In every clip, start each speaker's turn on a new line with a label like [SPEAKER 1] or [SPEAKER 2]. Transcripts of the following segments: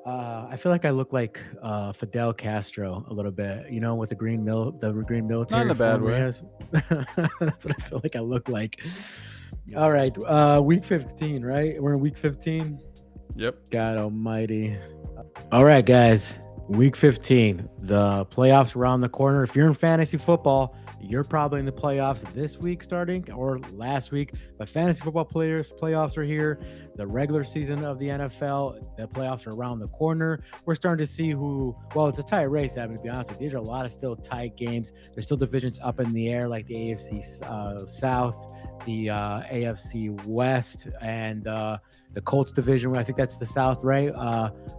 [SPEAKER 1] I feel like I look like Fidel Castro a little bit, with the green
[SPEAKER 2] Not in
[SPEAKER 1] military
[SPEAKER 2] a bad
[SPEAKER 1] form he
[SPEAKER 2] way.
[SPEAKER 1] has. That's what I feel like I look like. All right, week 15, right? We're in week 15.
[SPEAKER 2] Yep.
[SPEAKER 1] God Almighty! All right, guys. Week 15. The playoffs around the corner. If you're in fantasy football, you're probably in the playoffs this week starting or last week. But fantasy football players, playoffs are here. The regular season of the NFL, the playoffs are around the corner. We're starting to see well, it's a tight race, I mean, to be honest with you. These are a lot of still tight games. There's still divisions up in the air, like the AFC South, the AFC West, and the Colts division. I think that's the South, right?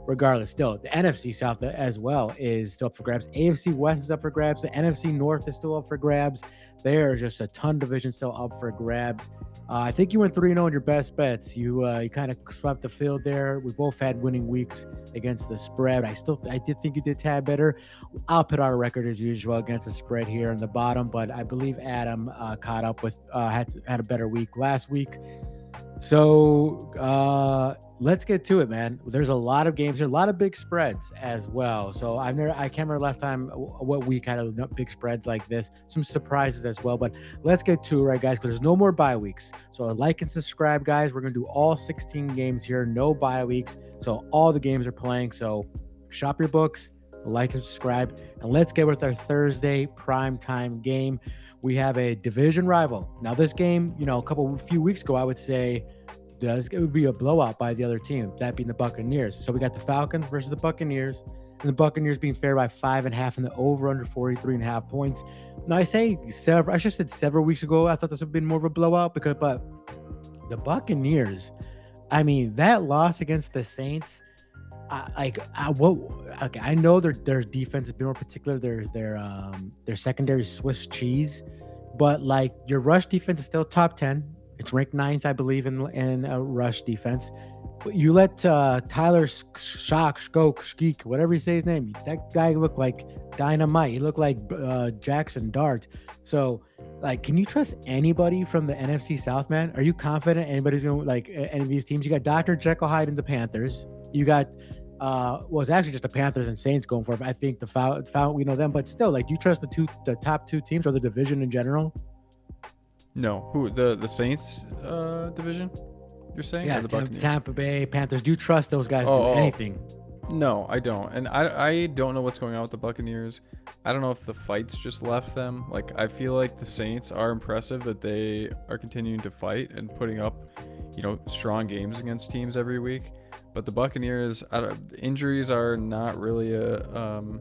[SPEAKER 1] Regardless, still the NFC South as well is still up for grabs. AFC West is up for grabs. The NFC North is still up for grabs. There's just a ton of divisions still up for grabs. I think you went 3-0 in your best bets. You kind of swept the field there. We both had winning weeks against the spread. I did think you did tad better. I'll put our record as usual against the spread here in the bottom, but I believe Adam caught up with had a better week last week. So let's get to it, man. There's a lot of games here, a lot of big spreads as well. So I can't remember last time what week had a big spreads like this. Some surprises as well, but let's get to it, right, guys? Because there's no more bye weeks. So like and subscribe, guys. We're gonna do all 16 games here, no bye weeks. So all the games are playing. So shop your books, like and subscribe, and let's get with our Thursday primetime game. We have a division rival. Now, this game, a few weeks ago, I would say it would be a blowout by the other team, that being the Buccaneers. So we got the Falcons versus the Buccaneers, and the Buccaneers being favored by 5.5 and the over under 43.5 points. Now, I just said several weeks ago, I thought this would have been more of a blowout but the Buccaneers, I mean, that loss against the Saints, I know their defense is more particular. Their secondary Swiss cheese, but like your rush defense is still top 10. It's ranked ninth, I believe, in rush defense. But you let Tyler Skeek, whatever you say his name, that guy looked like dynamite. He looked like Jackson Dart. So, like, can you trust anybody from the NFC South, man? Are you confident anybody's going to like any of these teams? You got Dr. Jekyll Hyde in the Panthers. You got it's actually just the Panthers and Saints going for it. I think the Falcons, we know them, but still, like, do you trust the top two teams or the division in general?
[SPEAKER 2] No, who the Saints division? You're saying,
[SPEAKER 1] Yeah,
[SPEAKER 2] or the Buccaneers?
[SPEAKER 1] Tampa Bay Panthers. Do you trust those guys to do anything?
[SPEAKER 2] No, I don't, and I don't know what's going on with the Buccaneers. I don't know if the fights just left them. Like, I feel like the Saints are impressive that they are continuing to fight and putting up, strong games against teams every week. But the Buccaneers, injuries are not really an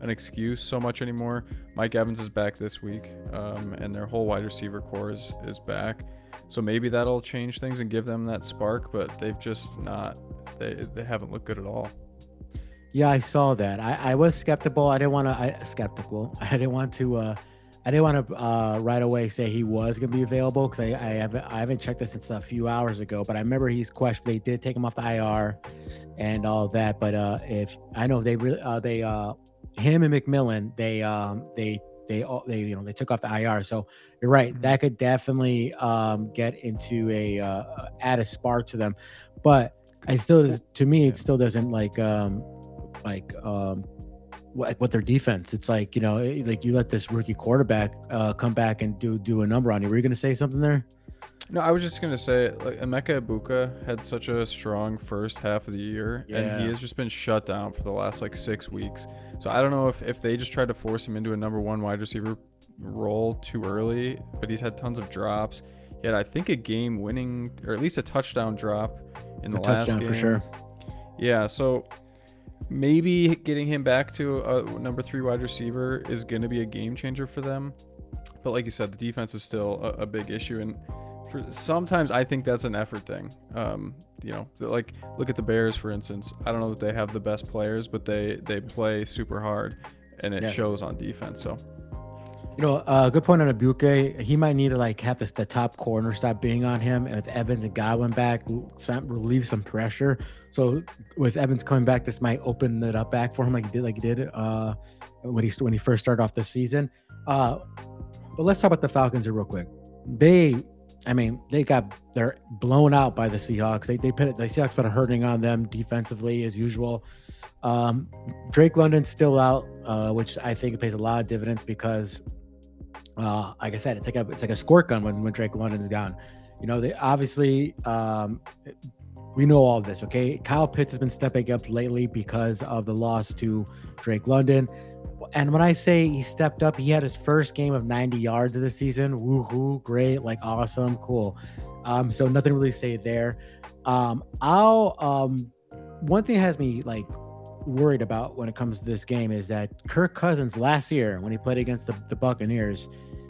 [SPEAKER 2] excuse so much anymore. Mike Evans is back this week, and their whole wide receiver core is back. So maybe that'll change things and give them that spark, but they've just not. They haven't looked good at all.
[SPEAKER 1] Yeah, I saw that. I was skeptical. I didn't want to. Skeptical. I didn't want to. I didn't want to right away say he was going to be available because I haven't checked this since a few hours ago. But I remember he's questioned. They did take him off the IR and all that. But if I know him and McMillan, they took off the IR. So you're right. That could definitely get into add a spark to them. But it still doesn't what their defense. It's like, like you let this rookie quarterback come back and do a number on you. Were you going to say something there?
[SPEAKER 2] No, I was just gonna say, like, Emeka Ibuka had such a strong first half of the year, and he has just been shut down for the last 6 weeks. So I don't know if they just tried to force him into a number one wide receiver role too early, but he's had tons of drops. He had, I think, a game-winning, or at least a touchdown drop in the last game.
[SPEAKER 1] For sure.
[SPEAKER 2] Yeah, so maybe getting him back to a number 3 wide receiver is going to be a game changer for them. But like you said, the defense is still a big issue, and sometimes I think that's an effort thing. Like, look at the Bears, for instance. I don't know that they have the best players, but they play super hard, and it shows on defense. So,
[SPEAKER 1] good point on Ibuka. He might need to have the top corner stop being on him, and with Evans and Godwin back, relieve some pressure. So with Evans coming back, this might open it up back for him, like he did when he first started off the season. But let's talk about the Falcons real quick. I mean, they're blown out by the Seahawks. The Seahawks put a hurting on them defensively as usual. Um, Drake London's still out, which I think pays a lot of dividends because, like I said, it's like a squirt gun when Drake London's gone. They obviously we know all this. Okay, Kyle Pitts has been stepping up lately because of the loss to Drake London. And when I say he stepped up, he had his first game of 90 yards of the season. Woohoo, great, like awesome, cool. So nothing really to say there. I'll One thing that has me like worried about when it comes to this game is that Kirk Cousins last year when he played against the Buccaneers,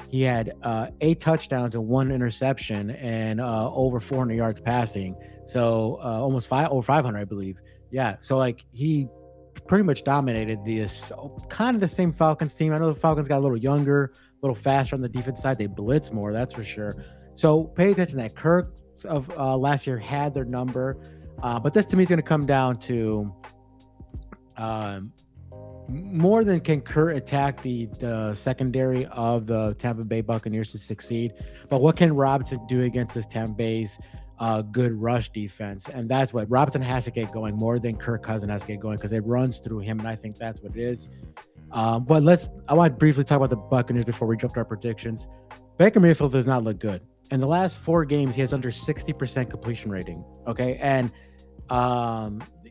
[SPEAKER 1] he had 8 touchdowns and 1 interception and over 400 yards passing. So almost over 500, I believe. Yeah. So like he pretty much dominated kind of the same Falcons team. I know the Falcons got a little younger, a little faster on the defense side. They blitz more, that's for sure. So pay attention to that. Kirk of last year had their number, but this to me is going to come down to more than can Kurt attack the secondary of the Tampa Bay Buccaneers to succeed, but what can Robinson do against this Tampa Bay's good rush defense? And that's what Robinson has to get going more than Kirk Cousins has to get going because it runs through him, and I think that's what it is. But I want to briefly talk about the Buccaneers before we jump to our predictions. Baker Mayfield does not look good. In the last 4 games, he has under 60% completion rating. Okay, and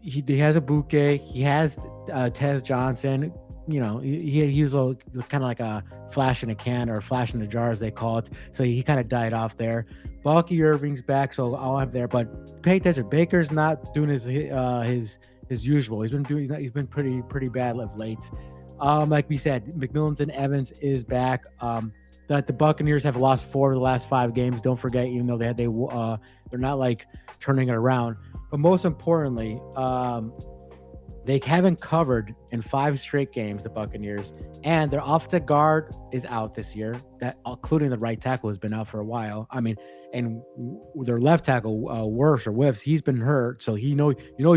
[SPEAKER 1] he has a bouquet. He has Tez Johnson. He was kind of like a flash in a can or a flash in a jar, as they call it. So he kind of died off there. Bucky Irving's back, so I'll have there. But pay attention. Baker's not doing his usual. He's been pretty bad of late. Like we said, McMillan and Evans is back. That the Buccaneers have lost 4 of the last 5 games. Don't forget, even though they're not like turning it around. But most importantly, they haven't covered in 5 straight games, the Buccaneers, and their offensive guard is out this year. That including the right tackle has been out for a while. I mean, and their left tackle, Whiffs, he's been hurt, so he's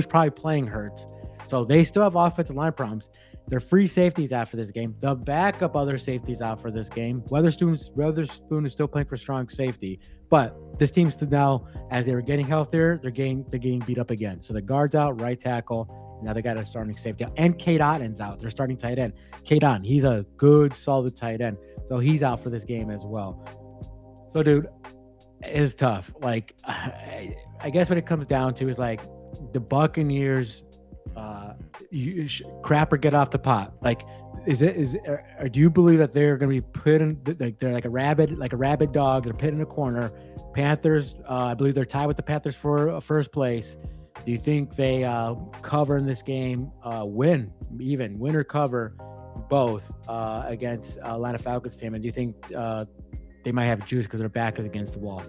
[SPEAKER 1] probably playing hurt. So they still have offensive line problems. Their free safeties out for this game. The backup other safeties out for this game. Weatherspoon is still playing for strong safety, but this team's now, as they were getting healthier, they're getting beat up again. So the guard's out, right tackle. Now they got a starting safety out, and Cade Otton's out. They're starting tight end. Cade Otton, he's a good, solid tight end, so he's out for this game as well. So, dude, it's tough. Like, I guess what it comes down to is like the Buccaneers. Crap or get off the pot. Like, do you believe that they're going to be put in like they're like a rabid dog? They're put in a corner. Panthers, I believe they're tied with the Panthers for first place. Do you think they cover in this game? Win or cover both against Atlanta Falcons team? And do you think they might have juice because their back is against the wall?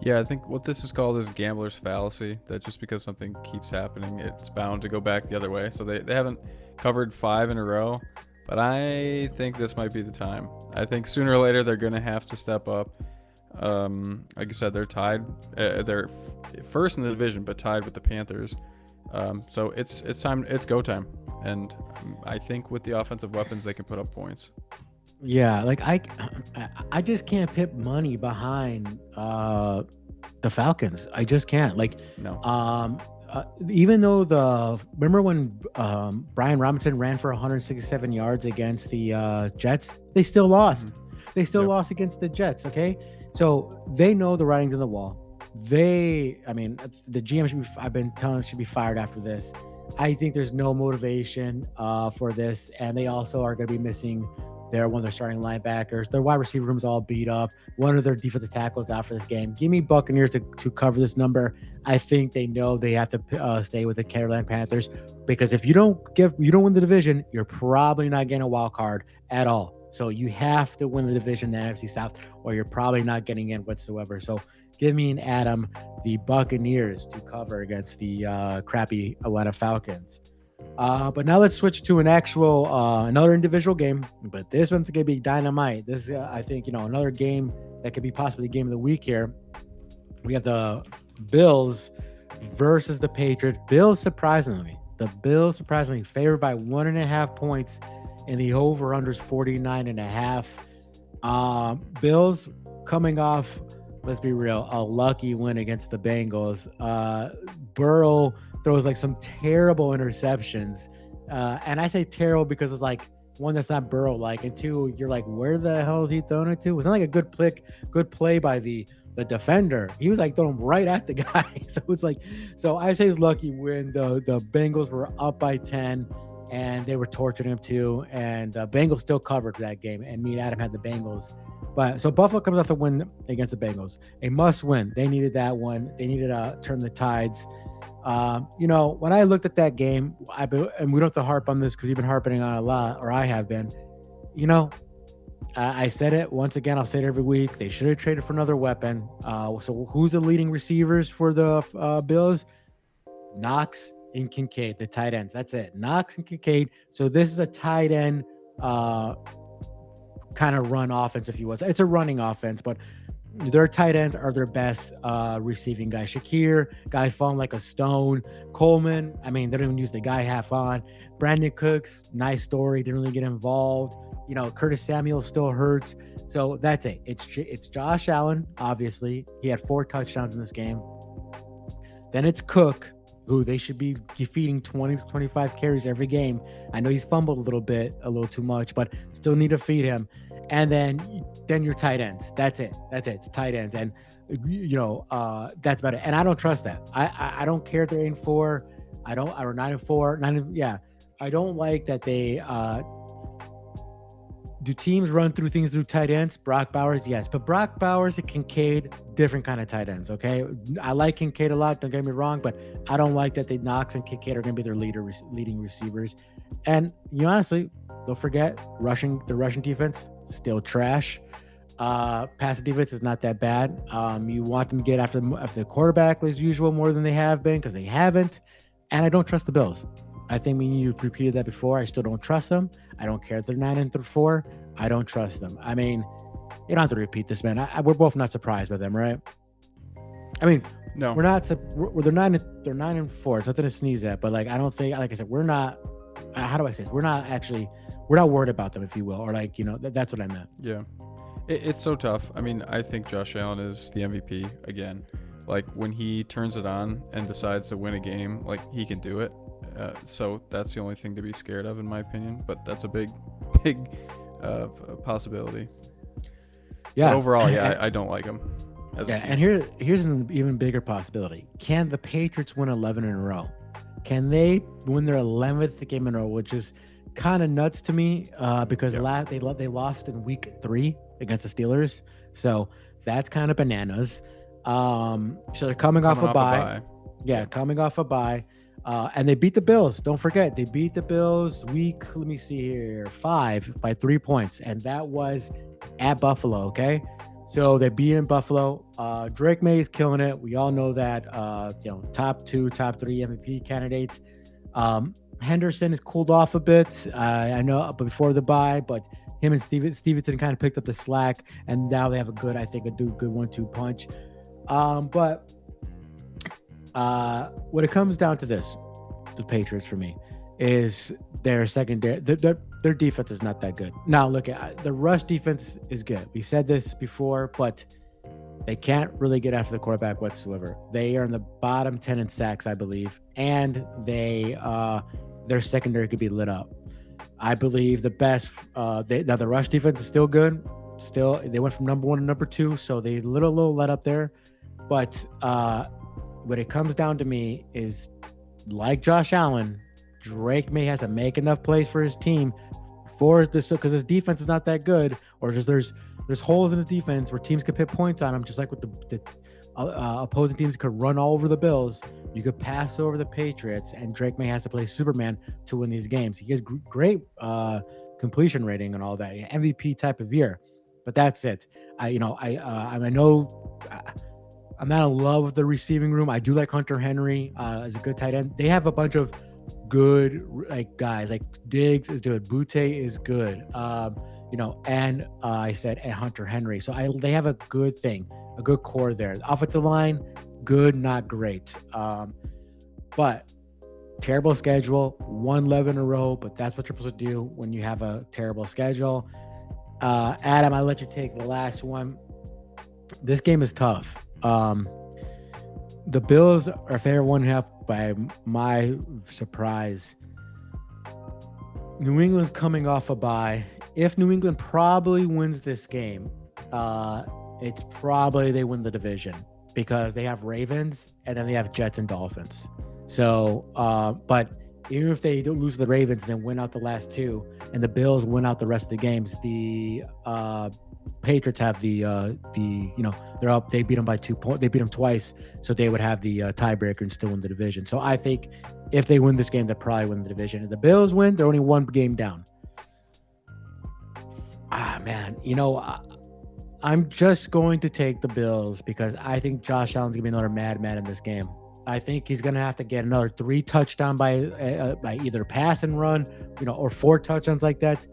[SPEAKER 2] Yeah, I think what this is called is gambler's fallacy, that just because something keeps happening, it's bound to go back the other way. So they haven't covered 5 in a row, but I think this might be the time. I think sooner or later they're going to have to step up. Like you said, they're tied. They're first in the division, but tied with the Panthers. So it's time. It's go time. And I think with the offensive weapons, they can put up points.
[SPEAKER 1] Yeah, like I just can't put money behind the Falcons. I just can't. Like,
[SPEAKER 2] no.
[SPEAKER 1] Even though remember when Brian Robinson ran for 167 yards against the Jets, they still lost. Mm-hmm. They still lost against the Jets. Okay, so they know the writing's on the wall. The GM I've been telling should be fired after this. I think there's no motivation for this, and they also are going to be missing one of their starting linebackers. Their wide receiver room's all beat up. One of their defensive tackles out for this game. Give me Buccaneers to cover this number. I think they know they have to stay with the Carolina Panthers, because if you don't win the division, you're probably not getting a wild card at all. So you have to win the division, the NFC South, or you're probably not getting in whatsoever. So give me and Adam the Buccaneers to cover against the crappy Atlanta Falcons. But now let's switch to an actual another individual game, but this one's gonna be dynamite. This is I think another game that could be possibly the game of the week here. We have the Bills versus the Patriots. The Bills surprisingly favored by 1.5 points, and the over-under is 49.5. Bills coming off, let's be real, a lucky win against the Bengals. Burrow throws like some terrible interceptions. And I say terrible because it's like, one, that's not Burrow like, and two, you're like, where the hell is he throwing it to? It was not like a good play by the defender. He was like throwing right at the guy. So it's like, so I say it's lucky when the Bengals were up by 10 and they were torturing him too. And Bengals still covered that game. And me and Adam had the Bengals. But so Buffalo comes off a win against the Bengals, a must win. They needed that one. They needed to turn the tides. When I looked at that game, and we don't have to harp on this because you've been harping on it a lot, or I have been. I said it once again. I'll say it every week. They should have traded for another weapon. So who's the leading receivers for the Bills? Knox and Kincaid, the tight ends. That's it. Knox and Kincaid. So this is a tight end kind of run offense, if you will. It's a running offense, but their tight ends are their best receiving guys. Shakir, guys falling like a stone. Coleman, I mean, they don't even use the guy half on. Brandon Cooks, nice story, didn't really get involved. Curtis Samuel still hurts. So that's it. It's Josh Allen, obviously. He had 4 touchdowns in this game. Then it's Cook, who they should be feeding 20 to 25 carries every game. I know he's fumbled a little too much, but still need to feed him. And then your tight ends. That's it. It's tight ends. And, that's about it. And I don't trust that. I don't care if they're 8-4. Or 9-4. I don't like that they do teams run through things through tight ends. Brock Bowers, yes. But Brock Bowers and Kincaid, different kind of tight ends, okay? I like Kincaid a lot, don't get me wrong, but I don't like that Knox and Kincaid are going to be their leading receivers. And honestly, don't forget, the Russian defense, still trash. Passing defense is not that bad. You want them to get after the quarterback as usual more than they have been, because they haven't. And I don't trust the Bills. I think you repeated that before. I still don't trust them. I don't care if they're 9-4. I don't trust them. I mean, you don't have to repeat this, man. We're both not surprised by them, right? I mean, no, we're not. They're 9-4. It's nothing to sneeze at. But I don't think, like I said, we're not. How do I say this? We're not worried about them, if you will, or that's what I meant.
[SPEAKER 2] Yeah, it's so tough. I mean, I think Josh Allen is the MVP again. When he turns it on and decides to win a game, he can do it. So that's the only thing to be scared of, in my opinion. But that's a big possibility. Yeah. But overall, I don't like him.
[SPEAKER 1] And here's an even bigger possibility. Can the Patriots win 11 in a row? Can they win their 11th game in a row, which is kind of nuts to me because they lost in week 3 against the Steelers. So that's kind of bananas. So they're coming off a bye. Coming off a bye. And they beat the Bills. Don't forget, they beat the Bills week, let me see here, 5 by 3 points. And that was at Buffalo, okay? So they beat in Buffalo. Drake May is killing it. We all know that, top 2, top 3 MVP candidates. Henderson has cooled off a bit. I know, but before the bye, but him and Stevenson kind of picked up the slack. And now they have a good 1-2 punch. But when it comes down to this, the Patriots for me is their secondary. Their defense is not that good. Now look at the rush defense is good. We said this before, but they can't really get after the quarterback whatsoever. They are in the bottom 10 in sacks, I believe, and their secondary could be lit up. I believe the best. Now the rush defense is still good. Still, they went from number 1 to number 2, so they little let up there, but. What it comes down to me is, like Josh Allen, Drake May has to make enough plays for his team for this, because his defense is not that good, or just there's holes in his defense where teams could put points on him, just like with the opposing teams could run all over the Bills. You could pass over the Patriots, and Drake May has to play Superman to win these games. He has great completion rating and all that, MVP type of year, but that's it. I know. I'm not in love with the receiving room. I do like Hunter Henry as a good tight end. They have a bunch of good guys. Like Diggs is good. Butte is good. And I said Hunter Henry. So they have a good thing, a good core there. The offensive line, good, not great. But terrible schedule, 1-11 in a row. But that's what you're supposed to do when you have a terrible schedule. Adam, I'll let you take the last one. This game is tough. The Bills are favored 1.5 by my surprise. New England's coming off a bye. If New England probably wins this game, it's probably they win the division because they have Ravens and then they have Jets and Dolphins. So, but even if they don't lose the Ravens and then win out the last two, and the Bills win out the rest of the games, the Patriots have the they're up. They beat them by 2 points. They beat them twice, so they would have the tiebreaker and still win the division. So I think if they win this game, they'll probably win the division. If the Bills win, they're only one game down. Man, I'm just going to take the Bills because I think Josh Allen's gonna be another madman in this game. I think he's gonna have to get another 3 touchdowns by either pass and run, or 4 touchdowns like that.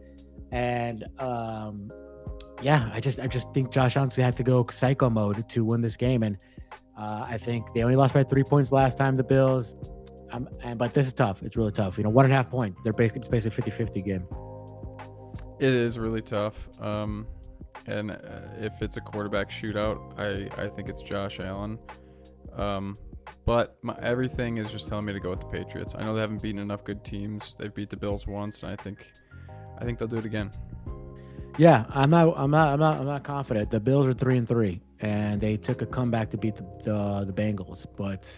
[SPEAKER 1] And I just think Josh Allen's gonna have to go psycho mode to win this game. And I think they only lost by 3 points last time, the Bills. But this is tough. It's really tough. 1.5 point. It's basically 50-50 game.
[SPEAKER 2] It is really tough. And if it's a quarterback shootout, I think it's Josh Allen. But everything is just telling me to go with the Patriots. I know they haven't beaten enough good teams. They've beat the Bills once, and I think they'll do it again.
[SPEAKER 1] Yeah, I'm not confident. The Bills are 3-3, and they took a comeback to beat the Bengals. But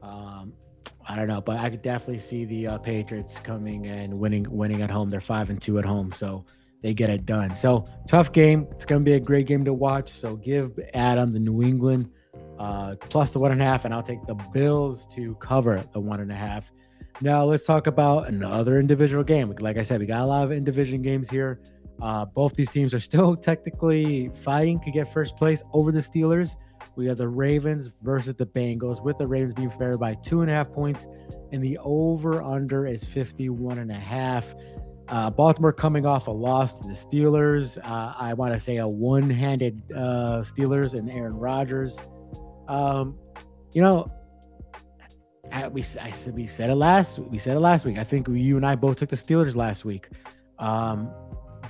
[SPEAKER 1] I don't know. But I could definitely see the Patriots coming and winning at home. They're 5-2 at home, so they get it done. So tough game. It's gonna be a great game to watch. So give Adam the New England plus the 1.5, and I'll take the Bills to cover the 1.5. Now let's talk about another individual game. Like I said, we got a lot of in-division games here. Both these teams are still technically fighting to get first place over the Steelers. We have the Ravens versus the Bengals, with the Ravens being favored by 2.5 points, and the over/under is 51.5. Baltimore coming off a loss to the Steelers. I want to say a one-handed Steelers and Aaron Rodgers. We said it last week. I think you and I both took the Steelers last week.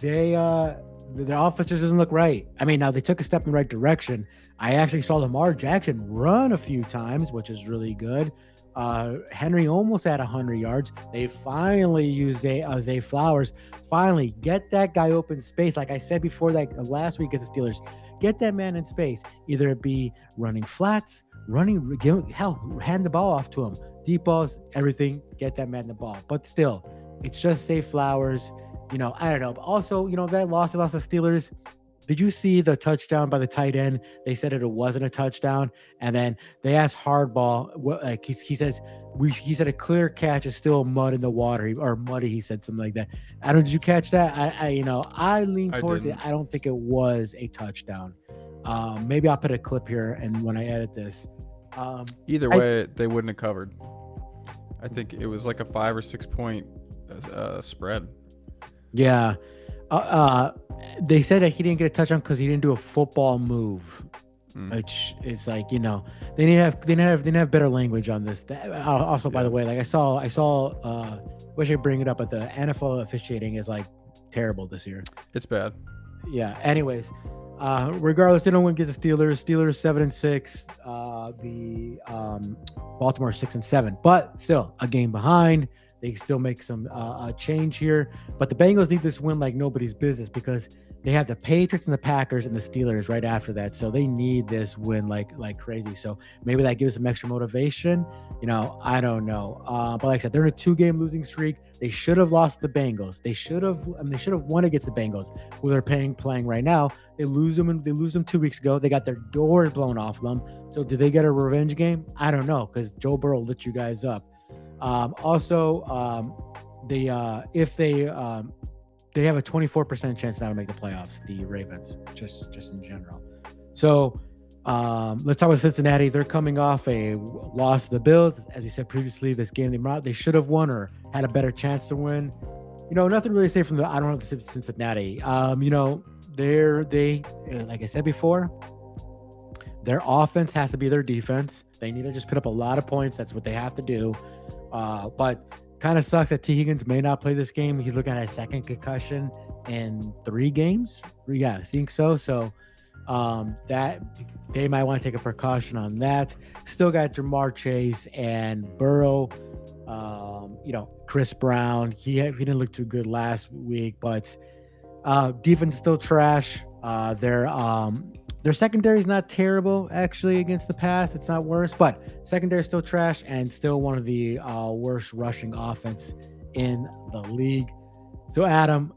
[SPEAKER 1] Their offense just doesn't look right. I mean, now they took a step in the right direction. I actually saw Lamar Jackson run a few times, which is really good. Henry almost had 100 yards. They finally used Zay Flowers. Finally, get that guy open space. Like I said before, like last week against the Steelers, get that man in space. Either it be running flats, hand the ball off to him. Deep balls, everything, get that man the ball. But still, it's just Zay Flowers. I don't know. But also, they lost the Steelers. Did you see the touchdown by the tight end? They said it wasn't a touchdown, and then they asked Hardball. Like he says, he said a clear catch is still mud in the water, or muddy. He said something like that. Did you catch that? I lean towards it. I don't think it was a touchdown. Maybe I'll put a clip here, and when I edit this,
[SPEAKER 2] either way, they wouldn't have covered. I think it was like a 5 or 6 point spread.
[SPEAKER 1] Yeah. They said that he didn't get a touchdown because he didn't do a football move, which is like, they didn't have better language on this. Also, by the way, like I saw, wish I bring it up, but the NFL officiating is like terrible this year.
[SPEAKER 2] It's bad.
[SPEAKER 1] Yeah. Anyways, regardless, they don't win against the Steelers. Steelers 7-6. The Baltimore 6-7, but still a game behind. They can still make some change here, but the Bengals need this win like nobody's business because they have the Patriots and the Packers and the Steelers right after that, so they need this win like crazy. So maybe that gives them extra motivation. I don't know. But like I said, they're in a 2-game losing streak. They should have lost the Bengals. They should have won against the Bengals, who they're playing right now. They lose them 2 weeks ago. They got their doors blown off them. So did they get a revenge game? I don't know, because Joe Burrow lit you guys up. If they have a 24% chance now to make the playoffs, the Ravens, just in general. So let's talk about Cincinnati. They're coming off a loss to the Bills. As we said previously, this game they should have won or had a better chance to win. Nothing really to say from I don't know the Cincinnati. They like I said before, their offense has to be their defense. They need to just put up a lot of points. That's what they have to do. But kind of sucks that T. Higgins may not play this game. He's looking at a second concussion in 3 games. Yeah, I think so. So That they might want to take a precaution on that. Still got Jamar Chase and Burrow. Chris Brown. He didn't look too good last week, but defense still trash. Their secondary is not terrible actually against the pass. It's not worse, but secondary is still trash and still one of the worst rushing offense in the league. So Adam,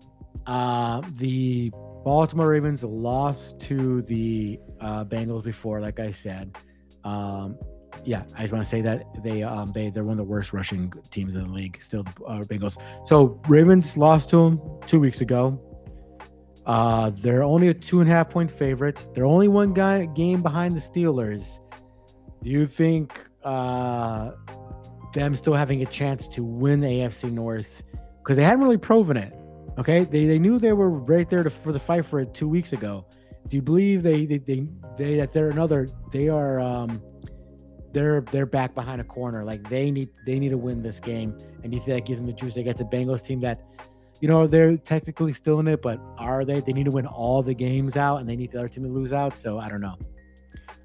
[SPEAKER 1] the Baltimore Ravens lost to the Bengals before, like I said. I just want to say that they're one of the worst rushing teams in the league. Still, the Bengals. So Ravens lost to them 2 weeks ago. They're only a 2.5 point favorite. They're only one game behind the Steelers. Do you think them still having a chance to win the AFC North? Because they hadn't really proven it. Okay, they knew they were right there for the fight for it 2 weeks ago. Do you believe they're back behind a corner? Like they need to win this game, and you think that gives them the juice against a Bengals team that, they're technically still in it, but are they? They need to win all the games out, and they need the other team to lose out. So I don't know.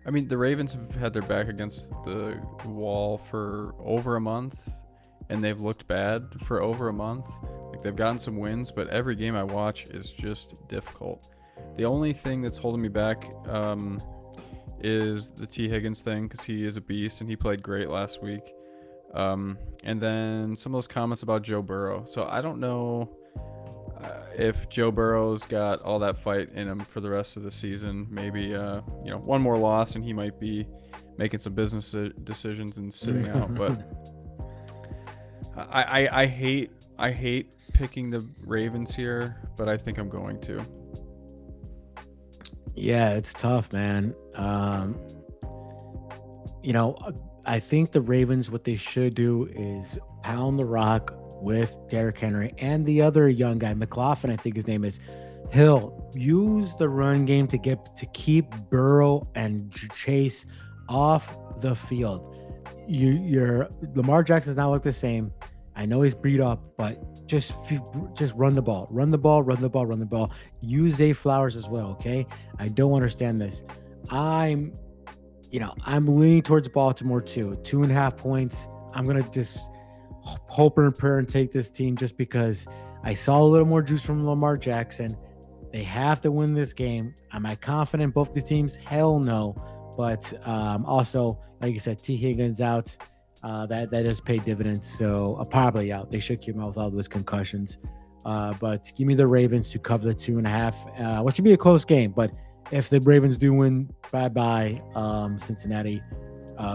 [SPEAKER 2] I mean, the Ravens have had their back against the wall for over a month, and they've looked bad for over a month. Like they've gotten some wins, but every game I watch is just difficult. The only thing that's holding me back is the T. Higgins thing, because he is a beast and he played great last week. And then some of those comments about Joe Burrow. So I don't know if Joe Burrow's got all that fight in him for the rest of the season. Maybe one more loss and he might be making some business decisions and sitting out. But I hate picking the Ravens here, but I think I'm going to.
[SPEAKER 1] Yeah, it's tough, man. I think the Ravens, what they should do is pound the rock with Derrick Henry and the other young guy, McLaughlin, I think his name is. He'll use the run game to keep Burrow and Chase off the field. Your Lamar Jackson does not look the same. I know he's beat up, but just run the ball. Use Zay Flowers as well, okay? I don't understand this. I'm leaning towards Baltimore too. 2.5 points. I'm gonna just hope and pray and take this team just because I saw a little more juice from Lamar Jackson. They have to win this game. Am I confident in both these teams? Hell no. But also, like you said, T. Higgins out. That does pay dividends. So probably out. They should keep him out with all those concussions. But give me the Ravens to cover the 2.5. What should be a close game. But if the Ravens do win, bye-bye, Cincinnati.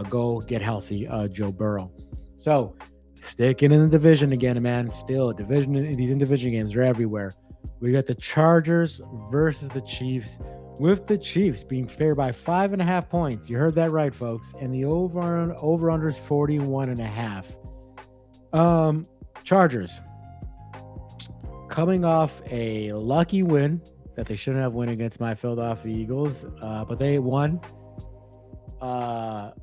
[SPEAKER 1] Go get healthy, Joe Burrow. So sticking in the division again, man. Still, division. These division games are everywhere. We got the Chargers versus the Chiefs, with the Chiefs being favored by 5.5 points. You heard that right, folks. And the over-under is 41.5. Chargers coming off a lucky win that they shouldn't have won against my Philadelphia Eagles, but they won. The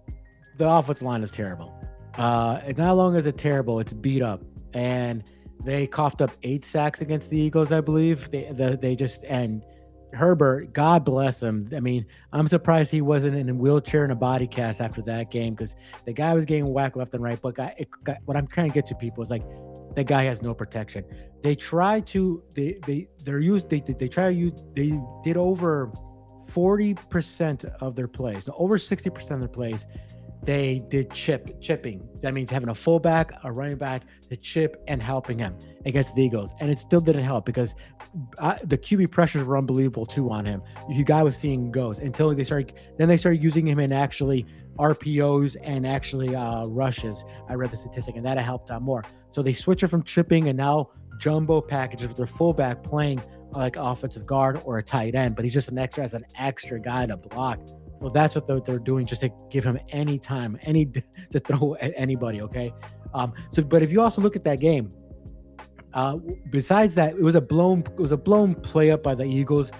[SPEAKER 1] offensive line is terrible. Not long as it's terrible, it's beat up, and they coughed up 8 sacks against the Eagles, I believe. And Herbert, God bless him. I mean, I'm surprised he wasn't in a wheelchair and a body cast after that game, because the guy was getting whacked left and right. But what I'm trying to get to people is like, the guy has no protection. They did over 40% of their plays, no, over 60% of their plays. They did chipping. That means having a fullback, a running back to chip and helping him against the Eagles. And it still didn't help because the QB pressures were unbelievable too on him. You guy was seeing goes until they started using him in actually RPOs and actually rushes. I read the statistic, and that helped out more. So they switch it from chipping and now jumbo packages with their fullback playing like offensive guard or a tight end, but he's just an extra guy to block. Well, that's what they're doing, just to give him any time, to throw at anybody. Okay. But if you also look at that game, besides that, it was a blown play up by the Eagles.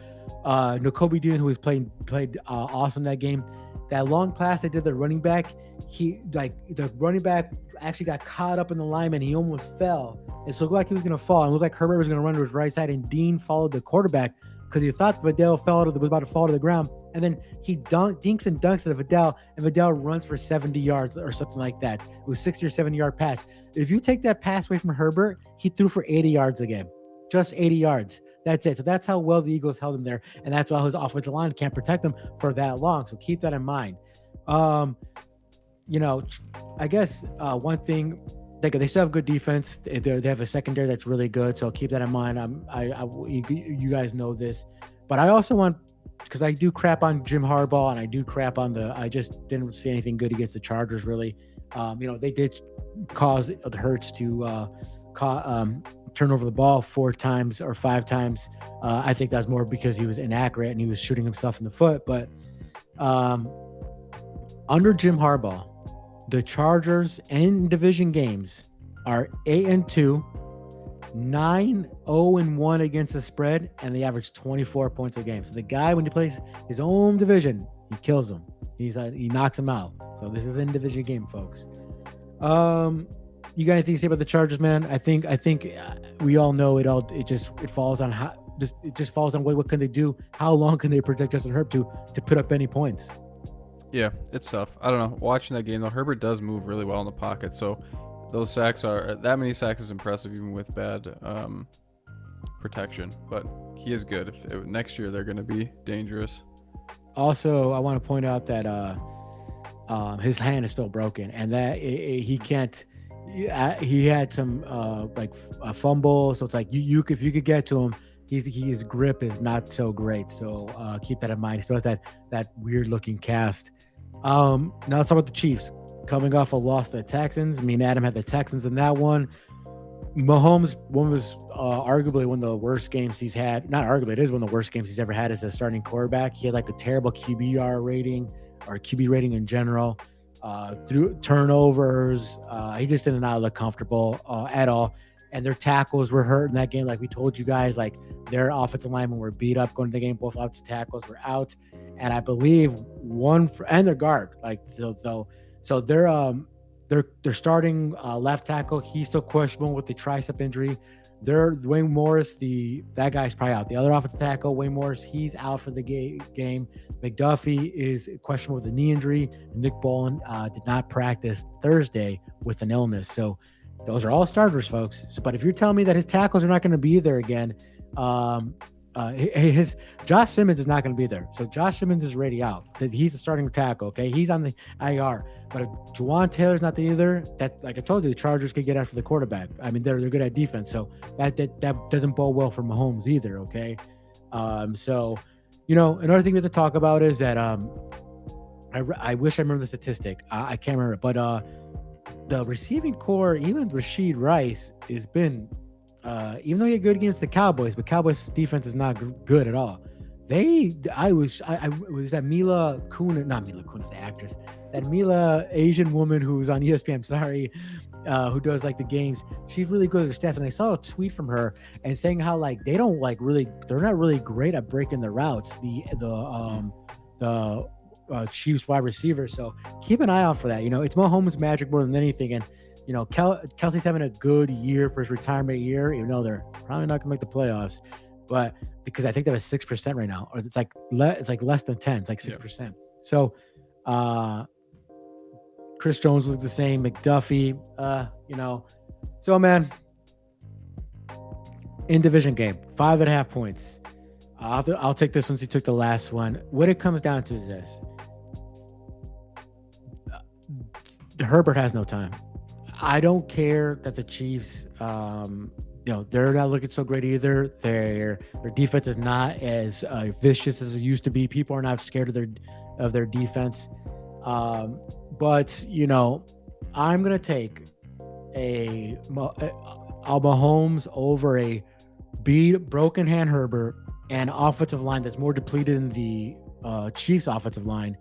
[SPEAKER 1] Nakobe Dean, who played awesome that game. That long pass they did the running back, the running back actually got caught up in the lineman. He almost fell. It looked like he was going to fall. It looked like Herbert was going to run to his right side, and Dean followed the quarterback because he thought Vidal was about to fall to the ground. and then he dinks and dunks at Vidal, and Vidal runs for 70 yards or something like that. It was 60 or 70-yard pass. If you take that pass away from Herbert, he threw for 80 yards a game, just 80 yards. That's it. So that's how well the Eagles held him there, and that's why his offensive line can't protect him for that long. So keep that in mind. I guess one thing, they still have good defense. They have a secondary that's really good. So keep that in mind. You guys know this, but I also want, because I do crap on Jim Harbaugh and I do crap on I just didn't see anything good against the Chargers really. They did cause the Hurts to turn over the ball 4 times or 5 times. I think that's more because he was inaccurate and he was shooting himself in the foot. But under Jim Harbaugh, the Chargers in division games are 8-2, 9-0-1 against the spread, and they average 24 points a game. So the guy, when he plays his own division, he kills him. He knocks him out. So this is an in-division game, folks. You got anything to say about the Chargers, man? I think we all know it all. It falls on what can they do? How long can they protect Justin Herbert to put up any points?
[SPEAKER 2] Yeah, it's tough. I don't know. Watching that game though, Herbert does move really well in the pocket, so those sacks that many sacks is impressive even with bad protection. But he is good. Next year they're going to be dangerous.
[SPEAKER 1] Also, I want to point out that his hand is still broken, and that he can't. He had some a fumble, so it's like if you could get to him, his grip is not so great. So keep that in mind. He still has that weird looking cast. Now let's talk about the Chiefs coming off a loss to the Texans. Adam had the Texans in that one. Mahomes was arguably one of the worst games he's had. Not arguably, it is one of the worst games he's ever had as a starting quarterback. He had like a terrible QBR rating or QB rating in general. Through turnovers, he just did not look comfortable at all. And their tackles were hurt in that game. Like we told you guys, like their offensive linemen were beat up going to the game. Both offensive tackles were out, and I believe and their guard. So they're starting left tackle. He's still questionable with the tricep injury. Wayne Morris, that guy's probably out. The other offensive tackle, Wayne Morris, he's out for the game. McDuffie is questionable with a knee injury. Nick Bolin did not practice Thursday with an illness. So those are all starters, folks. But if you're telling me that his tackles are not going to be there again, his Josh Simmons is not going to be there. So Josh Simmons is already out. He's the starting tackle. Okay, he's on the IR. But if Juwan Taylor's not either, that, like I told you, the Chargers could get after the quarterback. I mean, they're good at defense, so that doesn't bode well for Mahomes either. Okay, so another thing we have to talk about is that I wish I remember the statistic. I can't remember it, but the receiving core, even Rashid Rice, has been. Even though he had good against the Cowboys, but Cowboys defense is not good at all. Was that Mila Kunis, not Mila Kunis, the actress, that Mila Asian woman who's on ESPN, who does like the games. She's really good at her stats. And I saw a tweet from her and saying how like they're not really great at breaking the routes. The Chiefs wide receiver. So keep an eye out for that. It's Mahomes' magic more than anything. And Kelsey's having a good year for his retirement year, even though they're probably not gonna make the playoffs, but because I think they have a 6% right now, or it's like less than 10, it's like 6%. Yeah. So Chris Jones looks the same, McDuffie, so man, in division game, 5.5 points. I'll take this one since you took the last one. What it comes down to is this: Herbert has no time. I don't care that the Chiefs, they're not looking so great either. Their defense is not as vicious as it used to be. People are not scared of their defense. But I'm gonna take a Mahomes over a broken hand Herbert and offensive line that's more depleted in the Chiefs offensive line,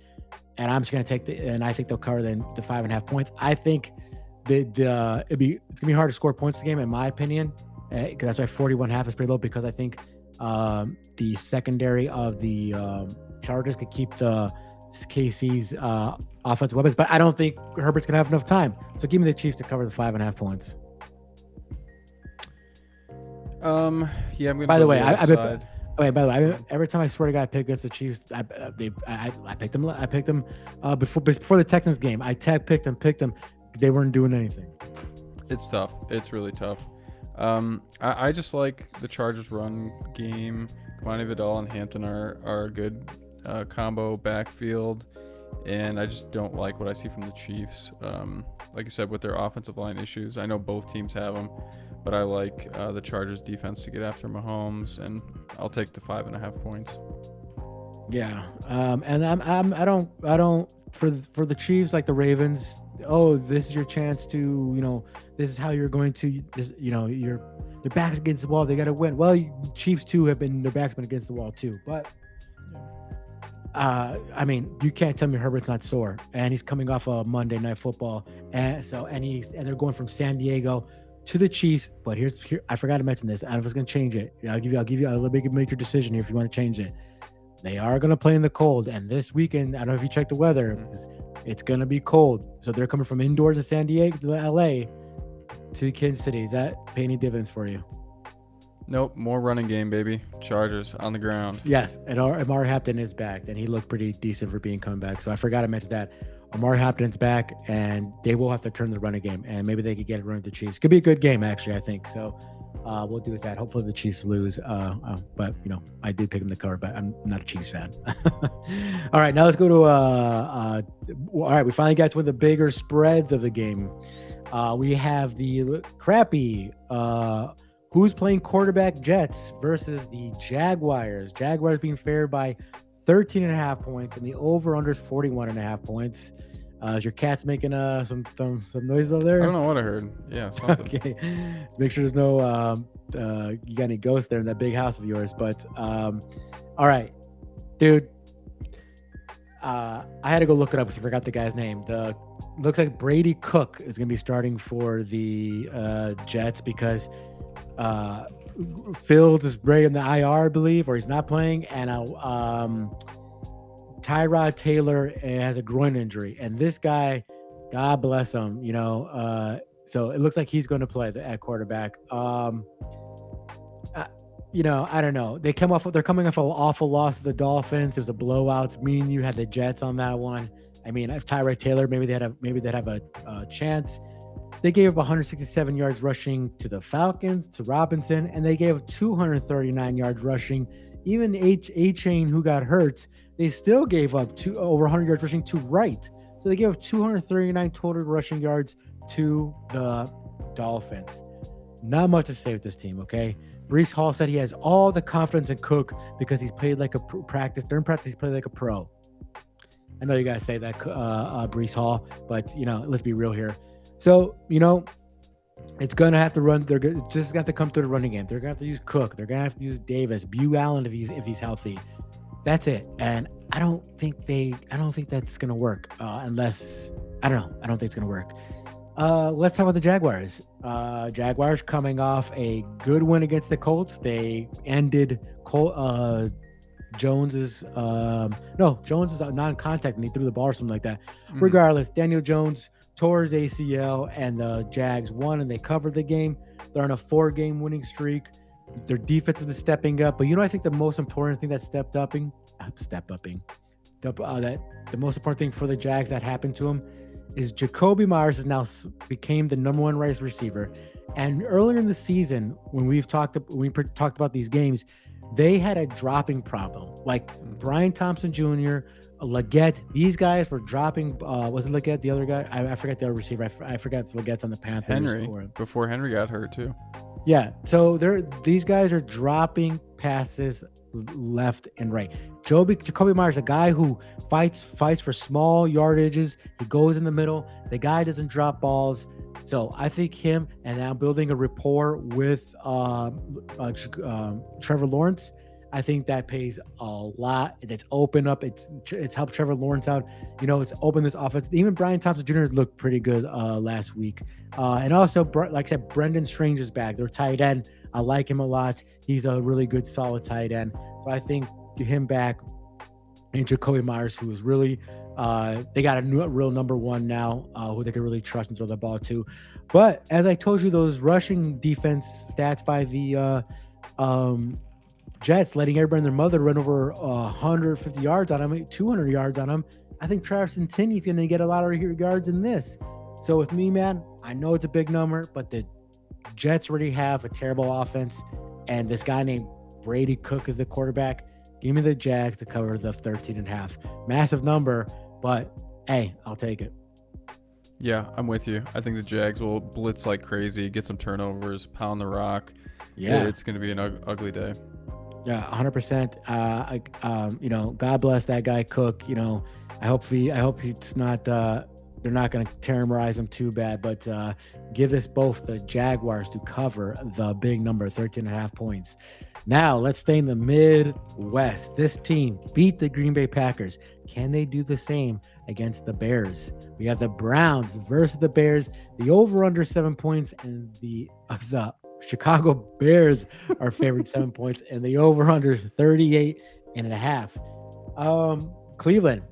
[SPEAKER 1] and I'm just gonna take and I think they'll cover the 5.5 points. I think it's gonna be hard to score points in the game, in my opinion, because that's why 41.5 is pretty low, because I think the secondary of the Chargers could keep the KC's offensive weapons, but I don't think Herbert's gonna have enough time. So give me the Chiefs to cover the 5.5 points.
[SPEAKER 2] Yeah, I'm gonna.
[SPEAKER 1] By the way, Okay, by the way, every time I swear to God I pick against the Chiefs, I picked them. I picked them before the Texans game. I picked them. They weren't doing anything.
[SPEAKER 2] It's tough. It's really tough. I just like the Chargers run game. Kamani Vidal and Hampton are a good combo backfield, and I just don't like what I see from the Chiefs. Like I said, with their offensive line issues, I know both teams have them, but I like the Chargers defense to get after Mahomes, and I'll take the 5.5 points.
[SPEAKER 1] Yeah, and I don't for the Chiefs like the Ravens. Oh, this is your chance to this is how you're going to their backs against the wall. They got to win. Well, Chiefs too have been their backs been against the wall too, but. I mean, you can't tell me Herbert's not sore, and he's coming off a Monday Night Football, and they're going from San Diego to the Chiefs. But here I forgot to mention this. I was going to change it. I'll give you. Let me make your decision here if you want to change it. They are going to play in the cold, and this weekend, I don't know if you checked the weather. It's going to be cold, so they're coming from indoors in San Diego to LA to Kansas City. Is that pay any dividends for you?
[SPEAKER 2] Nope, more running game, baby. Chargers on the ground.
[SPEAKER 1] Yes, and Amari Hampton is back, and he looked pretty decent for being coming back. So I forgot to mention that. Amari Hampton's back, and they will have to turn the running game, and maybe they could get it run to the Chiefs. Could be a good game, actually, I think. So we'll do with that. Hopefully the Chiefs lose. But, I did pick them to cover, but I'm not a Chiefs fan. All right, now let's go to all right, we finally got to one of the bigger spreads of the game. We have the crappy who's playing quarterback Jets versus the Jaguars. Jaguars being favored by 13.5 points, and the over/under is 41.5 points. Is your cat's making some noise over there?
[SPEAKER 2] I don't know what I heard. Yeah, something.
[SPEAKER 1] Okay. Make sure there's no you got any ghosts there in that big house of yours. But all right, dude. I had to go look it up because I forgot the guy's name. Looks like Brady Cook is going to be starting for the Jets because Fields is breaking the IR, I believe, or he's not playing, and Tyrod Taylor has a groin injury, and this guy, God bless him, so it looks like he's going to play at quarterback. I don't know. They're coming off an awful loss to the Dolphins. It was a blowout. Me and you had the Jets on that one. I mean, if Tyrod Taylor, maybe they'd have a chance. They gave up 167 yards rushing to the Falcons, to Robinson, and they gave up 239 yards rushing. Even A-Chain, who got hurt, they still gave up over 100 yards rushing to Wright. So they gave up 239 total rushing yards to the Dolphins. Not much to say with this team, okay? Breece Hall said he has all the confidence in Cook because he's played like a practice. During practice, he's played like a pro. I know you guys say that, Breece Hall, but, let's be real here. So, it's going to have to run. They're just got to come through the running game. They're going to have to use Cook. They're going to have to use Davis, Bew Allen if he's healthy. That's it. And I don't think that's going to work unless, I don't know. I don't think it's going to work. Let's talk about the Jaguars. Jaguars coming off a good win against the Colts. They ended Jones's a non-contact and he threw the ball or something like that. Mm-hmm. Regardless, Daniel Jones tore his ACL and the Jags won and they covered the game. They're on a 4-game winning streak. Their defense has been stepping up, but I think the most important thing that the most important thing for the Jags that happened to them is Jacoby Myers has now became the number 1 race receiver. And earlier in the season, when we talked about these games, they had a dropping problem. Like Brian Thompson Jr., Leggett, these guys were dropping. Was it Leggett, the other guy? I forget the other receiver. I forget if Leggett's on the Panthers.
[SPEAKER 2] Henry, before Henry got hurt too.
[SPEAKER 1] Yeah, so these guys are dropping passes left and right. Jacoby Myers, a guy who fights for small yardages. He goes in the middle. The guy doesn't drop balls. So I think him and now building a rapport with Trevor Lawrence, I think that pays a lot. It's opened up. It's helped Trevor Lawrence out. It's opened this offense. Even Brian Thompson Jr. looked pretty good last week. And also, like I said, Brendan Strange is back. Their tight end. I like him a lot. He's a really good, solid tight end. So I think him back and Jacoby Myers, who is really they got a real number 1 now, who they can really trust and throw the ball to. But as I told you, those rushing defense stats by the Jets letting everybody and their mother run over 150 yards on him, 200 yards on him. I think Travis Etienne's going to get a lot of yards in this. So with me, man, I know it's a big number, but the Jets already have a terrible offense, and this guy named Brady Cook is the quarterback. Give me the Jags to cover the 13.5. Massive number, but hey, I'll take it.
[SPEAKER 2] Yeah, I'm with you. I think the Jags will blitz like crazy, get some turnovers, pound the rock.
[SPEAKER 1] Yeah,
[SPEAKER 2] it's going to be an ugly day.
[SPEAKER 1] Yeah, 100%. God bless that guy Cook. I hope he's not. They're not going to terrorize him too bad, but give this both the Jaguars to cover the big number, 13.5 points. Now let's stay in the Midwest. This team beat the Green Bay Packers. Can they do the same against the Bears? We have the Browns versus the Bears. The over/under 7 points, and the Chicago Bears are favored 7 points, and the over/under 38.5. Cleveland,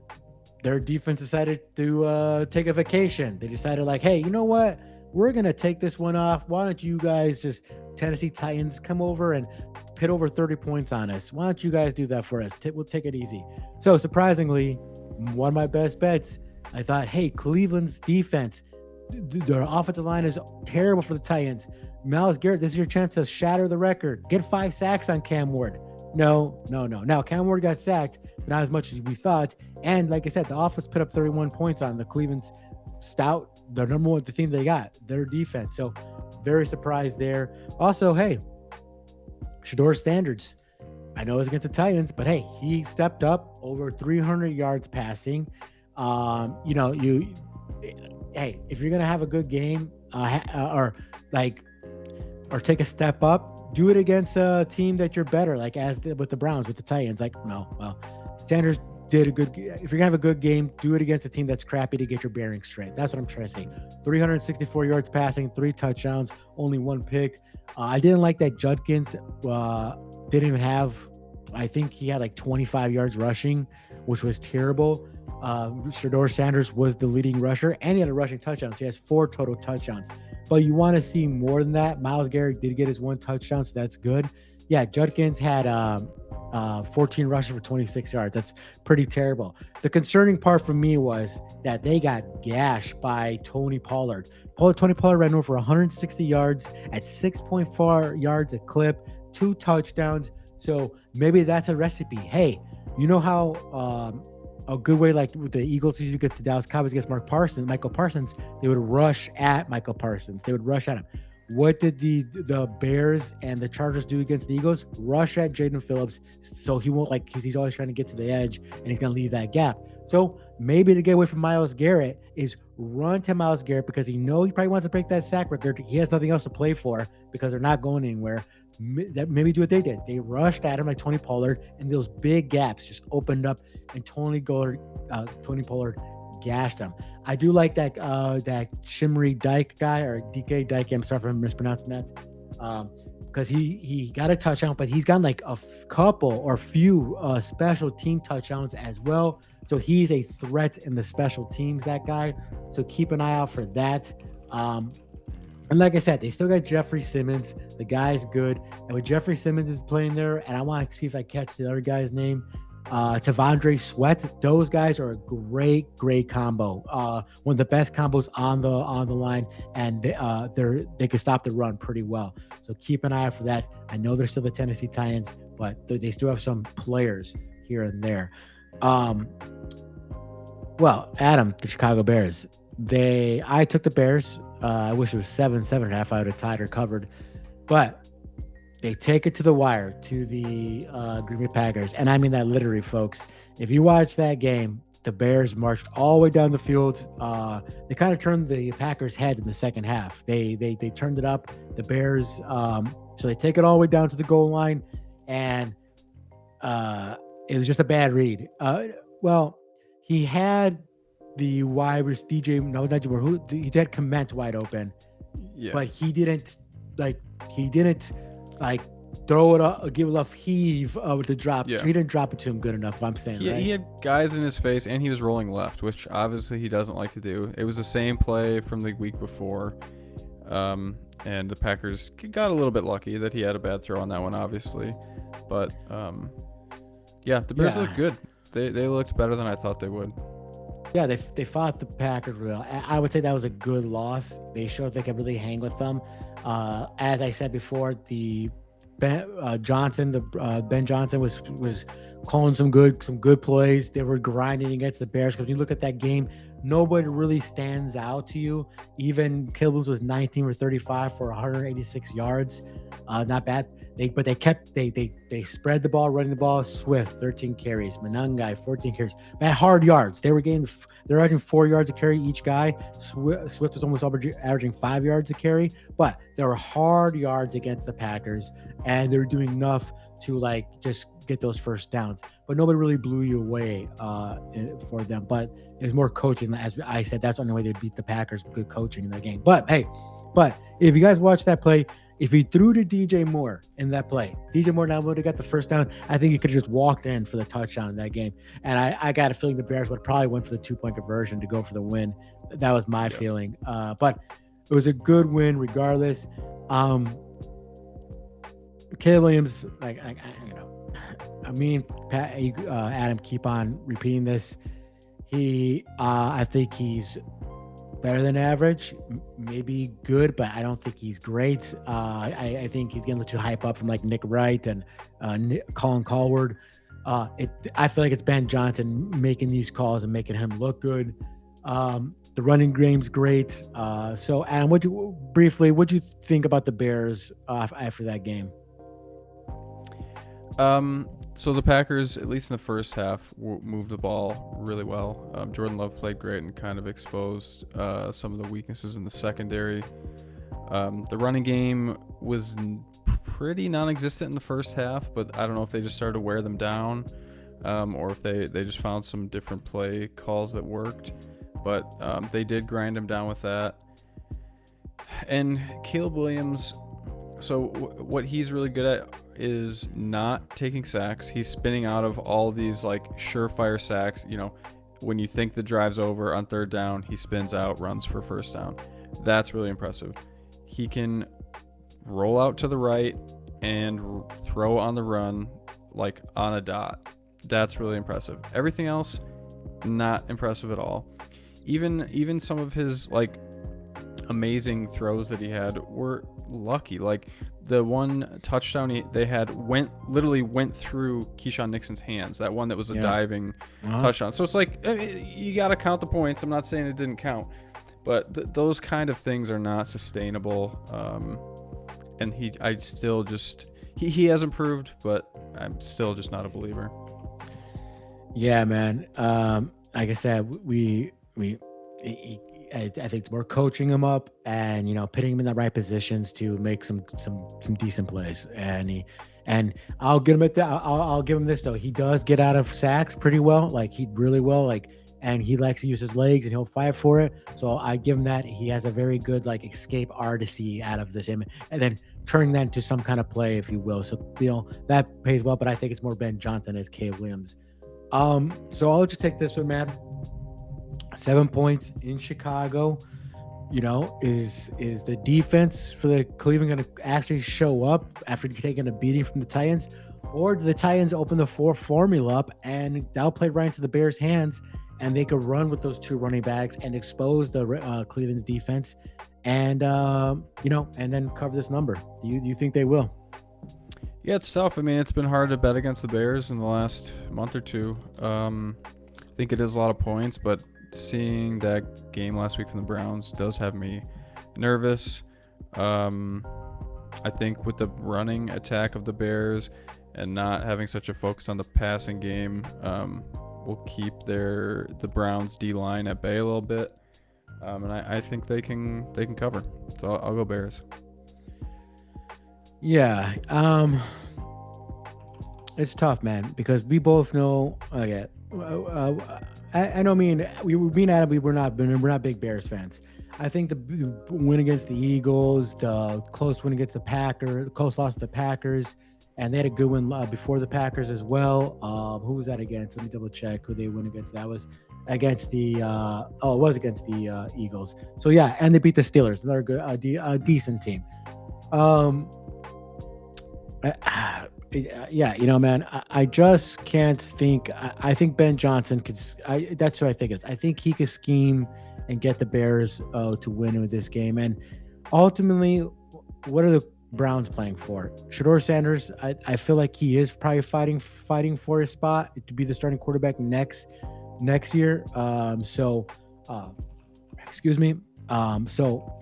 [SPEAKER 1] their defense decided to take a vacation. They decided like, hey, you know what? We're going to take this one off. Why don't you guys just Tennessee Titans come over and pit over 30 points on us? Why don't you guys do that for us? We'll take it easy. So surprisingly, one of my best bets, I thought, hey, Cleveland's defense, their offensive line is terrible for the Titans. Myles Garrett, this is your chance to shatter the record. Get 5 sacks on Cam Ward. No. Now, Cam Ward got sacked, but not as much as we thought. And like I said, the offense put up 31 points on the Cleveland's stout, the number one, the thing they got, their defense. So very surprised there. Also, hey, Shador Standards. I know it's against the Titans, but hey, he stepped up over 300 yards passing. Hey, if you're gonna have a good game, or take a step up, do it against a team that you're better, like with the Browns, with the Titans. Sanders did a good. If you're gonna have a good game, do it against a team that's crappy to get your bearings straight. That's what I'm trying to say. 364 yards passing, 3 touchdowns, only 1 pick. I didn't like that Judkins didn't even have. I think he had like 25 yards rushing, which was terrible. Shador Sanders was the leading rusher, and he had a rushing touchdown. So he has 4 total touchdowns. But you want to see more than that. Myles Garrett did get his 1 touchdown, so that's good. Yeah, Judkins had 14 rushes for 26 yards. That's pretty terrible. The concerning part for me was that they got gashed by Tony Pollard. Tony Pollard ran over 160 yards at 6.4 yards a clip, 2 touchdowns. So maybe that's a recipe. Hey, you know how a good way, like with the Eagles used to get to Dallas Cowboys against Michael Parsons, they would rush at Michael Parsons. They would rush at him. What did the Bears and the Chargers do against the Eagles? Rush at Jaden Phillips, so he won't, because he's always trying to get to the edge and he's going to leave that gap. So maybe to get away from Myles Garrett is run to Myles Garrett, because he probably wants to break that sack record. He has nothing else to play for because they're not going anywhere. Maybe do what they did. They rushed at him like Tony Pollard, and those big gaps just opened up, and Tony Pollard gashed him. I do like that Shimry Dyke guy, or DK Dyke. I'm sorry for mispronouncing that, because he got a touchdown, but he's gotten like a couple or few special team touchdowns as well. So he's a threat in the special teams, that guy. So keep an eye out for that. And like I said, they still got Jeffrey Simmons. The guy's good. And with Jeffrey Simmons is playing there, and I want to see if I catch the other guy's name, Tavondre Sweat. Those guys are a great combo. One of the best combos on the line, and they can stop the run pretty well. So keep an eye out for that. I know they're still the Tennessee Titans, but they still have some players here and there. Well, Adam, the Chicago Bears. I took the Bears. I wish it was 7.5. I would have tied or covered, but they take it to the wire to the Green Bay Packers. And I mean that literally, folks. If you watch that game, the Bears marched all the way down the field. They kind of turned the Packers' heads in the second half. They turned it up. The Bears, so they take it all the way down to the goal line, and it was just a bad read. He had the wide was DJ. No, not who he had Clement wide open, but he didn't throw it up, give enough heave with the drop. Yeah. He didn't drop it to him good enough. I'm saying, right?
[SPEAKER 2] He had guys in his face, and he was rolling left, which obviously he doesn't like to do. It was the same play from the week before. and the Packers got a little bit lucky that he had a bad throw on that one, obviously. But yeah, the Bears looked good. They looked better than I thought they would.
[SPEAKER 1] Yeah, they fought the Packers real. I would say that was a good loss. They showed they could really hang with them. As I said before, the Ben Johnson was calling some good plays. They were grinding against the Bears, because when you look at that game, nobody really stands out to you. Even Kibbles was 19 for 35 for 186 yards. Not bad. They spread the ball, running the ball. Swift 13 carries, Manungai 14 carries, but hard yards. They're averaging 4 yards a carry each guy. Swift was almost averaging 5 yards a carry, but there were hard yards against the Packers, and they're doing enough to like just get those first downs. But nobody really blew you away for them. But it's more coaching. As I said, that's the only way they beat the Packers. Good coaching in that game. But hey, if you guys watch that play, if he threw to DJ Moore in that play, DJ Moore now would have got the first down. I think he could have just walked in for the touchdown in that game. And I got a feeling the Bears would probably went for the 2-point conversion to go for the win. That was my feeling. But it was a good win regardless. Caleb Williams, Pat, Adam keep on repeating this. I think he's better than average, maybe good, but I don't think he's great. I think he's getting a little too hype up from like Nick Wright and Colin Cowherd. I feel like it's Ben Johnson making these calls and making him look good. The running game's great. So Adam, what'd you think about the Bears after that game?
[SPEAKER 2] So the Packers, at least in the first half, moved the ball really well. Jordan Love played great and kind of exposed some of the weaknesses in the secondary. The running game was pretty non-existent in the first half, but I don't know if they just started to wear them down, or if they just found some different play calls that worked. But they did grind him down with that. And Caleb Williams, so what he's really good at is not taking sacks. He's spinning out of all of these like surefire sacks. You know, when you think the drive's over on third down, he spins out, runs for first down. That's really impressive. He can roll out to the right and throw on the run like on a dot. That's really impressive. Everything else, not impressive at all. Even some of his like amazing throws that he had were lucky. Like the one touchdown they had went through Keyshawn Nixon's hands. That one that was a diving touchdown. So it's like, you got to count the points. I'm not saying it didn't count, but those kind of things are not sustainable. And he has improved, but I'm still just not a believer.
[SPEAKER 1] Yeah, man. Like I said, I think it's more coaching him up and, putting him in the right positions to make some decent plays. And I'll give him this though. He does get out of sacks pretty well. Like he really well, and he likes to use his legs and he'll fight for it. So I give him that. He has a very good escape artistry out of this, and then turning that into some kind of play, if you will. So that pays well, but I think it's more Ben Johnson as Caleb Williams. So I'll let you take this one, man. 7 points in Chicago, is the defense for the Cleveland going to actually show up after taking a beating from the Titans, or do the Titans open the formula up and that'll play right into the Bears' hands, and they could run with those two running backs and expose the Cleveland's defense, and and then cover this number? Do you think they will?
[SPEAKER 2] Yeah, it's tough. I mean, it's been hard to bet against the Bears in the last month or two. I think it is a lot of points, but seeing that game last week from the Browns does have me nervous. I think with the running attack of the Bears and not having such a focus on the passing game, will keep the Browns D-line at bay a little bit. And I think they can cover. So I'll go Bears.
[SPEAKER 1] Yeah. It's tough, man, because we both know. I know me and Adam, we're not big Bears fans. I think the win against the Eagles, the close win against the Packers, the close loss to the Packers, and they had a good win before the Packers as well. Who was that against? Let me double check who they win against. That was against the it was against the Eagles. So yeah, and they beat the Steelers, another good decent team. Um, yeah, man, I just can't think. I think Ben Johnson could. That's what I think it is. I think he could scheme and get the Bears to win with this game. And ultimately, what are the Browns playing for? Shador Sanders, I feel like he is probably fighting for his spot to be the starting quarterback next year. Excuse me. So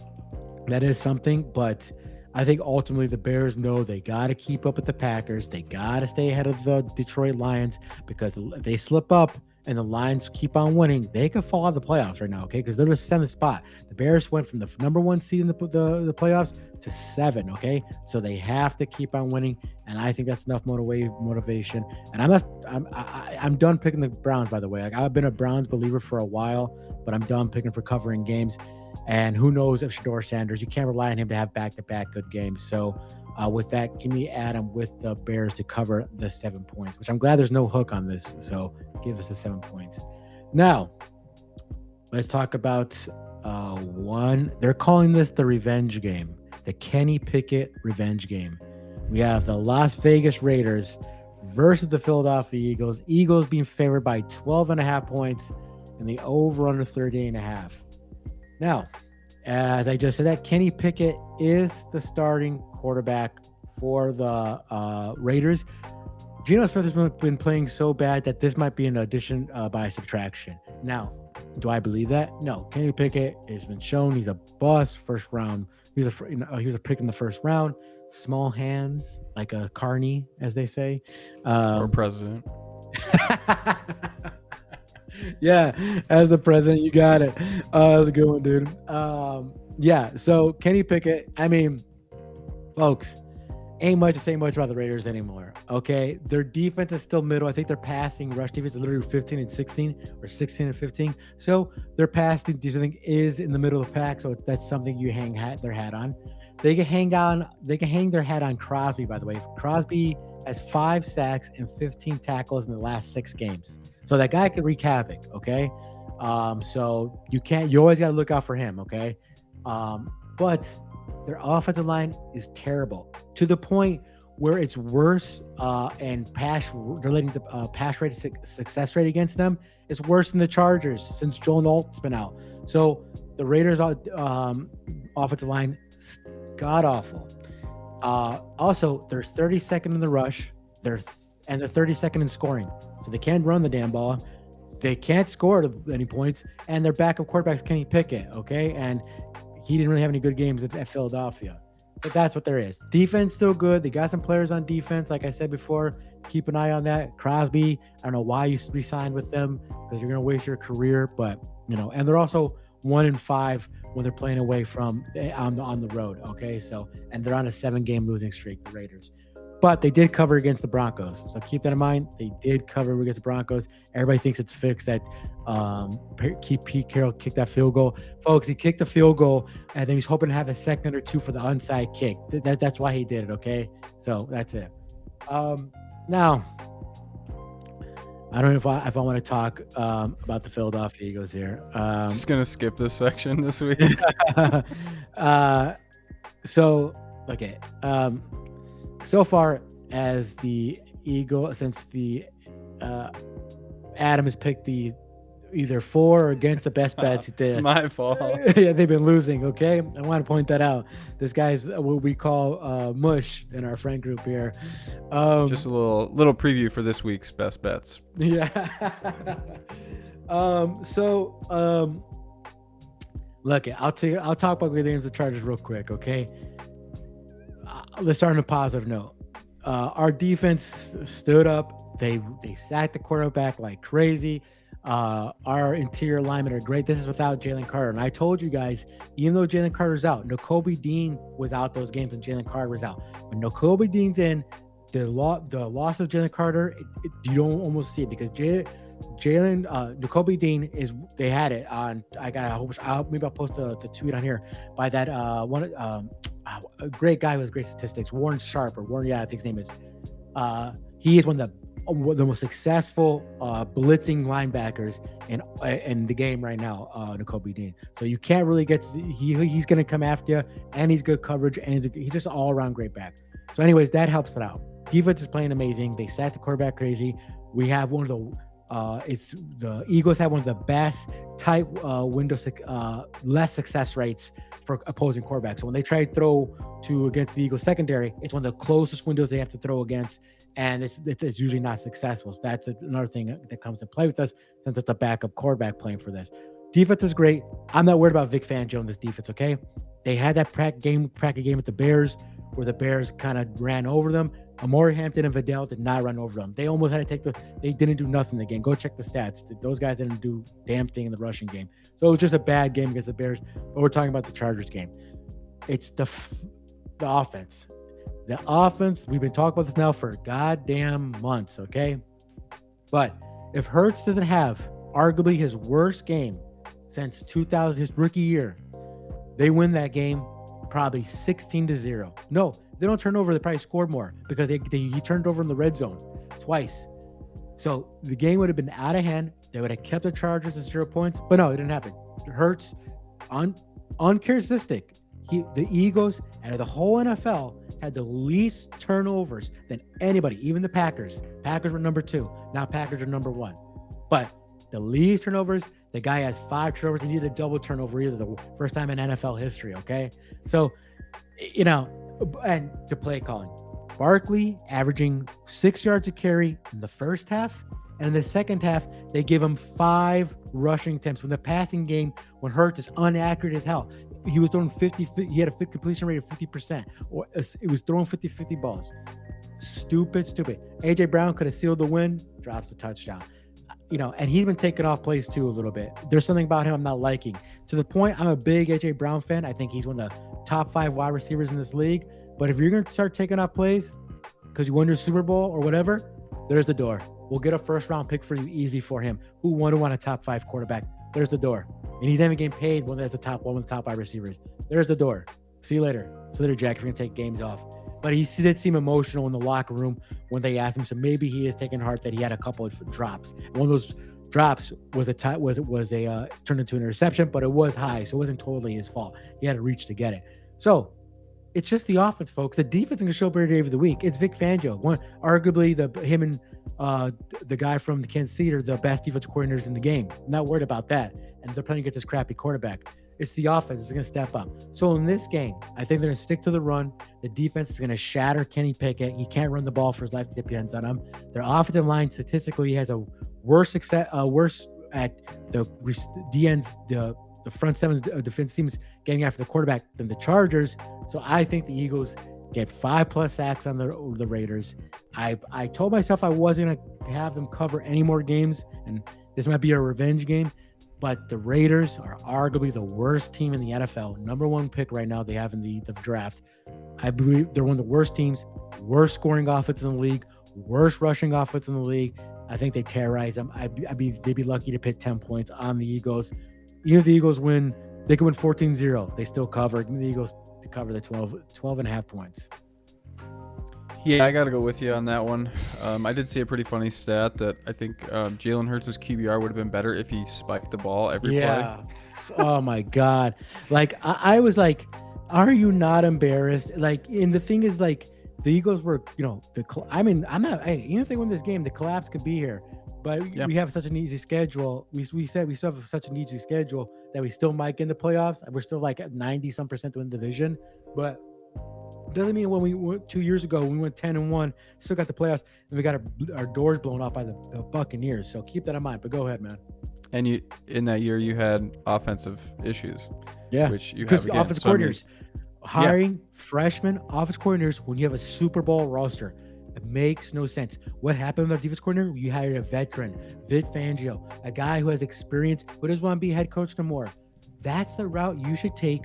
[SPEAKER 1] that is something, but I think ultimately the Bears know they got to keep up with the Packers. They got to stay ahead of the Detroit Lions, because if they slip up and the Lions keep on winning, they could fall out of the playoffs right now, okay? Because they're the 7th spot. The Bears went from the number 1 seed in the playoffs to 7, okay? So they have to keep on winning, and I think that's enough motivation. And I'm done picking the Browns, by the way. Like, I've been a Browns believer for a while, but I'm done picking for covering games. And who knows if Shador Sanders, you can't rely on him to have back-to-back good games. So with that, give me Adam with the Bears to cover the 7 points, which I'm glad there's no hook on this. So give us the 7 points. Now, let's talk about one. They're calling this the revenge game, the Kenny Pickett revenge game. We have the Las Vegas Raiders versus the Philadelphia Eagles. Eagles being favored by 12.5 points, and the over-under 38.5. Now, as I just said, that Kenny Pickett is the starting quarterback for the Raiders. Geno Smith has been playing so bad that this might be an addition by subtraction. Now, do I believe that? No. Kenny Pickett has been shown he's a boss. First round, he was a pick in the first round. Small hands, like a Carney, as they say,
[SPEAKER 2] or president.
[SPEAKER 1] Yeah, as the president, you got it. That was a good one, dude. Yeah, so Kenny Pickett, I mean, folks, ain't much to say much about the Raiders anymore, okay? Their defense is still middle. I think their passing rush defense is literally 15 and 16 or 16 and 15. So their passing defense is in the middle of the pack, so that's something you hang their hat on. They can hang their hat on Crosby, by the way. Crosby has 5 sacks and 15 tackles in the last 6 games. So that guy could wreak havoc, okay? So you always got to look out for him, okay? But their offensive line is terrible, to the point where it's worse and relating to pass rate success rate against them is worse than the Chargers since Joe Nolt's been out. So the Raiders offensive line god awful. Also, they're 32nd in the rush. They're 32nd in scoring. So they can't run the damn ball. They can't score at any points. And their backup quarterback's Kenny Pickett, okay? And he didn't really have any good games at Philadelphia. But that's what there is. Defense still good. They got some players on defense. Like I said before, keep an eye on that. Crosby, I don't know why you re-signed with them, because you're going to waste your career. But, and they're also 1-5 when they're playing away from on the road, okay? So, and they're on a 7-game losing streak, the Raiders. But they did cover against the Broncos. So keep that in mind. They did cover against the Broncos. Everybody thinks it's fixed that Pete Carroll kicked that field goal. Folks, he kicked the field goal, and then he's hoping to have a second or two for the onside kick. That's why he did it, okay? So that's it. Now, I don't know if I want to talk about the Philadelphia Eagles here.
[SPEAKER 2] Just going to skip this section this week.
[SPEAKER 1] So, okay. So far as the Eagle, since the Adam has picked the either for or against the best bets.
[SPEAKER 2] It's my fault.
[SPEAKER 1] Yeah, they've been losing, okay? I want to point that out. This guy's what we call mush in our friend group here.
[SPEAKER 2] Just a little preview for this week's best bets.
[SPEAKER 1] Yeah. Look, I'll talk about the games of the Chargers real quick, okay? Let's start on a positive note. Our defense stood up. They sacked the quarterback like crazy. Our interior linemen are great. This is without Jalen Carter. And I told you guys, even though Jalen Carter's out, Nakobe Dean was out those games and Jalen Carter was out. When Nakobe Dean's in, the loss of Jalen Carter, you don't almost see it, because Nakobe Dean is, they had it on, maybe I'll post the tweet on here by that a great guy who has great statistics, Warren Sharp, I think his name is. He is one of the the most successful blitzing linebackers in the game right now, Nakobe Dean. So you can't really get to he's going to come after you, and he's good coverage, and he's just all around great back. So, anyways, that helps it out. Defense is playing amazing. They sacked the quarterback crazy. We have one of the Eagles have one of the best tight windows, less success rates for opposing quarterbacks. So when they try to throw against the Eagles secondary, it's one of the closest windows they have to throw against, and it's usually not successful. So that's another thing that comes to play with us, since it's a backup quarterback playing for this. Defense is great. I'm not worried about Vic Fangio in this defense, okay? They had that practice game with the Bears where the Bears kind of ran over them. Amari Hampton and Vidal did not run over them. They almost had to they didn't do nothing in the game. Go check the stats. Those guys didn't do damn thing in the rushing game. So it was just a bad game against the Bears. But we're talking about the Chargers game. It's the offense. The offense, we've been talking about this now for goddamn months, okay? But if Hurts doesn't have arguably his worst game since 2000, his rookie year, they win that game probably 16-0. No, they don't turn over. They probably scored more because he turned over in the red zone twice. So the game would have been out of hand. They would have kept the Chargers at 0 points, but no, it didn't happen. Hurts, uncharacteristic. The Eagles out of the whole NFL had the least turnovers than anybody, even the Packers. Packers were number 2. Now Packers are number 1. But the least turnovers, the guy has 5 turnovers. He needed a double turnover either, the first time in NFL history, okay? So, and to play calling. Barkley averaging 6 yards a carry in the first half, and in the second half, they give him 5 rushing attempts. When the passing game, when Hurts is inaccurate as hell, he was throwing 50, he had a completion rate of 50%, or it was throwing 50-50 balls. Stupid. AJ Brown could have sealed the win, drops the touchdown. And he's been taking off plays too a little bit. There's something about him I'm not liking. To the point, I'm a big AJ Brown fan. I think he's one of the top 5 wide receivers in this league. But if you're going to start taking off plays because you won your Super Bowl or whatever, there's the door. We'll get a first-round pick for you easy for him. Who wouldn't want a top 5 quarterback? There's the door. And he's even getting paid one of the top 5 receivers. There's the door. See you later. See you later, Jack, if you're going to take games off. But he did seem emotional in the locker room when they asked him. So maybe he is taking heart that he had a couple of drops. One of those drops was turned into an interception, but it was high, so it wasn't totally his fault. He had to reach to get it. So it's just the offense, folks. The defense is going to show up every day of the week. It's Vic Fangio. Arguably him and the guy from the Kansas City are the best defensive coordinators in the game. I'm not worried about that. And they're playing against this crappy quarterback. It's the offense that's going to step up. So in this game, I think they're going to stick to the run. The defense is going to shatter Kenny Pickett. He can't run the ball for his life. It depends on him. Their offensive line statistically has a worse at the DNs, the front seven defense teams getting after the quarterback than the Chargers. So I think the Eagles get 5+ sacks on the Raiders. I told myself I wasn't going to have them cover any more games, and this might be a revenge game. But the Raiders are arguably the worst team in the NFL. Number 1 pick right now they have in the draft. I believe they're one of the worst teams, worst scoring offense in the league, worst rushing offense in the league. I think they terrorize them. They'd be lucky to put 10 points on the Eagles. Even if the Eagles win, they could win 14-0. They still cover. Give me the Eagles to cover the 12.5 points.
[SPEAKER 2] Yeah, I got to go with you on that one. I did see a pretty funny stat that I think Jalen Hurts' QBR would have been better if he spiked the ball every play.
[SPEAKER 1] Oh, my God. Like, I was like, are you not embarrassed? Like, and the thing is, like, the Eagles were, even if they win this game, the collapse could be here. But we have such an easy schedule. We said we still have such an easy schedule that we still might get in the playoffs. We're still like at 90% to win the division. But doesn't mean when we went 2 years ago, we went 10-1, still got the playoffs, and we got our doors blown off by the Buccaneers. So keep that in mind. But go ahead, man.
[SPEAKER 2] And in that year, you had offensive issues.
[SPEAKER 1] Yeah,
[SPEAKER 2] which you have again.
[SPEAKER 1] Offensive coordinators. Hiring freshman offense coordinators when you have a Super Bowl roster. It makes no sense. What happened with our defense coordinator? You hired a veteran, Vic Fangio, a guy who has experience, who doesn't want to be head coach no more. That's the route you should take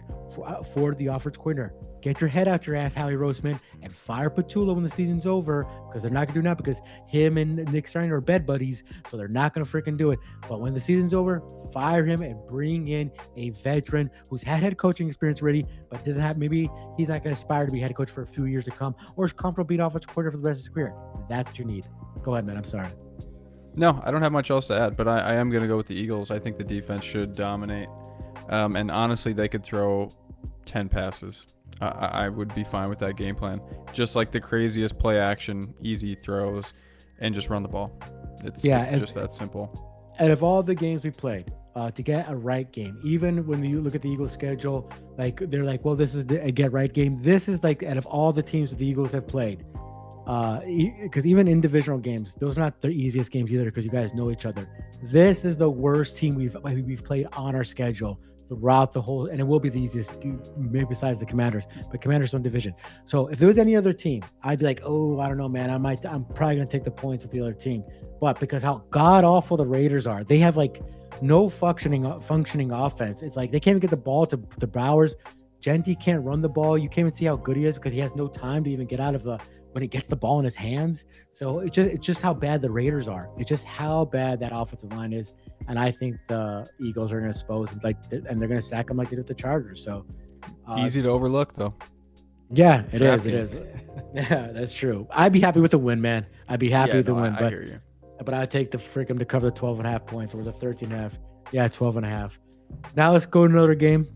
[SPEAKER 1] for the offense coordinator. Get your head out your ass, Howie Roseman, and fire Petula when the season's over, because they're not going to do that, because him and Nick Stein are bed buddies, so they're not going to freaking do it. But when the season's over, fire him and bring in a veteran who's had head coaching experience already, but doesn't have, maybe he's not going to aspire to be head coach for a few years to come, or is comfortable being offensive coordinator for the rest of his career. That's what you need. Go ahead, man. I'm sorry.
[SPEAKER 2] No, I don't have much else to add, but I am going to go with the Eagles. I think the defense should dominate. And honestly, they could throw 10 passes. I would be fine with that game plan. Just like the craziest play action, easy throws, and just run the ball. It's just that simple.
[SPEAKER 1] Out of all the games we played, to get a right game, even when you look at the Eagles schedule, like they're like, well, this is a get right game. This is like, out of all the teams that the Eagles have played, because even in divisional games, those are not the easiest games either, because you guys know each other. This is the worst team we've played on our schedule throughout the whole, and it will be the easiest, maybe besides the Commanders, but Commanders don't division. So if there was any other team, I'd be like, oh, I don't know, man. I'm probably gonna take the points with the other team. But because how god awful the Raiders are, they have like no functioning offense. It's like they can't even get the ball to Bowers. Genty can't run the ball. You can't even see how good he is, because he has no time to even get out of the, when he gets the ball in his hands. So it's just how bad the Raiders are. It's just how bad that offensive line is. And I think the Eagles are going to expose, and they're going to sack them like they did with the Chargers. So
[SPEAKER 2] easy to overlook, though.
[SPEAKER 1] Yeah, it is. Yeah, that's true. I'd be happy with the win, man. I'd be happy with the win.
[SPEAKER 2] I hear you.
[SPEAKER 1] But I'd take the freaking to cover the 12.5 points, or the 13.5. Yeah, 12.5. Now let's go to another game.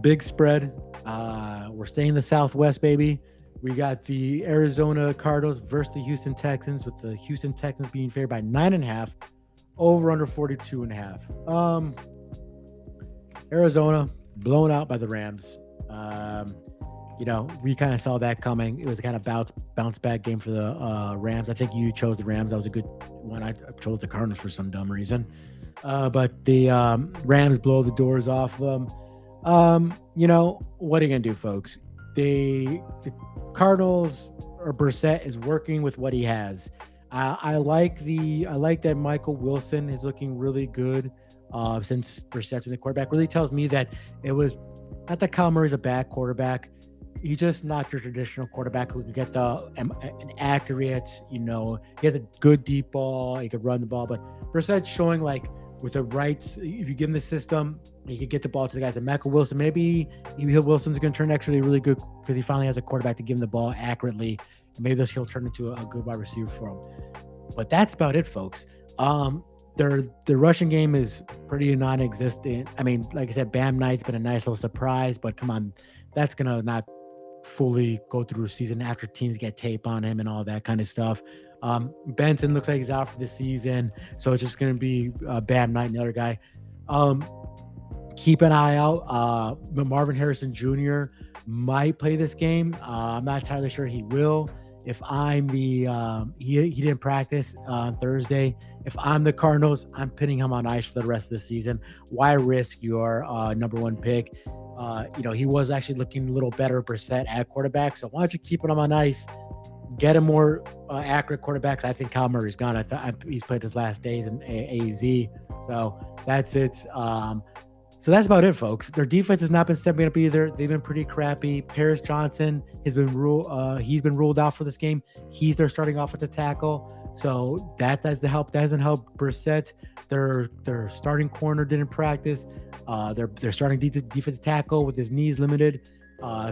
[SPEAKER 1] Big spread. We're staying in the Southwest, baby. We got the Arizona Cardinals versus the Houston Texans, with the Houston Texans being favored by 9.5, over under 42.5. Arizona blown out by the Rams. We kind of saw that coming. It was a kind of bounce back game for the Rams. I think you chose the Rams. That was a good one. I chose the Cardinals for some dumb reason. But the Rams blow the doors off them. What are you gonna do, folks? The Cardinals, or Brissett, is working with what he has. I like that Michael Wilson is looking really good since Brissett's been the quarterback. Really tells me that it was not that Kyle Murray's a bad quarterback. He's just not your traditional quarterback who can get an accurate, he has a good deep ball, he could run the ball. But Brissett's showing, like, with the rights, if you give him the system, he could get the ball to the guys. And Michael Wilson, maybe Wilson's going to turn actually really good, because he finally has a quarterback to give him the ball accurately. And maybe he'll turn into a good wide receiver for him. But that's about it, folks. Their rushing game is pretty non-existent. I mean, like I said, Bam Knight's been a nice little surprise, but come on, that's going to not fully go through a season after teams get tape on him and all that kind of stuff. Benson looks like he's out for the season, so it's just going to be Bam Knight and the other guy. Keep an eye out. Marvin Harrison Jr. might play this game. I'm not entirely sure he will. If I'm he didn't practice on Thursday. If I'm the Cardinals, I'm putting him on ice for the rest of the season. Why risk your number one pick? He was actually looking a little better Brissett at quarterback. So why don't you keep him on ice? Get a more accurate quarterbacks. I think Kyle Murray's gone. He's played his last days in AZ. So that's it. So that's about it, folks. Their defense has not been stepping up either. They've been pretty crappy. Paris Johnson has been ruled out for this game. He's their starting offensive tackle. So that doesn't help. That doesn't help Brissett. Their starting corner didn't practice. Their starting defensive tackle with his knees limited.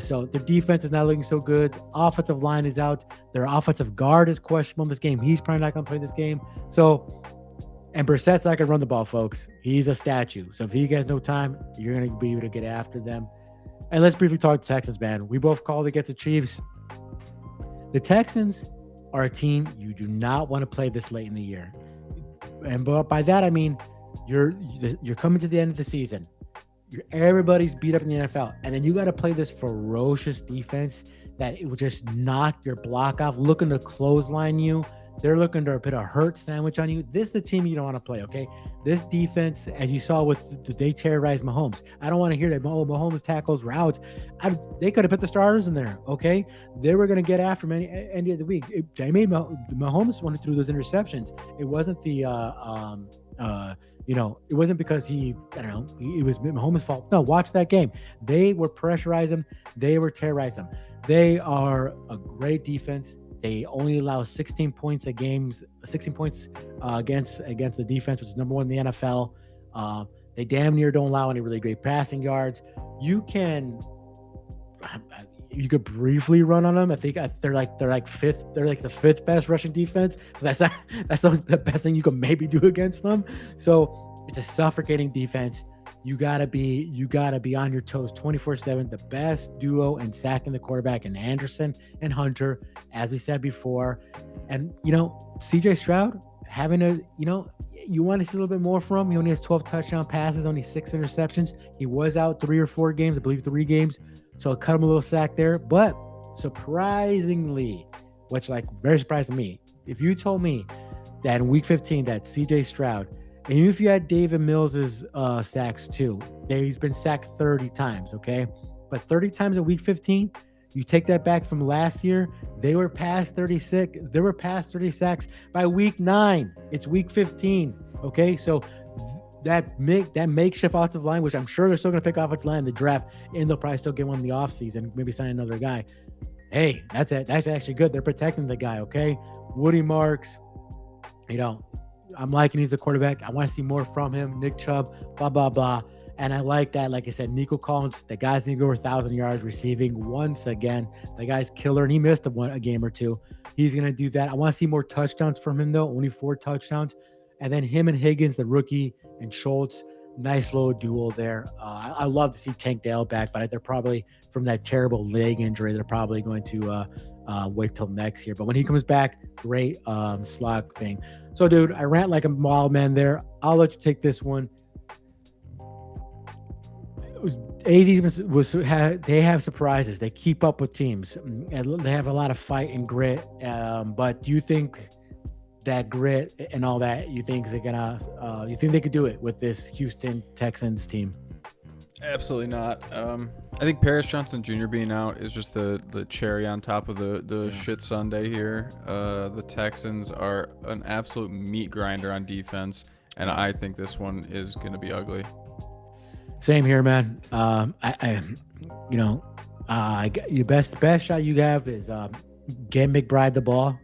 [SPEAKER 1] So their defense is not looking so good. Offensive line is out. Their offensive guard is questionable in this game. He's probably not going to play this game. And Brissett's not going to run the ball, folks. He's a statue. So if you guys know time, you're going to be able to get after them. And let's briefly talk Texans, man. We both called against the Chiefs. The Texans are a team you do not want to play this late in the year. And by that, I mean, you're coming to the end of the season. Everybody's beat up in the NFL, and then you got to play this ferocious defense that it will just knock your block off, looking to clothesline you. They're looking to put a hurt sandwich on you. This is the team you don't want to play, okay? This defense, as you saw with they terrorized Mahomes. I don't want to hear that Mahomes tackles were out. They could have put the starters in there, okay? They were going to get after him any of the week. They made Mahomes one who threw those interceptions. It wasn't the It wasn't because I don't know, it was Mahomes' fault. No, watch that game. They were pressurizing him. They were terrorizing him. They are a great defense. They only allow 16 points a game, 16 points against the defense, which is number one in the NFL. They damn near don't allow any really great passing yards. You could briefly run on them. I think they're like fifth. They're like the fifth best rushing defense. So that's the best thing you can maybe do against them. So it's a suffocating defense. You gotta be on your toes 24/7. The best duo in sacking the quarterback and Anderson and Hunter, as we said before. And CJ Stroud having you want to see a little bit more from him. He only has 12 touchdown passes, only 6 interceptions. He was out 3 or 4 games, I believe 3 games. So I cut him a little sack there. But surprisingly, which very surprised me, if you told me that in week 15 that CJ Stroud, and even if you had David Mills's sacks too, he's been sacked 30 times, okay? But 30 times in week 15, you take that back from last year, they were past 36. They were past 30 sacks by week 9. It's week 15, okay? So that makeshift offensive line, which I'm sure they're still going to pick offensive line in the draft, and they'll probably still get one in the offseason, maybe sign another guy. Hey, that's actually good. They're protecting the guy, okay? Woody Marks, I'm liking he's the quarterback. I want to see more from him. Nick Chubb, blah, blah, blah. And I like that. Like I said, Nico Collins, the guy's going to go over 1,000 yards receiving once again. The guy's killer, and he missed a game or two. He's going to do that. I want to see more touchdowns from him, though. Only 4 touchdowns. And then him and Higgins, the rookie, and Schultz, nice little duel there. I love to see Tank Dell back, but they're probably, from that terrible leg injury, they're probably going to wait till next year. But when he comes back, great slot thing. So, dude, I rant like a wild man there. I'll let you take this one. They have surprises. They keep up with teams. And they have a lot of fight and grit. But do you think that grit and all that, you think they could do it with this Houston Texans team?
[SPEAKER 2] Absolutely not. I think Paris Johnson Jr. being out is just the cherry on top of the shit Sunday here. The Texans are an absolute meat grinder on defense, and I think this one is going to be ugly.
[SPEAKER 1] Same here, man. Your best shot you have is get McBride the ball,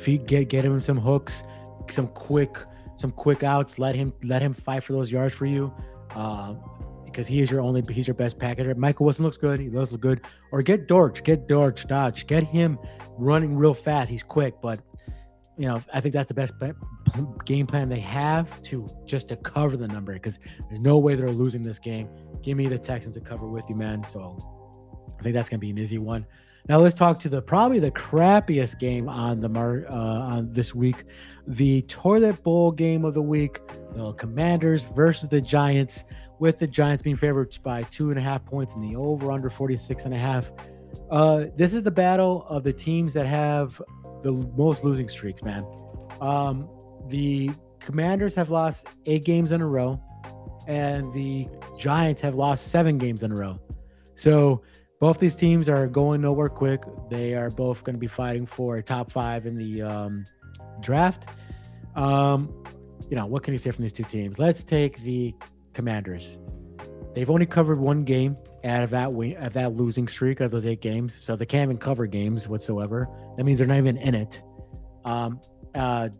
[SPEAKER 1] get him some hooks, some quick outs. Let him fight for those yards for you. Because he's your best packager. Michael Wilson looks good. He does look good. Or get Dodge, Dodge. Get him running real fast. He's quick, but I think that's the best game plan they have to cover the number, because there's no way they're losing this game. Give me the Texans to cover with you, man. So I think that's gonna be an easy one. Now let's talk to probably the crappiest game on on this week, the toilet bowl game of the week, the Commanders versus the Giants, with the Giants being favored by 2.5 points in the over under 46.5. This is the battle of the teams that have the most losing streaks, man. The Commanders have lost 8 games in a row, and the Giants have lost 7 games in a row. So both these teams are going nowhere quick. They are both going to be fighting for a top 5 in the draft. What can you say from these two teams? Let's take the Commanders. They've only covered 1 game out of that losing streak of those 8 games, so they can't even cover games whatsoever. That means they're not even in it.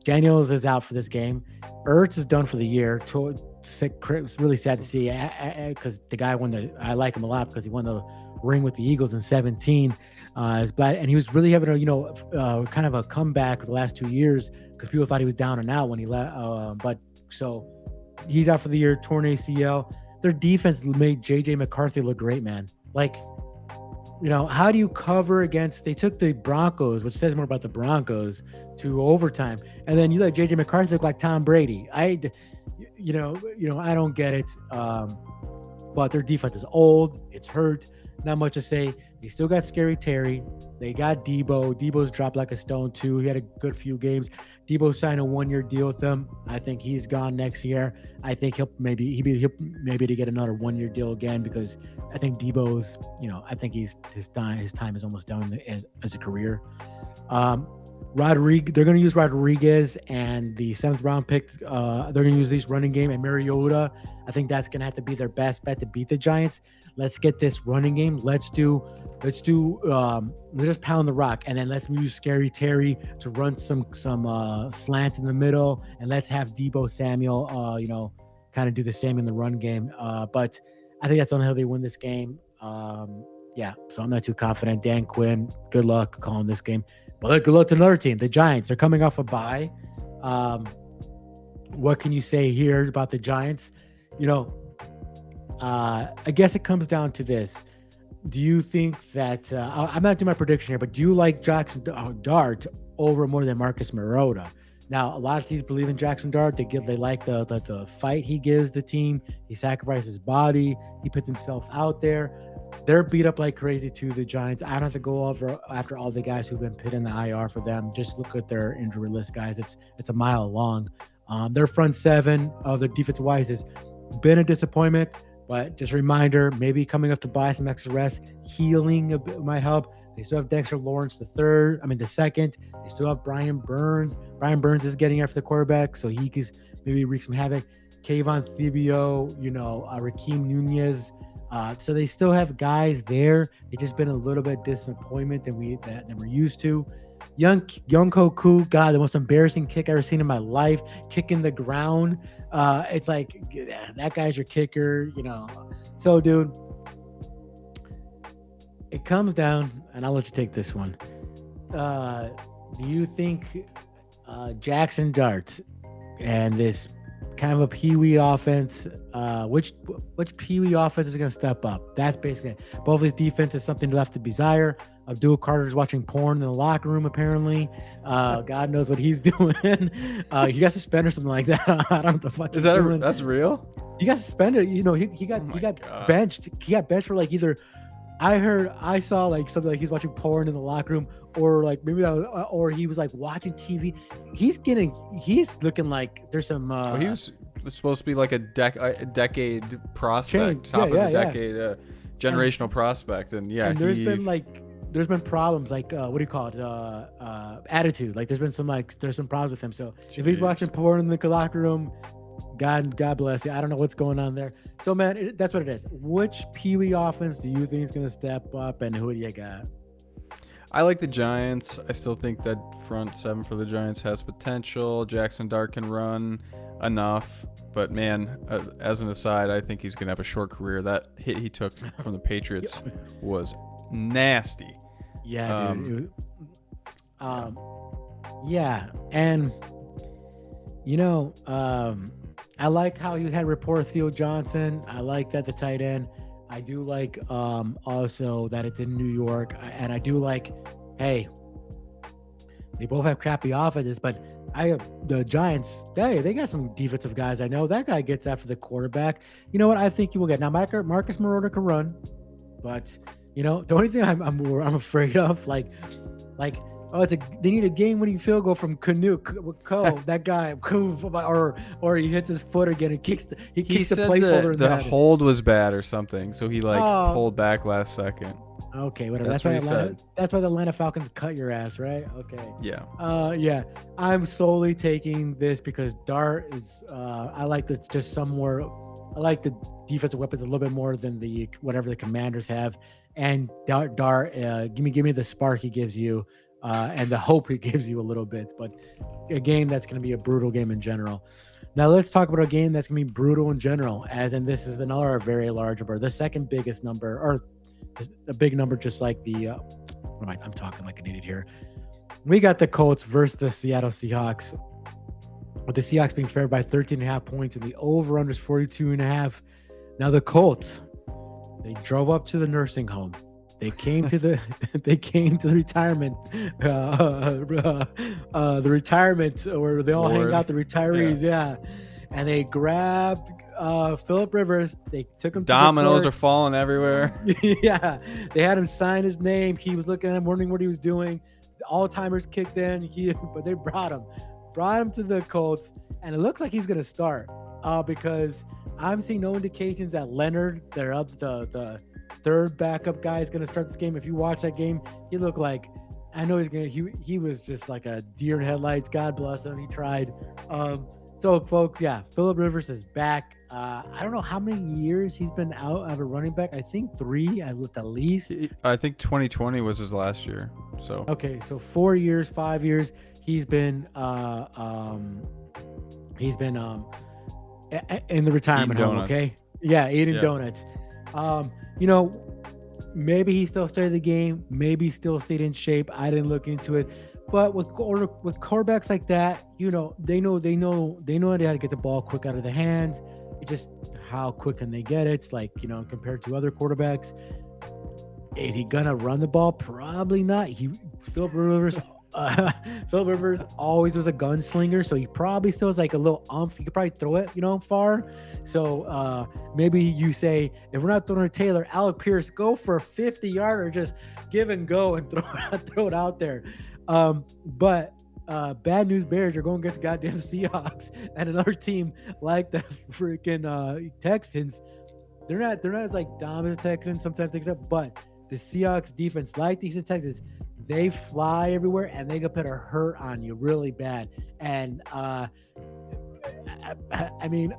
[SPEAKER 1] Daniels is out for this game. Ertz is done for the year. It's really sad to see, because the guy I like him a lot because he won the ring with the Eagles in 2017. And he was really having a kind of a comeback the last 2 years, because people thought he was down and out when he left. But so he's out for the year, torn ACL. Their defense made JJ McCarthy look great, man. How do you cover against? They took the Broncos, which says more about the Broncos, to overtime, and then you let JJ McCarthy look like Tom Brady. I don't get it. But their defense is old. It's hurt. Not much to say. They still got Scary Terry. They got Debo. Debo's dropped like a stone too. He had a good few games. Debo signed a 1-year deal with them. I think he's gone next year. I think he'll maybe to get another 1-year deal again, because I think Debo's, I think his time is almost done as a career. They're going to use Rodriguez and the 7th round pick. They're going to use these running game and Mariota. I think that's going to have to be their best bet to beat the Giants. Let's get this running game. Let's just pound the rock, and then let's use Scary Terry to run some slants in the middle, and let's have Debo Samuel, kind of do the same in the run game. But I think that's on how they win this game. Yeah, so I'm not too confident. Dan Quinn, good luck calling this game. But good luck to another team, the Giants. They're coming off a bye. What can you say here about the Giants? I guess it comes down to this. Do you think that I'm not doing my prediction here, but do you like Jackson Dart over more than Marcus Mariota? Now, a lot of teams believe in Jackson Dart. They like the fight he gives the team. He sacrifices his body. He puts himself out there. They're beat up like crazy too, the Giants. I don't have to go over after all the guys who've been put in the IR for them. Just look at their injury list, guys. It's a mile long. Their front seven of their defensive wise has been a disappointment, but just a reminder, maybe coming up to buy some extra rest, healing a bit might help. They still have Dexter Lawrence the second. They still have Brian Burns. Brian Burns is getting after the quarterback, so he could maybe wreak some havoc. Kayvon Thibodeaux, Raheem Nunez. So they still have guys there. It's just been a little bit disappointment than we're used to. Young Koku, God, the most embarrassing kick I've ever seen in my life, kicking the ground. It's like, that guy's your kicker, So, dude, it comes down, and I'll let you take this one. Do you think Jackson Dart and this kind of a peewee offense, which peewee offense is going to step up? That's basically it. Both these defenses something left to desire. Abdul Carter's watching porn in the locker room, apparently. God knows what he's doing. He got suspended or something like that. I don't know what the fuck
[SPEAKER 2] is that. That's real?
[SPEAKER 1] He got suspended. He got benched. He got benched for like either. I saw like something like he's watching porn in the locker room, or like maybe or he was like watching TV. He's looking like there's some.
[SPEAKER 2] He's supposed to be like a decade prospect, top of the decade, generational prospect, and
[SPEAKER 1] there's been problems like what do you call it? Attitude. Like there's been problems with him. So if he's watching porn in the locker room, God bless you. I don't know what's going on there. So, man, that's what it is. Which peewee offense do you think is going to step up, and who do you got?
[SPEAKER 2] I like the Giants. I still think that front seven for the Giants has potential. Jackson Dart can run enough. But, man, as an aside, I think he's going to have a short career. That hit he took from the Patriots was nasty.
[SPEAKER 1] Yeah, dude. Yeah, and, I like how you had rapport Theo Johnson. I like that the tight end. I do like also that it's in New York. And I do like, hey, they both have crappy offenses, but the Giants, they got some defensive guys. I know that guy gets after the quarterback. You know what? I think you will get. Now, Marcus Mariota can run, but, the only thing I'm afraid of, they need a game-winning field goal from Cole, that guy, or he hits his foot again and kicks the placeholder.
[SPEAKER 2] The hold was bad or something, so he pulled back last second.
[SPEAKER 1] Okay, whatever. That's why the Atlanta Falcons cut your ass, right? Okay.
[SPEAKER 2] Yeah.
[SPEAKER 1] Yeah. I'm slowly taking this because Dart is. I like this just somewhere. I like the defensive weapons a little bit more than whatever the Commanders have, and Dart. Give me the spark he gives you. And the hope it gives you a little bit, but a game that's going to be a brutal game in general. Now let's talk about a game that's going to be brutal in general, as in this is another very large number, the second biggest number, or a big number, just like I'm talking like an idiot here. We got the Colts versus the Seattle Seahawks, with the Seahawks being favored by 13.5 points and the over-under is 42.5. Now the Colts, they drove up to the nursing home. They came to the retirement, the retirement where they all hang out, the retirees, yeah. And they grabbed Phillip Rivers. They took him.
[SPEAKER 2] Dominoes are falling everywhere.
[SPEAKER 1] Yeah, they had him sign his name. He was looking at him, wondering what he was doing. The all-timers kicked in, but they brought him to the Colts, and it looks like he's gonna start because I'm seeing no indications that Leonard, the third backup guy, is going to start this game. If you watch that game, he looked like I know he was just like a deer in headlights. God bless him. He tried. So folks, yeah, Phillip Rivers is back. I don't know how many years he's been out of a running back. I think 3 at least.
[SPEAKER 2] I think 2020 was his last year. So
[SPEAKER 1] Okay, so 4 years, 5 years. He's been in the retirement home. Okay, yeah, eating donuts. You know, maybe he still started the game. Maybe he still stayed in shape. I didn't look into it. But with quarterbacks like that, you know, they know how to get the ball quick out of the hands. It's just how quick can they get it? It's like, you know, compared to other quarterbacks. Is he gonna run the ball? Probably not. Phillip Rivers always was a gunslinger, so he probably still has like a little umph. He could probably throw it, you know, far. So maybe you say, if we're not throwing to Taylor, Alec Pierce, go for a 50-yard or just give and go and throw it out there. But bad news bears are going against goddamn Seahawks and another team like the freaking Texans. They're not as like dominant as Texans sometimes, but the Seahawks defense, like the Houston Texans, they fly everywhere and they can put a hurt on you really bad. And I mean,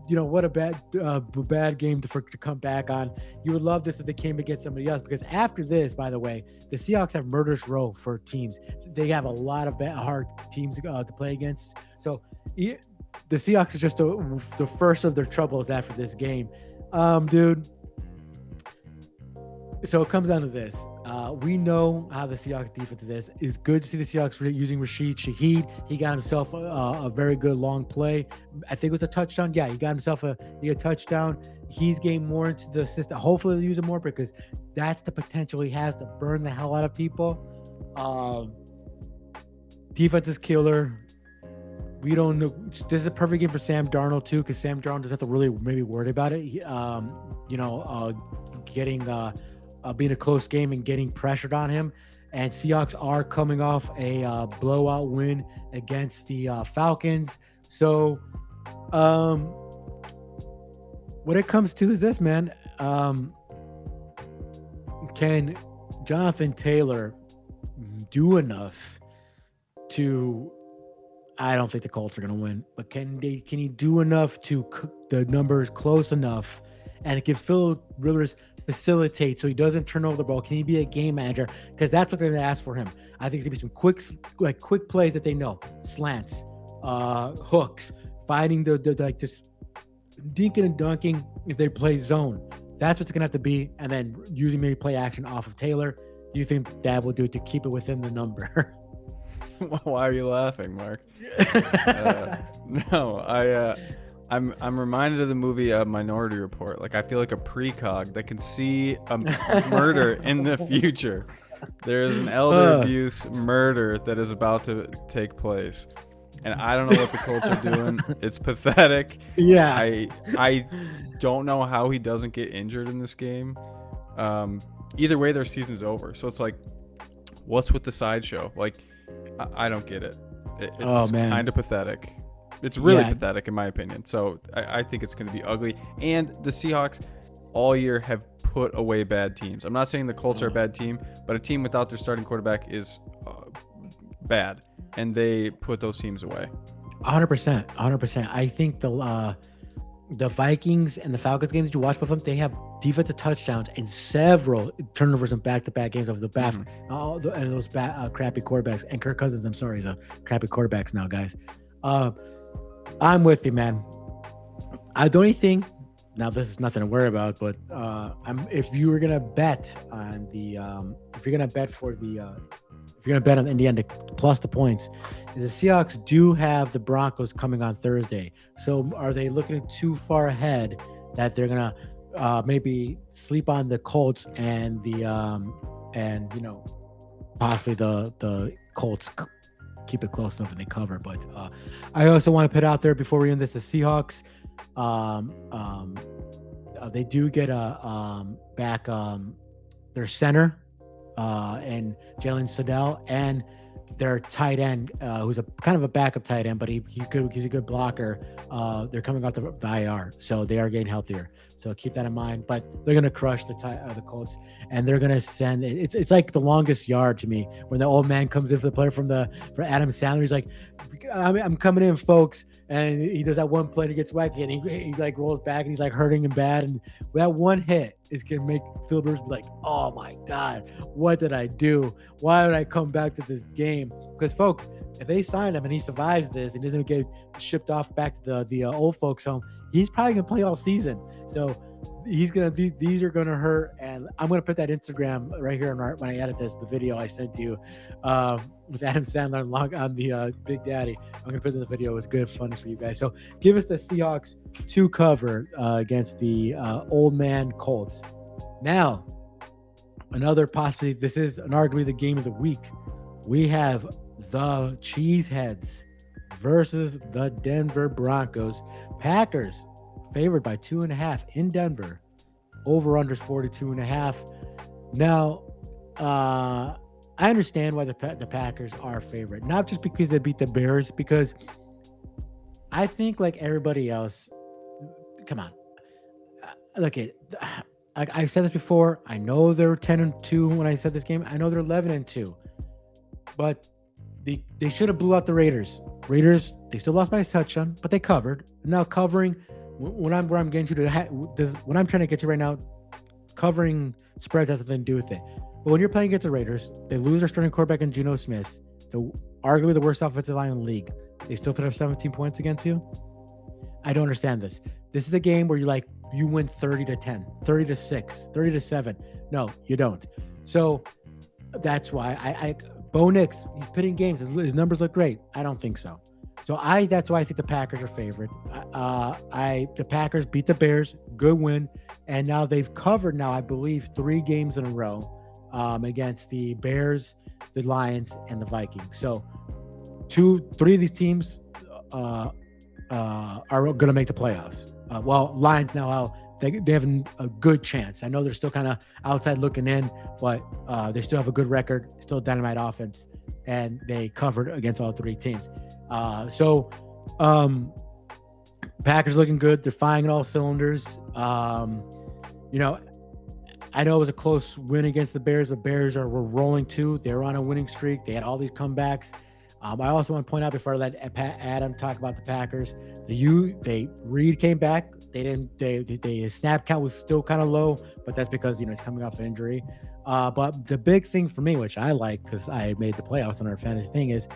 [SPEAKER 1] what a bad game to come back on. You would love this if they came against somebody else, because after this, by the way, the Seahawks have murderous row for teams. They have a lot of hard teams to play against. So the Seahawks is just the first of their troubles after this game, dude. So it comes down to this. We know how the Seahawks defense is. It's good to see the Seahawks using Rashid Shaheed. He got himself a very good long play. I think it was a touchdown. Yeah, he got himself a touchdown. He's getting more into the system. Hopefully they'll use him more, because that's the potential he has to burn the hell out of people. Defense is killer. We don't know. This is a perfect game for Sam Darnold too, because Sam Darnold doesn't have to really maybe worry about it. Getting being a close game and getting pressured on him. And Seahawks are coming off a blowout win against the Falcons. So what it comes to is this, man. Can Jonathan Taylor do enough to... I don't think the Colts are going to win, but can he do enough to cook the numbers close enough, and can Phil Rivers facilitate so he doesn't turn over the ball? Can he be a game manager? Because that's what they're going to ask for him. I think it's going to be some quick plays that they know, slants, hooks, fighting the just dinking and dunking if they play zone. That's what's going to have to be, and then using maybe play action off of Taylor. Do you think that will do it to keep it within the number?
[SPEAKER 2] Why are you laughing, Mark? I'm reminded of the movie Minority Report. Like, I feel like a precog that can see a murder in the future. There is an elder abuse murder that is about to take place, and I don't know what the Colts are doing. It's pathetic.
[SPEAKER 1] Yeah.
[SPEAKER 2] I don't know how he doesn't get injured in this game. Either way, their season's over. So it's like, what's with the sideshow? Like, I don't get it. It's kind of pathetic. It's really pathetic in my opinion. So I think it's going to be ugly. And the Seahawks all year have put away bad teams. I'm not saying the Colts are a bad team, but a team without their starting quarterback is bad. And they put those teams away.
[SPEAKER 1] 100%. I think the Vikings and the Falcons games that you watch with them, they have defensive touchdowns and several turnovers in back-to-back games of the bat and those crappy quarterbacks. And Kirk Cousins, I'm sorry, is a crappy quarterbacks now, guys. I'm with you, man. The only thing, now this is nothing to worry about, but if you were gonna bet on the if you're gonna bet on Indiana plus the points, the Seahawks do have the Broncos coming on Thursday. So are they looking too far ahead that they're gonna maybe sleep on the Colts and possibly the Colts keep it close enough and they cover? But I also want to put out there before we end this, the Seahawks they do get back their center and Jalen Sedell, and their tight end, who's a kind of a backup tight end, but he's good. He's a good blocker. They're coming out the IR, so they are getting healthier. So keep that in mind. But they're gonna crush the Colts, and they're gonna send. It's like the longest yard to me when the old man comes in for the player for Adam Sandler. He's like, I'm coming in, folks, and he does that one play and he gets wacky and he like rolls back and he's like hurting him bad, and that one hit is gonna make Philbers be like, oh my god, what did I do? Why did I come back to this game? Because folks, if they sign him and he survives this and doesn't get shipped off back to the old folks home, he's probably gonna play all season. So these are gonna hurt, and I'm gonna put that Instagram right here when I edit the video I sent to you with Adam Sandler on the Big Daddy. I'm gonna put in the video. It was good fun for you guys. So give us the Seahawks to cover against the old man Colts. Now, another possibly, this is arguably the game of the week. We have the Cheeseheads versus the Denver Broncos. Packers favored by 2.5 in Denver. Over under 42.5. Now, I understand why the Packers are favorite, not just because they beat the Bears, because I think like everybody else, come on, look at. I've said this before. I know they're 10-2 when I said this game. I know they're 11-2, but they should have blew out the Raiders. Raiders, they still lost by a touchdown, but they covered. Now covering, where I'm getting to, what I'm trying to get to right now, covering spreads has nothing to do with it. But when you're playing against the Raiders, they lose their starting quarterback in Geno Smith, arguably the worst offensive line in the league. They still put up 17 points against you. I don't understand this. This is a game where you win 30-10, 30-6, 30-7. No, you don't. So that's why Bo Nix, he's pitting games. His numbers look great. I don't think so. So that's why I think the Packers are favored. The Packers beat the Bears, good win, and now they've covered I believe 3 games in a row against the Bears, the Lions, and the Vikings. So 3 of these teams are going to make the playoffs. Lions now they have a good chance. I know they're still kind of outside looking in, but they still have a good record, still a dynamite offense, and they covered against all 3 teams. Packers looking good. They're firing on all cylinders. I know it was a close win against the Bears, but Bears were rolling too. They're on a winning streak. They had all these comebacks. I also want to point out before I let Adam talk about the Packers, Reed came back. His snap count was still kind of low, but that's because he's coming off an injury. But the big thing for me, which I like because I made the playoffs on our fantasy thing, is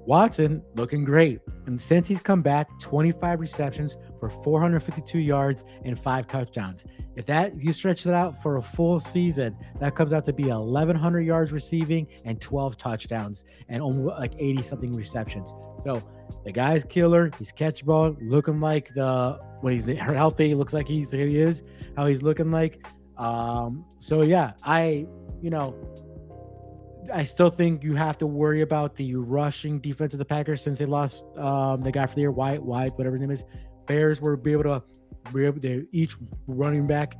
[SPEAKER 1] Watson looking great. And since he's come back, 25 receptions for 452 yards and 5 touchdowns. If you stretch that out for a full season, that comes out to be 1,100 yards receiving and 12 touchdowns and almost like 80-something receptions. So the guy's killer. He's catchable, looking like when he's healthy, it looks like he is, how he's looking like. So yeah, I still think you have to worry about the rushing defense of the Packers since they lost the guy for the year, White, whatever his name is. Bears were be able to each running back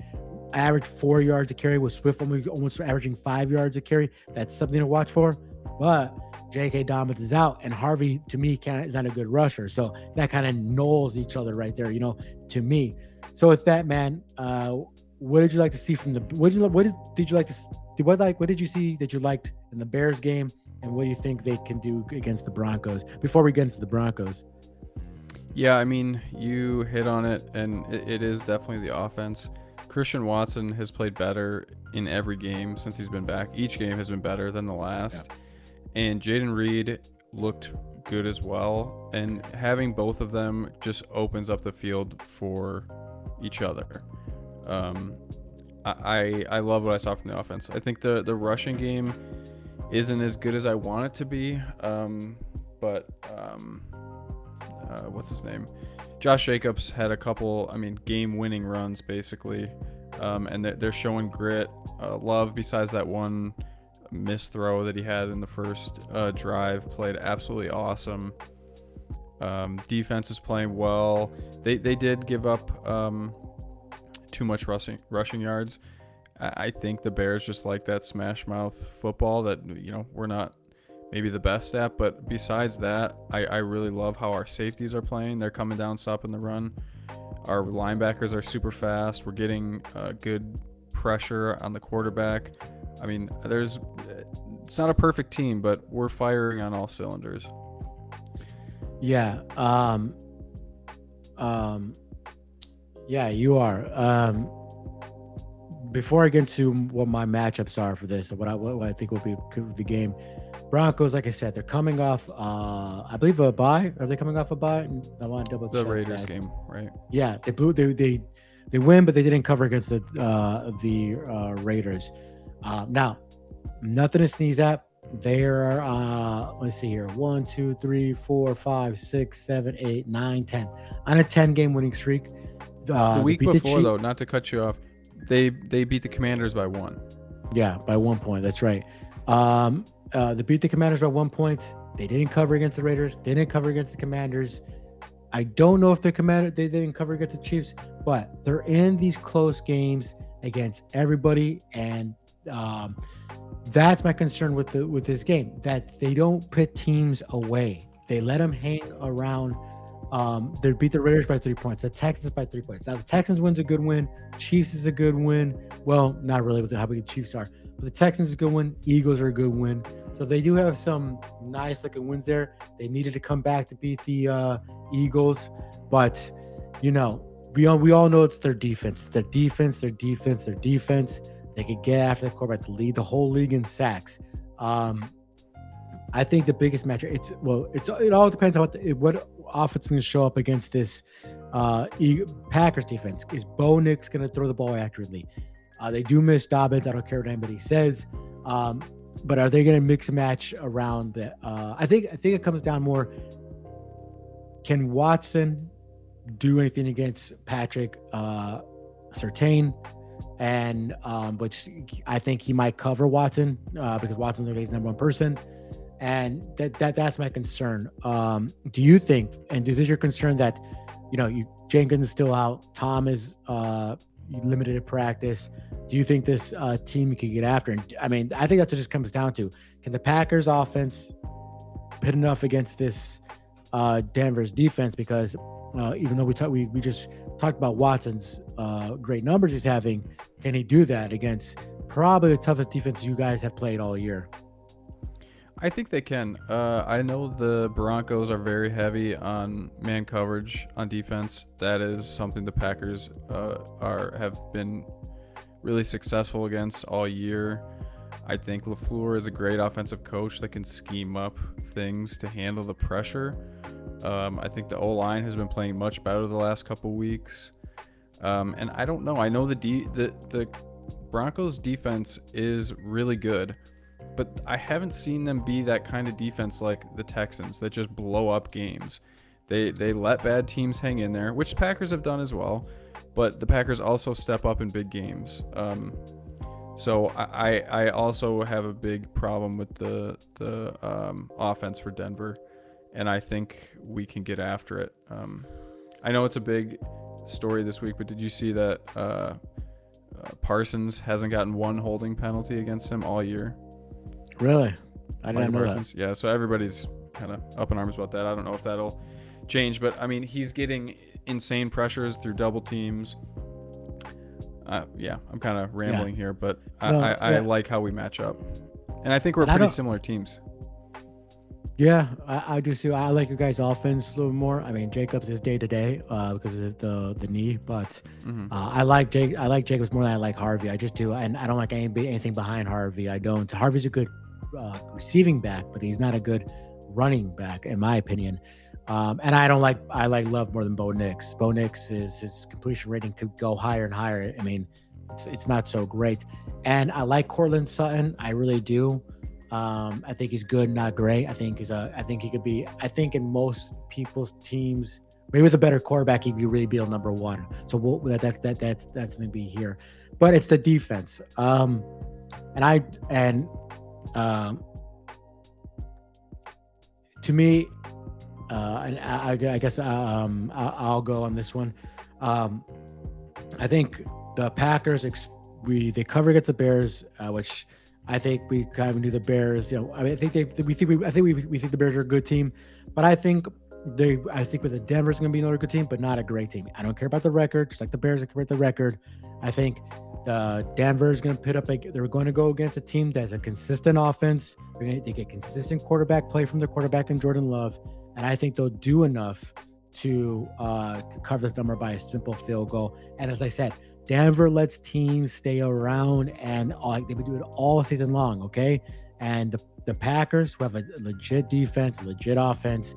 [SPEAKER 1] average 4 yards a carry, with Swift almost averaging 5 yards a carry. That's something to watch for. But J.K. Dobbins is out, and Harvey, to me, is not a good rusher. So that kind of nulls each other right there, to me. So with that, man, what did you like to see from what did you see that you liked in the Bears game, and what do you think they can do against the Broncos before we get into the Broncos?
[SPEAKER 2] Yeah, I mean, you hit on it, and it is definitely the offense. Christian Watson has played better in every game since he's been back. Each game has been better than the last. Yeah. And Jaden Reed looked good as well. And having both of them just opens up the field for each other. I love what I saw from the offense. I think the rushing game isn't as good as I want it to be. What's his name? Josh Jacobs had a couple, game-winning runs, basically. And they're showing grit. Love, besides that one missed throw that he had in the first drive, played absolutely awesome. Defense is playing well. They did give up too much rushing yards. I think the Bears just like that smash mouth football that we're not maybe the best at, but besides that, I really love how our safeties are playing. They're coming down, stopping the run. Our linebackers are super fast. We're getting good pressure on the quarterback. I mean, it's not a perfect team, but we're firing on all cylinders.
[SPEAKER 1] Yeah. Yeah, you are. Before I get into what my matchups are for this, what I think will be the game, Broncos, like I said, they're coming off, I believe, a bye. Are they coming off a bye? I want to double check
[SPEAKER 2] The Raiders
[SPEAKER 1] that.
[SPEAKER 2] game, right?
[SPEAKER 1] Yeah, they win, but they didn't cover against the Raiders. Now, nothing to sneeze at. They're let's see here, 1, 2, 3, 4, 5, 6, 7, 8, 9, 10 on a 10-game winning streak.
[SPEAKER 2] The week before, though, not to cut you off, they beat the Commanders by 1.
[SPEAKER 1] Yeah, by 1 point. That's right. They beat the Commanders by 1 point. They didn't cover against the Raiders. They didn't cover against the Commanders. I don't know if they didn't cover against the Chiefs, but they're in these close games against everybody, and that's my concern with this game, that they don't put teams away. They let them hang around. They beat the Raiders by 3 points, the Texans by 3 points. Now the Texans win's a good win. Chiefs is a good win. Well, not really with how big the Chiefs are, but the Texans is a good win. Eagles are a good win. So they do have some nice looking wins there. They needed to come back to beat the Eagles, but we all know it's their defense. Their defense. They could get after the quarterback to lead the whole league in sacks. I think the biggest matchup. It all depends on what offense is going to show up against this Packers defense. Is Bo Nix going to throw the ball accurately? They do miss Dobbins. I don't care what anybody says. But are they going to mix and match around that? I think it comes down more. Can Watson do anything against Patrick Surtain? And which I think he might cover Watson because Watson's his number one person. And that's my concern. Do you think, and is this your concern that, Jenkins is still out, Tom is limited at practice? Do you think this team could get after? And I mean, I think that's what it just comes down to. Can the Packers offense put enough against this Denver's defense? Because even though we just talked about Watson's great numbers he's having, can he do that against probably the toughest defense you guys have played all year?
[SPEAKER 2] I think they can. I know the Broncos are very heavy on man coverage on defense. That is something the Packers have been really successful against all year. I think LaFleur is a great offensive coach that can scheme up things to handle the pressure. I think the O-line has been playing much better the last couple weeks. And I don't know. I know the Broncos defense is really good, but I haven't seen them be that kind of defense like the Texans that just blow up games. They let bad teams hang in there, which Packers have done as well, but the Packers also step up in big games. So I also have a big problem with the offense for Denver, and I think we can get after it. I know it's a big story this week, but did you see that Parsons hasn't gotten one holding penalty against him all year?
[SPEAKER 1] Really? I didn't know that.
[SPEAKER 2] Yeah, so everybody's kind of up in arms about that. I don't know if that'll change, but I mean, he's getting insane pressures through double teams. Yeah, I'm kind of rambling here, but I like how we match up. And I think we're pretty similar teams.
[SPEAKER 1] Yeah, I do too. I like your guys' offense a little more. I mean, Jacobs is day to day because of the knee, but I like Jacobs more than I like Harvey. I just do, and I don't like anything behind Harvey. I don't. Harvey's a good receiving back, but he's not a good running back, in my opinion. And I like Love more than Bo Nix. Bo Nix his completion rating could go higher and higher. I mean, it's not so great. And I like Cortland Sutton. I really do. I think he's good, not great. I think he could be. I think in most people's teams, maybe with a better quarterback, he could really be a number one. So that's going to be here. But it's the defense. To me, and I guess I'll go on this one. I think the Packers they cover against the Bears, which I think we kind of knew the Bears. I mean, we think the Bears are a good team, but I think I think with the Denver's going to be another good team, but not a great team. I don't care about the record, just like the Bears. I care about the record. I think the Denver's going to put up. They're going to go against a team that's a consistent offense. They get consistent quarterback play from their quarterback in Jordan Love, and I think they'll do enough to cover this number by a simple field goal. And as I said, Denver lets teams stay around, and they've been doing it all season long. Okay, and the Packers, who have a legit defense, a legit offense,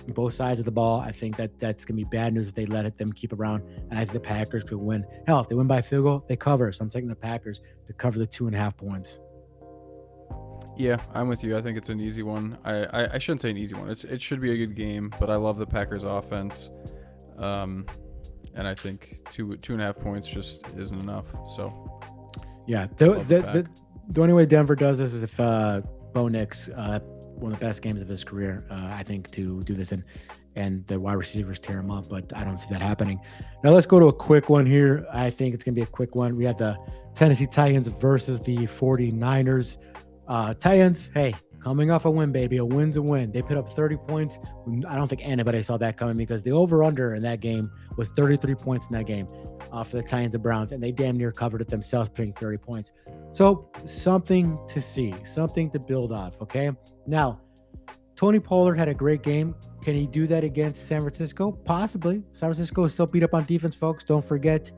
[SPEAKER 1] both sides of the ball. I think that's gonna be bad news if they let them keep around. And I think the Packers could win. Hell, if they win by a field goal, they cover. So I'm taking the Packers to cover the 2.5 points.
[SPEAKER 2] Yeah, I'm with you. I think it's an easy one. I shouldn't say an easy one. It should be a good game, but I love the Packers offense. And I think 2.5 points just isn't enough. So
[SPEAKER 1] yeah, the only way Denver does this is if Bo Nix, one of the best games of his career, I think, to do this, and the wide receivers tear him up, but I don't see that happening. Now let's go to a quick one here. I think it's going to be a quick one. We have the Tennessee Titans versus the 49ers. Titans, hey, coming off a win, baby. A win's a win. They put up 30 points. I don't think anybody saw that coming because the over-under in that game was 33 points in that game for the Titans and Browns, and they damn near covered it themselves, putting 30 points. So something to see, something to build off, okay? Now, Tony Pollard had a great game. Can he do that against San Francisco? Possibly. San Francisco is still beat up on defense, folks. Don't forget,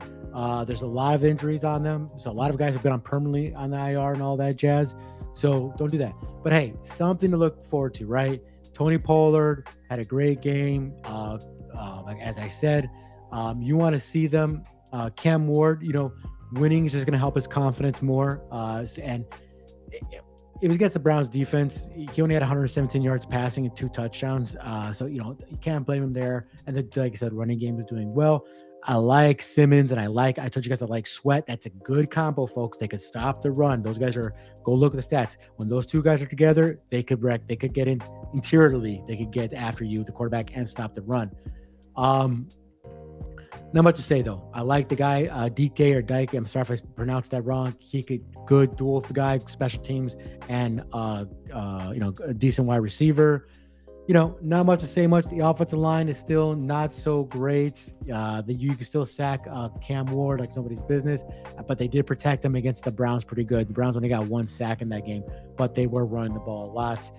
[SPEAKER 1] there's a lot of injuries on them. So a lot of guys have been on permanently on the IR and all that jazz. So don't do that. But hey, something to look forward to, right? Tony Pollard had a great game. As I said, you want to see them. Cam Ward, winning is just going to help his confidence more. And it was against the Browns defense. He only had 117 yards passing and 2 touchdowns. So, you can't blame him there. And then, like I said, running game was doing well. I like Simmons, and I told you guys I like Sweat. That's a good combo, folks. They could stop the run. Those guys go look at the stats. When those two guys are together, they could get in interiorly. They could get after you, the quarterback, and stop the run. Not much to say, though. I like the guy, DK or Dyke. I'm sorry if I pronounced that wrong. He could good duel the guy, special teams, and a decent wide receiver. Not much to say much. The offensive line is still not so great. You can still sack Cam Ward like somebody's business, but they did protect him against the Browns pretty good. The Browns only got 1 sack in that game, but they were running the ball a lot.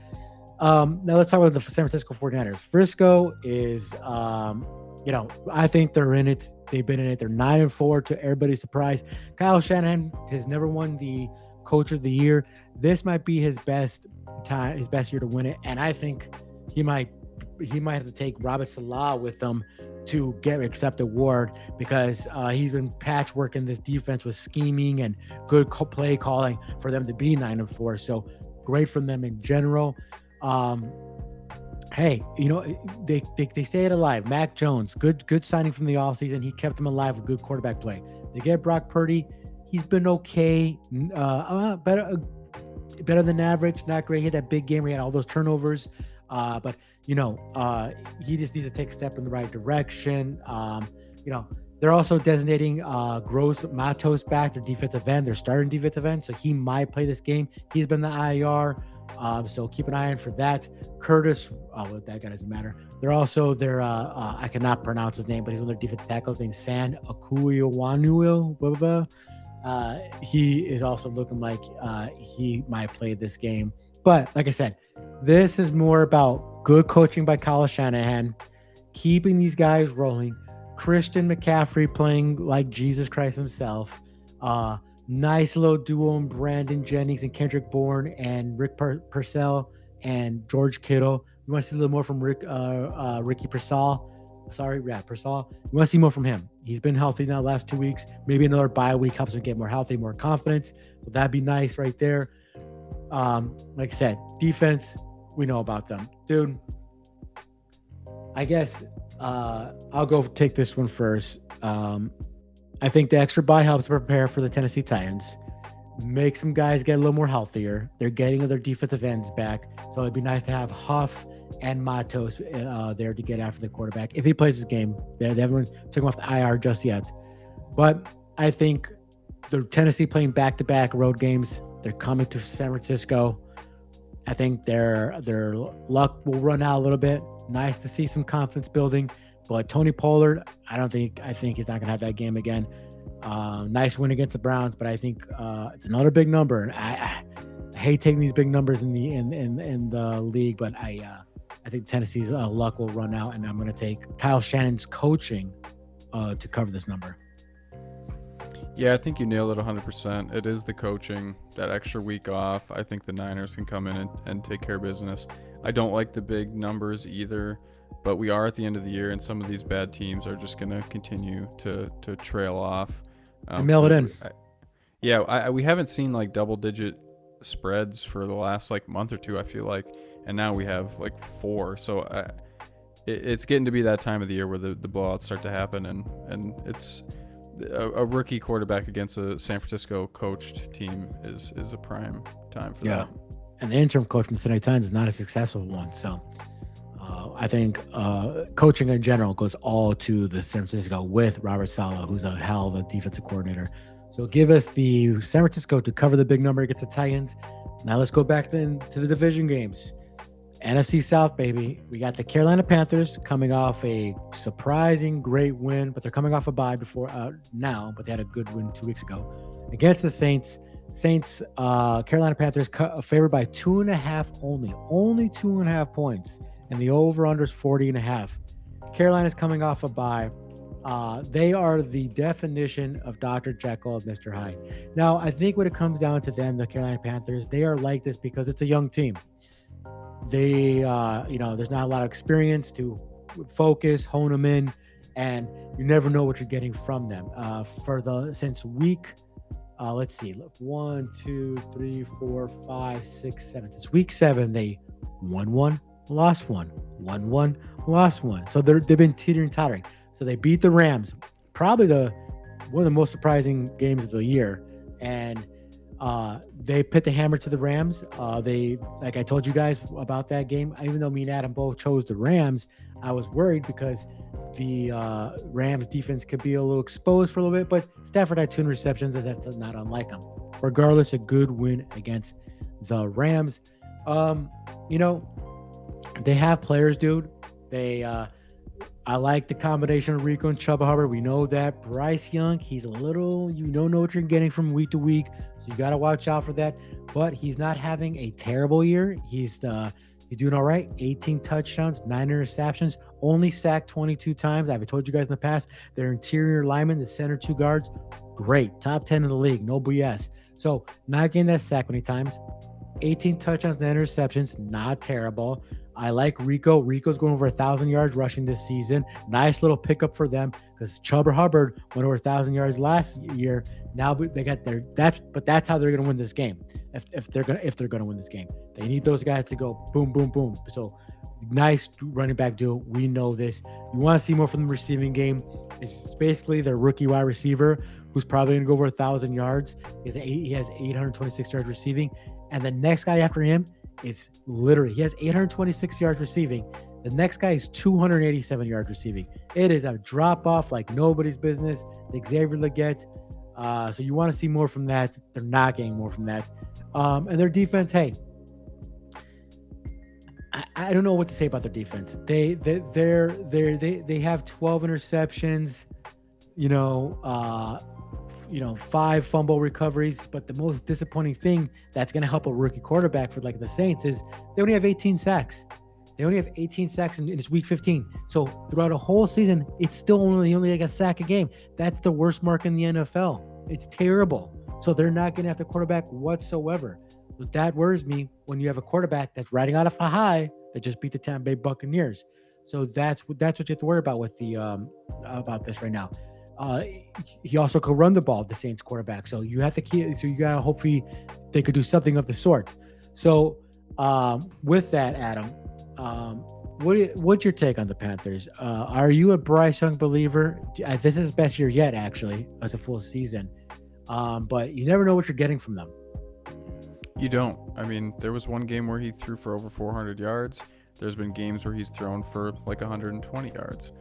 [SPEAKER 1] Now let's talk about the San Francisco 49ers. Frisco is, I think they're in it. They've been in it. They're 9-4 to everybody's surprise. Kyle Shanahan has never won the Coach of the Year. This might be his best year to win it, and I think he might have to take Robert Salah with them to accept the award because he's been patchworking this defense with scheming and good play calling for them to be 9-4. So great from them in general. Hey, they stayed alive. Mac Jones, good signing from the offseason. He kept them alive with good quarterback play. They get Brock Purdy. He's been okay, better than average, not great. He had that big game where he had all those turnovers. But he just needs to take a step in the right direction. They're also designating Gross Matos back, their defensive end, their starting defensive end. So he might play this game. He's been the IR. So keep an eye on for that. Curtis, that guy doesn't matter. They're also I cannot pronounce his name, but he's one of their defensive tackles named San Akuiwanuil. He is also looking like he might play this game. But like I said, this is more about good coaching by Kyle Shanahan, keeping these guys rolling. Christian McCaffrey playing like Jesus Christ himself. Nice little duo in Brandon Jennings and Kendrick Bourne and Rick Purcell and George Kittle. You want to see a little more from Ricky Purcell. Purcell. You want to see more from him. He's been healthy now the last 2 weeks. Maybe another bye week helps him get more healthy, more confidence. So that'd be nice right there. Like I said, defense, we know about them. Dude, I guess I'll go take this one first. I think the extra bye helps prepare for the Tennessee Titans. Make some guys get a little more healthier. They're getting their defensive ends back. So it'd be nice to have Huff and Matos there to get after the quarterback. If he plays this game, they haven't took him off the IR just yet. But I think the Tennessee playing back-to-back road games. They're coming to San Francisco. I think their luck will run out a little bit. Nice to see some confidence building. But Tony Pollard, I think he's not gonna have that game again. Nice win against the Browns, but I think it's another big number. And I hate taking these big numbers in the league, but I think Tennessee's luck will run out, and I'm going to take Kyle Shannon's coaching to cover this number.
[SPEAKER 2] Yeah, I think you nailed it 100%. It is the coaching, that extra week off. I think the Niners can come in and take care of business. I don't like the big numbers either, but we are at the end of the year, and some of these bad teams are just going to continue to trail off.
[SPEAKER 1] Mail it in.
[SPEAKER 2] We haven't seen like double-digit spreads for the last like month or two, I feel like, and now we have like 4. So it's getting to be that time of the year where the blowouts start to happen, and it's a rookie quarterback against a San Francisco coached team is a prime time for that.
[SPEAKER 1] And the interim coach from the Cincinnati Titans is not a successful one. So I think coaching in general goes all to the San Francisco with Robert Saleh, who's a hell of a defensive coordinator. So give us the San Francisco to cover the big number against the Titans. Now let's go back then to the division games. NFC South, baby. We got the Carolina Panthers coming off a surprising great win, but they're coming off a bye now, but they had a good win 2 weeks ago against the Saints. Carolina Panthers favored by 2.5 only 2.5 points, and the over/under is 40.5. Carolina's coming off a bye. They are the definition of Dr. Jekyll and Mr. Hyde. Now, I think when it comes down to them, the Carolina Panthers, they are like this because it's a young team. They, there's not a lot of experience to focus, hone them in, and you never know what you're getting from them. Since week, let's see, 1, 2, 3, 4, 5, 6, 7. Since week 7, they won 1, lost 1, won 1, lost 1. So they've been teetering tottering. So they beat the Rams, probably one of the most surprising games of the year, and they put the hammer to the Rams. They, like I told you guys about that game, even though me and Adam both chose the Rams, I was worried because the Rams defense could be a little exposed for a little bit, but Stafford had 2 receptions, and that's not unlike him. Regardless, a good win against the Rams. They have players, dude. I like the combination of Rico and Chuba Hubbard. We know that. Bryce Young, he's a little, you don't know what you're getting from week to week, so you got to watch out for that. But he's not having a terrible year. He's doing all right. 18 touchdowns, 9 interceptions, only sacked 22 times. I've told you guys in the past, their interior linemen, the center 2 guards, great. Top 10 in the league, no BS. So not getting that sack many times. 18 touchdowns, 9 interceptions, not terrible. I like Rico. Rico's going over 1,000 yards rushing this season. Nice little pickup for them because Chuba Hubbard went over 1,000 yards last year. Now they got that's how they're going to win this game. If they're going to win this game, they need those guys to go boom, boom, boom. So nice running back duo. We know this. You want to see more from the receiving game. It's basically their rookie wide receiver who's probably going to go over 1,000 yards. He has 826 yards receiving, and the next guy after him is literally, he has 826 yards receiving. The next guy is 287 yards receiving. It is a drop off like nobody's business. Xavier Leggett. So you want to see more from that. They're not getting more from that. And their defense, hey, I don't know what to say about their defense. They have 12 interceptions, 5 fumble recoveries, but the most disappointing thing that's going to help a rookie quarterback for like the Saints is they only have 18 sacks. They only have 18 sacks and it's week 15. So throughout a whole season, it's still only like a sack a game. That's the worst mark in the NFL. It's terrible. So they're not going to have the quarterback whatsoever. But that worries me when you have a quarterback that's riding out of a high that just beat the Tampa Bay Buccaneers. So that's what you have to worry about with the about this right now. He also could run the ball, the Saints quarterback. So you have to keep. So you gotta hopefully they could do something of the sort. So with that, Adam, what's your take on the Panthers? Are you a Bryce Young believer? This is his best year yet, actually, as a full season. But you never know what you're getting from them.
[SPEAKER 2] You don't. I mean, there was one game where he threw for over 400 yards. There's been games where he's thrown for like 120 yards.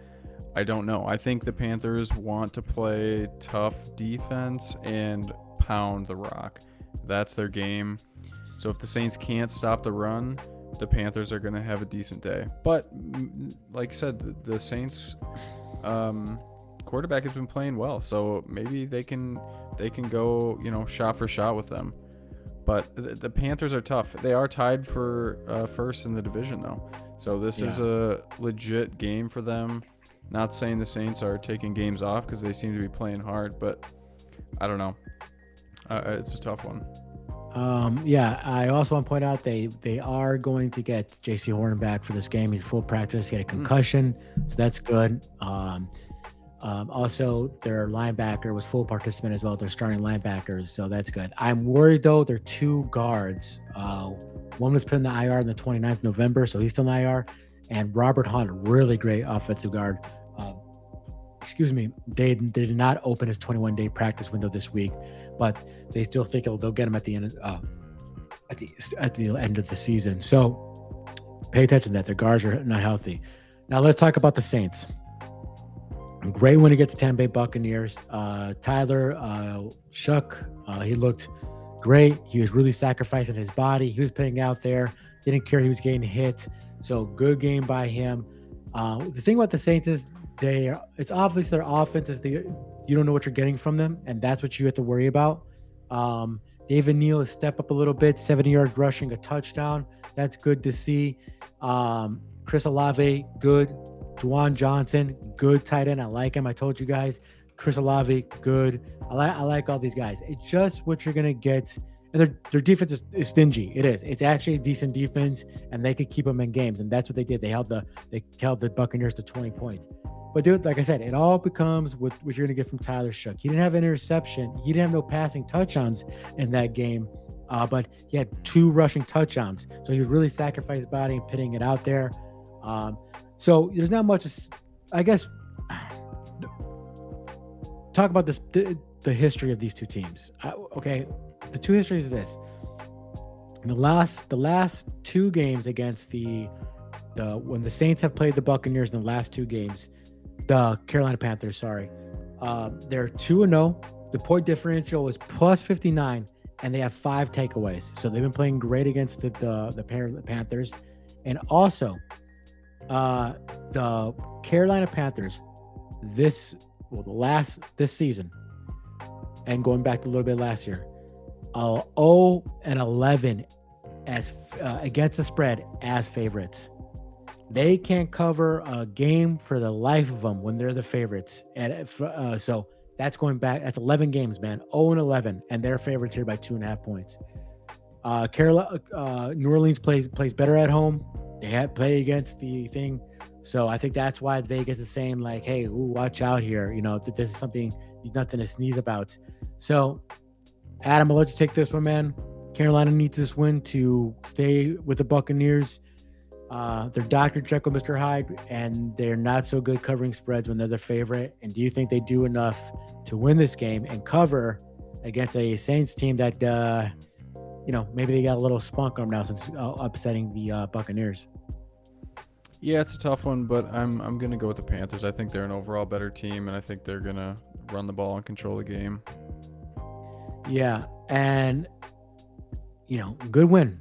[SPEAKER 2] I don't know. I think the Panthers want to play tough defense and pound the rock. That's their game. So if the Saints can't stop the run, the Panthers are going to have a decent day. But like I said, the Saints quarterback has been playing well, so maybe they can go, shot for shot with them. But the Panthers are tough. They are tied for first in the division, though. So this is a legit game for them. Not saying the Saints are taking games off because they seem to be playing hard, but I don't know. It's a tough one.
[SPEAKER 1] I also want to point out they are going to get J.C. Horn back for this game. He's full practice. He had a concussion, so that's good. Also, their linebacker was full participant as well. They're starting linebackers, so that's good. I'm worried, though, their two guards. One was put in the IR on the 29th of November, so he's still in the IR. And Robert Hunt, really great offensive guard. They did not open his 21-day practice window this week, but they still think they'll get him at the end at the end of the season. So pay attention to that. Their guards are not healthy. Now let's talk about the Saints. Great win against the Tampa Bay Buccaneers. Tyler Shook, he looked great. He was really sacrificing his body. He was playing out there. Didn't care he was getting hit. So good game by him. The thing about the Saints is it's obvious their offense is you don't know what you're getting from them, and that's what you have to worry about. David Neal has stepped up a little bit, 70 yards rushing, a touchdown. That's good to see. Chris Olave, good. Juwan Johnson, good tight end. I like him. I told you guys. Chris Olave, good. I like all these guys. It's just what you're gonna get. And their defense is stingy. It is. It's actually a decent defense, and they could keep them in games, and that's what they did. They held the Buccaneers to 20 points. But dude, like I said, it all becomes what you're gonna get from Tyler Shook. He didn't have an interception. He didn't have no passing touchdowns in that game, but he had 2 rushing touchdowns. So he was really sacrificing his body and putting it out there. So there's not much, I guess. Talk about this, the history of these two teams. Okay, the two histories of this. The last 2 games against when the Saints have played the Buccaneers in the last 2 games, the Carolina Panthers, sorry, they're 2-0. The point differential is plus 59, and they have 5 takeaways. So they've been playing great against the Panthers, and also the Carolina Panthers this season, and going back to a little bit last year, 0-11 as against the spread as favorites. They can't cover a game for the life of them when they're the favorites. And so that's going back. That's 11 games, man. 0-11, and they're favorites here by 2.5 points. New Orleans plays better at home. They had played against the thing. So I think that's why Vegas is saying, like, hey, watch out here. That this is something, nothing to sneeze about. So, Adam, I'll let you take this one, man. Carolina needs this win to stay with the Buccaneers. They're Dr. Jekyll, Mr. Hyde, and they're not so good covering spreads when they're the favorite. And do you think they do enough to win this game and cover against a Saints team that, maybe they got a little spunk on them now since upsetting the Buccaneers?
[SPEAKER 2] Yeah, it's a tough one, but I'm gonna go with the Panthers. I think they're an overall better team, and I think they're gonna run the ball and control the game.
[SPEAKER 1] Yeah, and good win.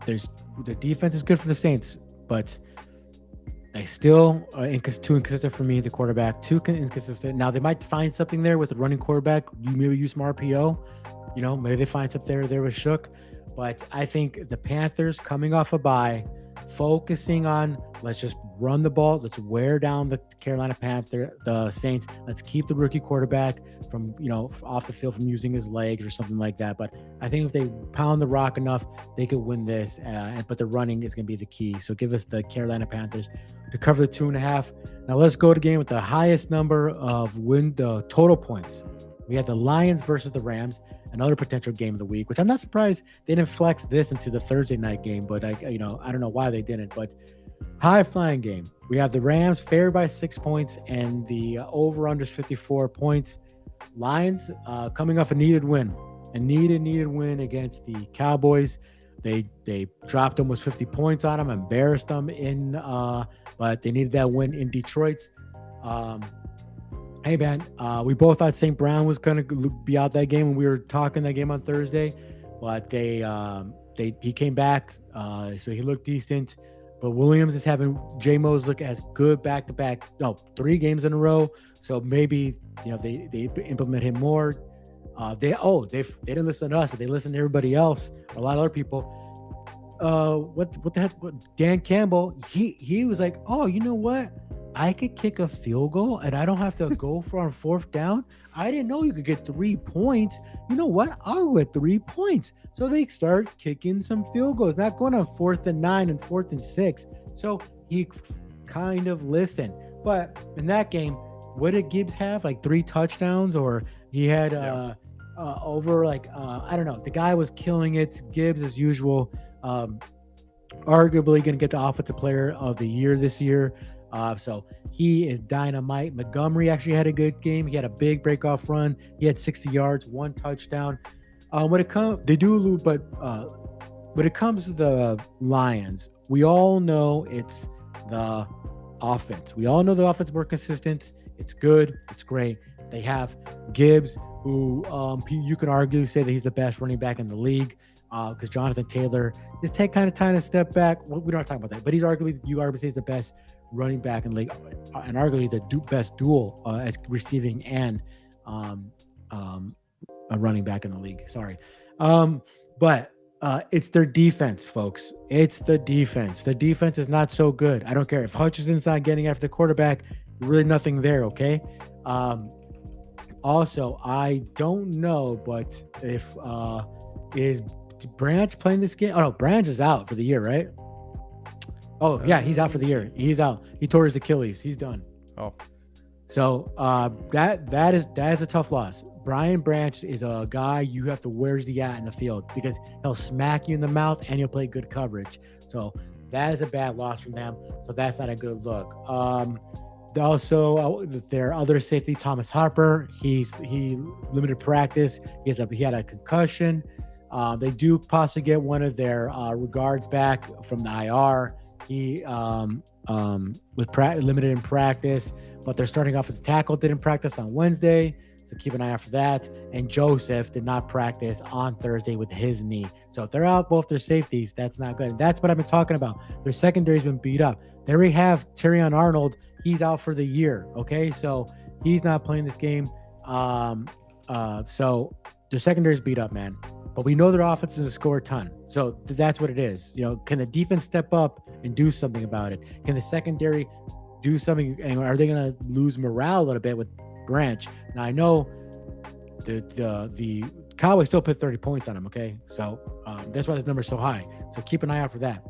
[SPEAKER 1] The defense is good for the Saints, but they still are too inconsistent for me. The quarterback too inconsistent. Now they might find something there with the running quarterback. You maybe use some RPO. Maybe they find something there with Shook. But I think the Panthers coming off a bye, focusing on let's just run the ball, let's wear down the the Saints, let's keep the rookie quarterback from off the field from using his legs or something like that. But I think if they pound the rock enough, they could win this. But the running is going to be the key. So give us the Carolina Panthers to cover the 2.5. Now let's go to the game with the highest number of the total points. We had the Lions versus the Rams, another potential game of the week, which I'm not surprised they didn't flex this into the Thursday night game, but I don't know why they didn't. But high flying game. We have the Rams favored by 6 points, and the over/under is 54 points. Lions coming off a needed win against the Cowboys. They dropped almost 50 points on them, embarrassed them but they needed that win in Detroit. Hey, man, we both thought St. Brown was going to be out that game when we were talking that game on Thursday, but he came back. So he looked decent. But Williams is having J-Mo's look as good back-to-back, no, 3 games in a row. So maybe, they implement him more. They didn't listen to us, but they listened to everybody else, a lot of other people. What the heck? Dan Campbell, he was like, oh, you know what? I could kick a field goal and I don't have to go for on 4th down. I didn't know you could get 3 points. You know what? I'll get 3 points. So they start kicking some field goals, not going on 4th and 9 and 4th and 6. So he kind of listened. But in that game, what did Gibbs have? Like 3 touchdowns, or he had over I don't know. The guy was killing it. Gibbs, as usual, arguably going to get the offensive player of the year this year. So he is dynamite. Montgomery actually had a good game. He had a big breakoff run. He had 60 yards, 1 touchdown. When it comes to the Lions, we all know it's the offense. We all know the offense is more consistent. It's good. It's great. They have Gibbs, who you can argue say that he's the best running back in the league, because Jonathan Taylor is kind of time to step back. Well, we don't talk about that, but he's arguably say he's the best running back in the league, and arguably the best dual as receiving and a running back in the league. Sorry. But it's their defense, folks. It's the defense. The defense is not so good. I don't care if Hutchinson's not getting after the quarterback. Really nothing there, okay? Also, I don't know, but if is Branch playing this game? Oh no, Branch is out for the year, right? Oh yeah, he's out for the year. He's out. He tore his Achilles. He's done.
[SPEAKER 2] Oh,
[SPEAKER 1] so that is a tough loss. Brian Branch is a guy you have to where's he at in the field, because he'll smack you in the mouth and he'll play good coverage. So that is a bad loss from them. So that's not a good look. Also, their other safety, Thomas Harper, he limited practice. He had a concussion. They do possibly get one of their guards back from the IR. He was limited in practice, but they're starting off with the tackle didn't practice on Wednesday, so keep an eye out for that. And Joseph did not practice on Thursday with his knee. So if they're out both their safeties, that's not good. And that's what I've been talking about. Their secondary's been beat up. They already have Terrion Arnold. He's out for the year. Okay, so he's not playing this game. So their secondary's beat up, man. But we know their offense is a score a ton. So that's what it is. Can the defense step up and do something about it? Can the secondary do something? And are they going to lose morale a little bit with Branch? Now, I know the Cowboys still put 30 points on them, okay? So that's why the number's so high. So keep an eye out for that.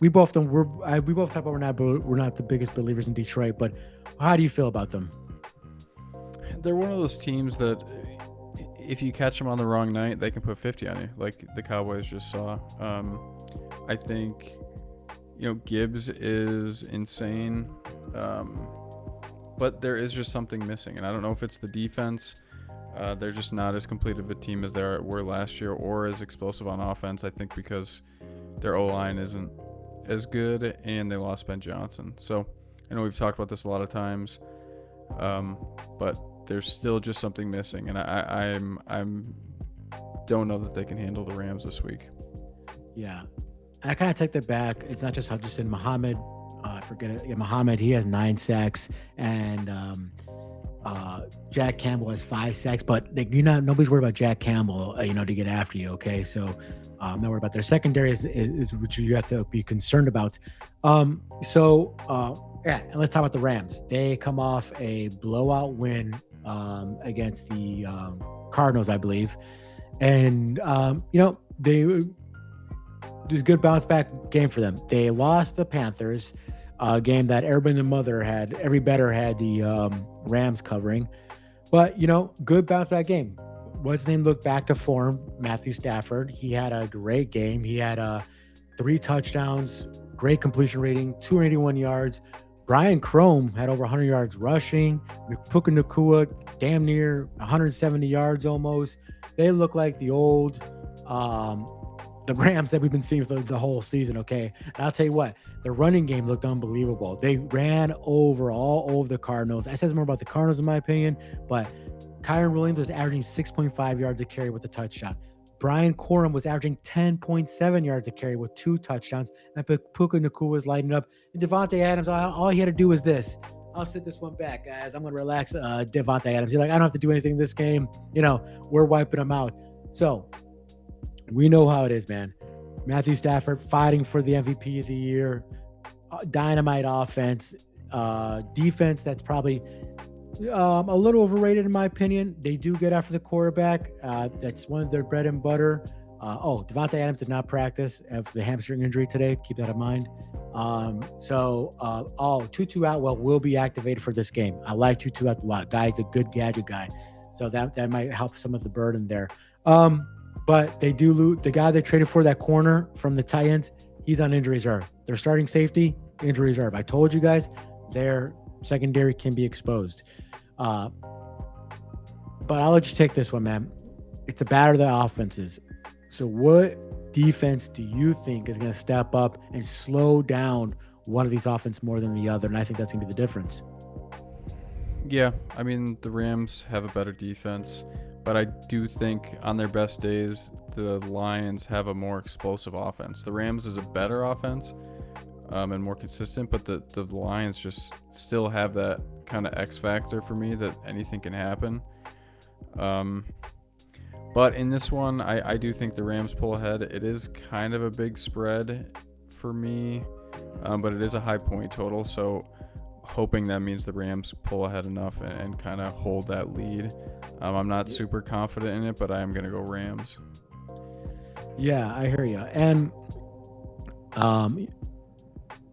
[SPEAKER 1] We both talk about we're not the biggest believers in Detroit, but how do you feel about them?
[SPEAKER 2] They're one of those teams that if you catch them on the wrong night, they can put 50 on you, like the Cowboys just saw. I think, Gibbs is insane, but there is just something missing, and I don't know if it's the defense. They're just not as complete of a team as they were last year, or as explosive on offense. I think because their O-line isn't as good, and they lost Ben Johnson. So I know we've talked about this a lot of times, but there's still just something missing, and I'm don't know that they can handle the Rams this week.
[SPEAKER 1] Yeah, I kind of take that back. It's not just Hutchinson. Muhammad, I forget it. Yeah, Muhammad, he has 9 sacks, and Jack Campbell has 5 sacks. But nobody's worried about Jack Campbell, to get after you. Okay, so I'm not worried about their secondary is what you have to be concerned about. Yeah, and let's talk about the Rams. They come off a blowout win against the Cardinals, I believe. And, there's a good bounce back game for them. They lost the Panthers, a game that every better had the Rams covering. But, good bounce back game. What's his name looked back to form? Matthew Stafford. He had a great game. He had 3 touchdowns, great completion rating, 281 yards. Brian Chrome had over 100 yards rushing. Puka Nacua damn near 170 yards almost. They look like the old the Rams that we've been seeing for the whole season, okay? And I'll tell you what, the running game looked unbelievable. They ran all over the Cardinals. That says more about the Cardinals in my opinion, but Kyron Williams was averaging 6.5 yards a carry with a touchdown. Brian Corum was averaging 10.7 yards a carry with 2 touchdowns. And Puka Nacua was lighting up. And Devontae Adams, all he had to do was this. I'll sit this one back, guys. I'm going to relax Devontae Adams. You're like, I don't have to do anything in this game. We're wiping him out. So we know how it is, man. Matthew Stafford fighting for the MVP of the year. Dynamite offense. Defense that's probably a little overrated in my opinion. They do get after the quarterback. That's one of their bread and butter. Devontae Adams did not practice of the hamstring injury today. Keep that in mind. Tutu Atwell will be activated for this game. I like Tutu Atwell a lot. Guy's a good gadget guy. So that might help some of the burden there. But they do lose the guy they traded for, that corner from the Titans. He's on injury reserve. Their starting safety, injury reserve. I told you guys their secondary can be exposed. But I'll let you take this one, man. It's the batter of the offenses. So what defense do you think is going to step up and slow down one of these offenses more than the other? And I think that's going to be the difference.
[SPEAKER 2] Yeah, I mean, the Rams have a better defense, but I do think on their best days, the Lions have a more explosive offense. The Rams is a better offense and more consistent, but the Lions just still have that kind of X factor for me that anything can happen. But in this one, I do think the Rams pull ahead. It is kind of a big spread for me, but it is a high point total. So hoping that means the Rams pull ahead enough and kind of hold that lead. I'm not super confident in it, but I am going to go Rams.
[SPEAKER 1] Yeah, I hear you. And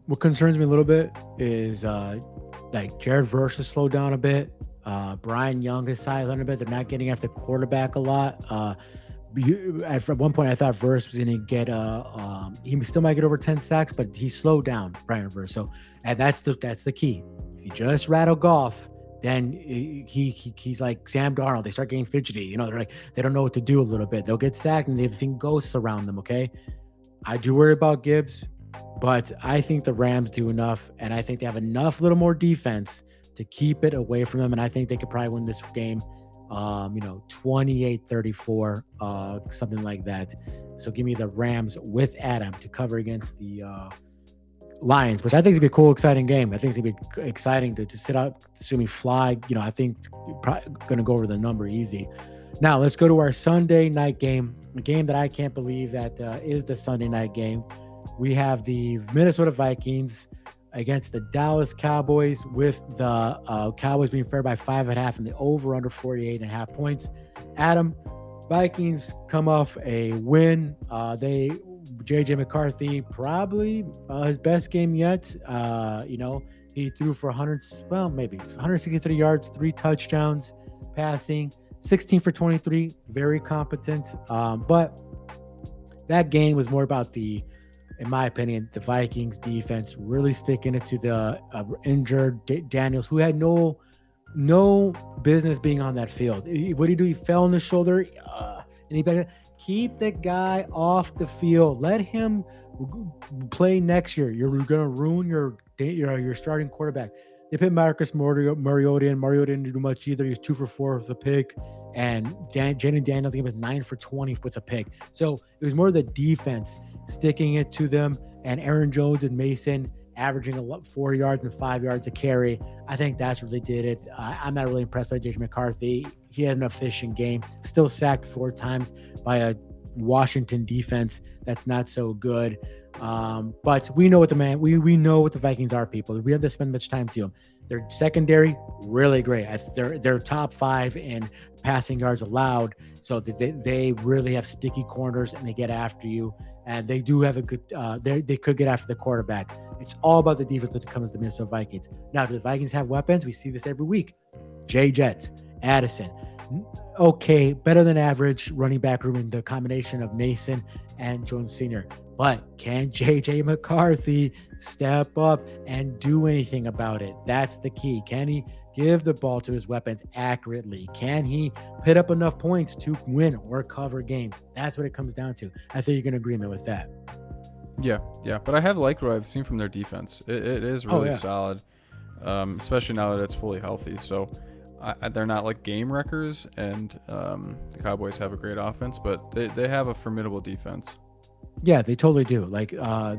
[SPEAKER 1] what concerns me a little bit is Jared Verse has slowed down a bit. Brian Young is silent a bit. They're not getting after the quarterback a lot. At one point, I thought Verse was going to get he still might get over 10 sacks, but he slowed down, Brian Verse. So, and that's the key. If you just rattle Goff, then he's like Sam Darnold. They start getting fidgety. They're like, they don't know what to do a little bit. They'll get sacked and they think ghosts around them. Okay, I do worry about Gibbs, but I think the Rams do enough, and I think they have enough, little more defense to keep it away from them. And I think they could probably win this game, 28-34, something like that. So give me the Rams with Adam to cover against the Lions, which I think is going to be a cool, exciting game. I think it's going to be exciting to sit out, see me fly. I think it's probably going to go over the number easy. Now let's go to our Sunday night game, a game that I can't believe that is the Sunday night game. We have the Minnesota Vikings against the Dallas Cowboys, with the Cowboys being favored by 5.5 and the over under 48.5 points. Adam, Vikings come off a win. JJ McCarthy, probably his best game yet. He threw for 163 yards, 3 touchdowns, passing 16 for 23, very competent. But that game was more about in my opinion, the Vikings defense really sticking it to the injured Daniels, who had no business being on that field. What did he do? He fell on the shoulder, and he better keep the guy off the field. Let him play next year. You're going to ruin your starting quarterback. They put Marcus Mariota in. Mariota didn't do much either. He was 2 for 4 with a pick, and Jaden Daniels was 9 for 20 with a pick. So it was more the defense sticking it to them, and Aaron Jones and Mason averaging 4 yards and 5 yards a carry. I think that's what they did it. I'm not really impressed by JJ McCarthy. He had an efficient game, still sacked 4 times by a Washington defense that's not so good. But we know what we know what the Vikings are, people. We have to spend much time to them. Their secondary, really great. They're top 5 in passing yards allowed. So they really have sticky corners, and they get after you. And they do have a good, they could get after the quarterback. It's all about the defense when it comes to the Minnesota Vikings. Now, do the Vikings have weapons? We see this every week. Jay Jets, Addison. Okay, better than average running back room in the combination of Mason and Jones Sr. But can JJ McCarthy step up and do anything about it? That's the key. Can he give the ball to his weapons accurately? Can he put up enough points to win or cover games? That's what it comes down to. I think you're in agreement with that.
[SPEAKER 2] Yeah. But I have liked what I've seen from their defense. It is really solid, especially now that it's fully healthy. So they're not like game wreckers, and the Cowboys have a great offense, but they have a formidable defense.
[SPEAKER 1] Yeah, they totally do. Like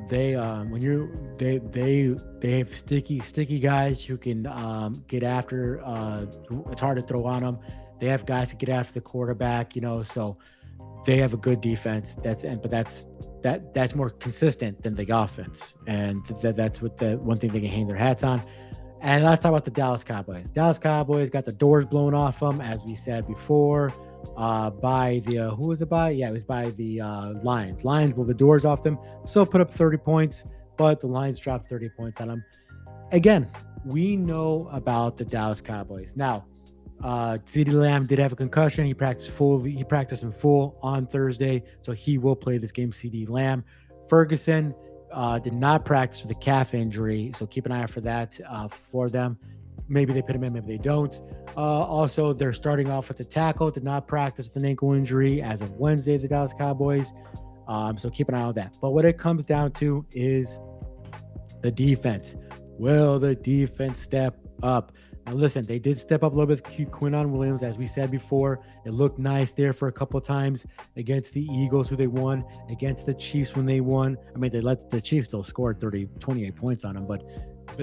[SPEAKER 1] they when you they have sticky guys who can get after it's hard to throw on them. They have guys to get after the quarterback, so they have a good defense. That's more consistent than the offense. And that's what the one thing they can hang their hats on. And let's talk about the Dallas Cowboys. Dallas Cowboys got the doors blown off them, as we said before, by the who was it by? Yeah, it was by the Lions. Lions blew the doors off them. Still put up 30 points, but the Lions dropped 30 points on them. Again, we know about the Dallas Cowboys. Now, CeeDee Lamb did have a concussion. He practiced in full on Thursday, so he will play this game. CeeDee Lamb. Ferguson did not practice with a calf injury, so keep an eye out for that for them. Maybe they put him in, maybe they don't. Also, they're starting off with the tackle, did not practice with an ankle injury as of Wednesday, the Dallas Cowboys. So keep an eye on that. But what it comes down to is the defense. Will the defense step up? Now, listen, they did step up a little bit with Quinnen Williams, as we said before. It looked nice there for a couple of times against the Eagles, who they won, against the Chiefs when they won. I mean, they let the Chiefs still score 28 points on them, but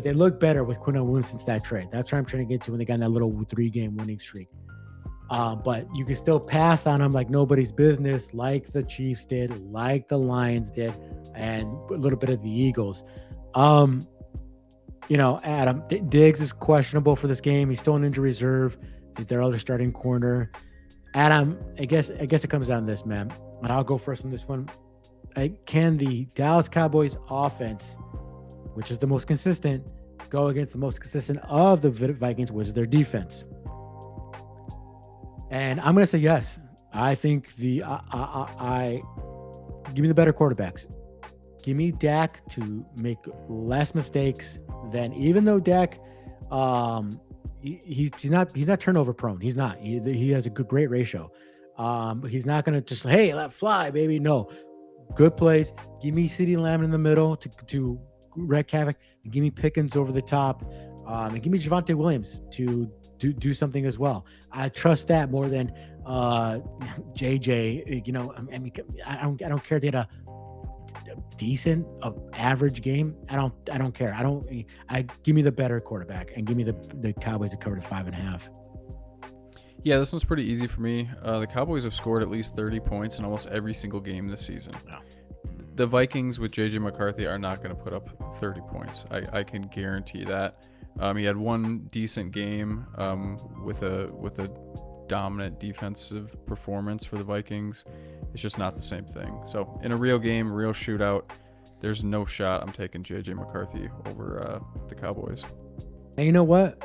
[SPEAKER 1] they look better with Quinnen Williams since that trade. That's what I'm trying to get to when they got in that little 3-game winning streak. But you can still pass on them like nobody's business, like the Chiefs did, like the Lions did, and a little bit of the Eagles. Adam Diggs is questionable for this game. He's still on injury reserve. Their other starting corner. Adam, I guess it comes down to this, man. And I'll go first on this one. Can the Dallas Cowboys offense, which is the most consistent, go against the most consistent of the Vikings, which is their defense? And I'm going to say yes. I think I give me the better quarterbacks. Give me Dak to make less mistakes than, even though Dak, he's not turnover prone. He's not. He has a great ratio. He's not going to just, hey, let fly, baby. No, good plays. Give me CeeDee Lamb in the middle to wreak havoc. And give me Pickens over the top, and give me Javonte Williams to do something as well. I trust that more than JJ. I don't care if they had a decent, average game. I don't care. I give me the better quarterback and give me the Cowboys to cover to 5.5.
[SPEAKER 2] Yeah, this one's pretty easy for me. The Cowboys have scored at least 30 points in almost every single game this season. No. The Vikings with JJ McCarthy are not going to put up 30 points. I can guarantee that. He had one decent game with a dominant defensive performance for the Vikings. It's just not the same thing. So in a real game, real shootout, there's no shot I'm taking JJ McCarthy over the Cowboys.
[SPEAKER 1] And you know what?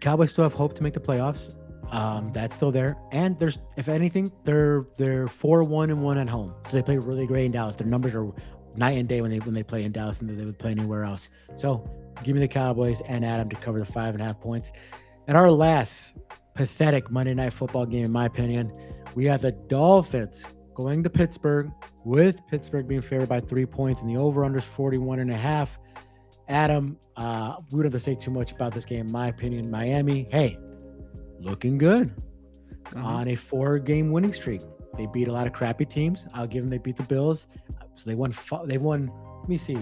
[SPEAKER 1] Cowboys still have hope to make the playoffs. That's still there. And there's, if anything, they're 4-1-1 at home. So they play really great in Dallas. Their numbers are night and day when they play in Dallas and they would play anywhere else. So give me the Cowboys and Adam to cover the 5.5 points. And our last pathetic Monday Night Football game, in my opinion, we have the Dolphins going to Pittsburgh, with Pittsburgh being favored by 3 points, and the over-under is 41.5. Adam, we don't have to say too much about this game. In my opinion, Miami, hey, looking good on a 4-game winning streak. They beat a lot of crappy teams. I'll give them, they beat the Bills. So they've won, let me see,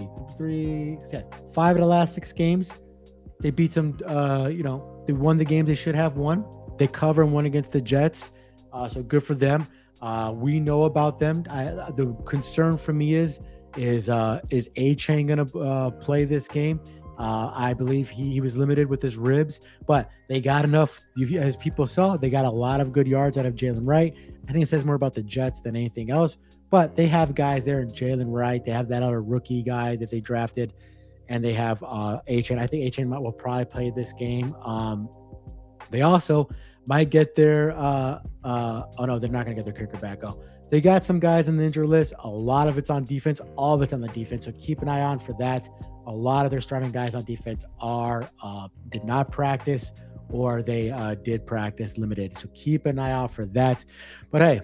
[SPEAKER 1] 5 of the last 6 games. They beat some, they won the games they should have won. They cover and won against the Jets. So good for them. We know about them. The concern for me is A-Chain going to play this game? I believe he was limited with his ribs, but they got enough, as people saw, they got a lot of good yards out of Jalen Wright. I think it says more about the Jets than anything else, but they have guys there in Jalen Wright. They have that other rookie guy that they drafted, and they have A-Chain. I think A-Chain will probably play this game. They also might get their oh no, they're not going to get their kicker back. They got some guys in the injury list. A lot of it's on defense. All of it's on the defense. So keep an eye on for that. A lot of their starting guys on defense did not practice, or they did practice limited. So keep an eye out for that. But hey,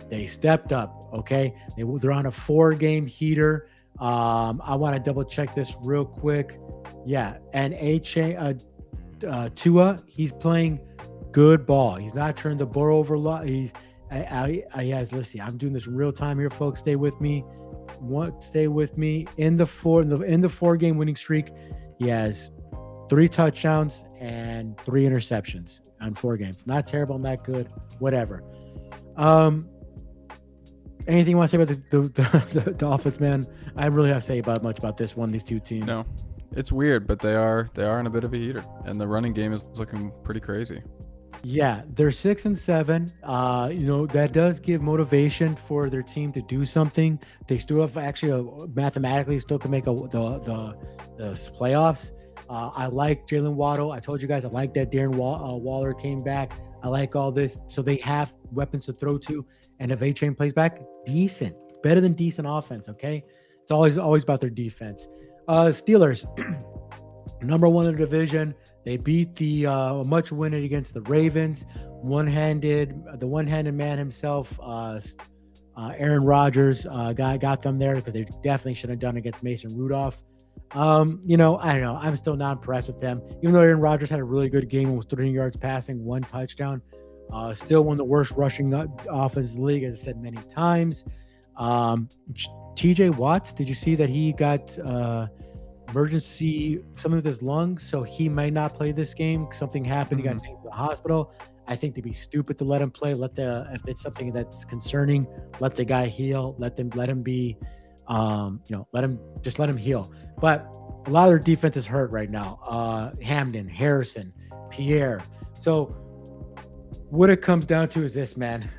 [SPEAKER 1] they stepped up. Okay, they're on a 4-game heater. I want to double check this real quick. Yeah, and A-Chain. Tua, he's playing good ball. He's not turning the ball over a lot. He has. Let's see. I'm doing this in real time here, folks. Stay with me. Stay with me. In the 4-game winning streak, he has 3 touchdowns and 3 interceptions on 4 games. Not terrible, not good. Whatever. Anything you want to say about the Dolphins, man? I really have to say much about these two teams.
[SPEAKER 2] No, it's weird, but they are in a bit of a heater, and the running game is looking pretty crazy.
[SPEAKER 1] Yeah, they're 6-7. That does give motivation for their team to do something. They still have mathematically still can make the playoffs. I like Jalen Waddle. I told you guys I like that Darren Waller came back. I like all this. So they have weapons to throw to. And if A-Chain plays back, decent. Better than decent offense, okay? It's always about their defense. Steelers, number 1 in the division. They beat the much winning against the Ravens. The one-handed man himself, Aaron Rodgers, got them there because they definitely should have done against Mason Rudolph. I don't know. I'm still not impressed with them. Even though Aaron Rodgers had a really good game and was 300 yards passing, 1 touchdown. Still one of the worst rushing offenses in the league, as I said many times. TJ Watts, did you see that he got emergency something with his lungs, so he might not play this game? Something happened. He got taken to the hospital. I think they'd be stupid to let him play. If it's something that's concerning, let the guy heal. Let him be, let him heal. But a lot of their defense is hurt right now. Hamden, Harrison, Pierre. So what it comes down to is this, man.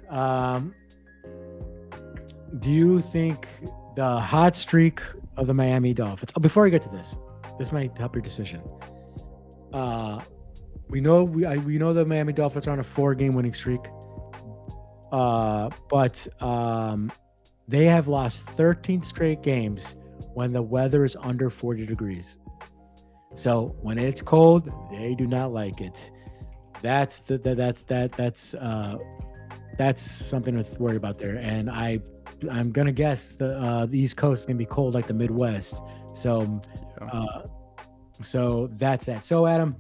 [SPEAKER 1] Do you think the hot streak of the Miami Dolphins? Oh, before I get to this might help your decision. We know the Miami Dolphins are on a 4-game winning streak, but they have lost 13 straight games when the weather is under 40 degrees. So when it's cold, they do not like it. That's something to worry about there. And I'm gonna guess the East Coast is gonna be cold like the Midwest. So so that's that. So Adam,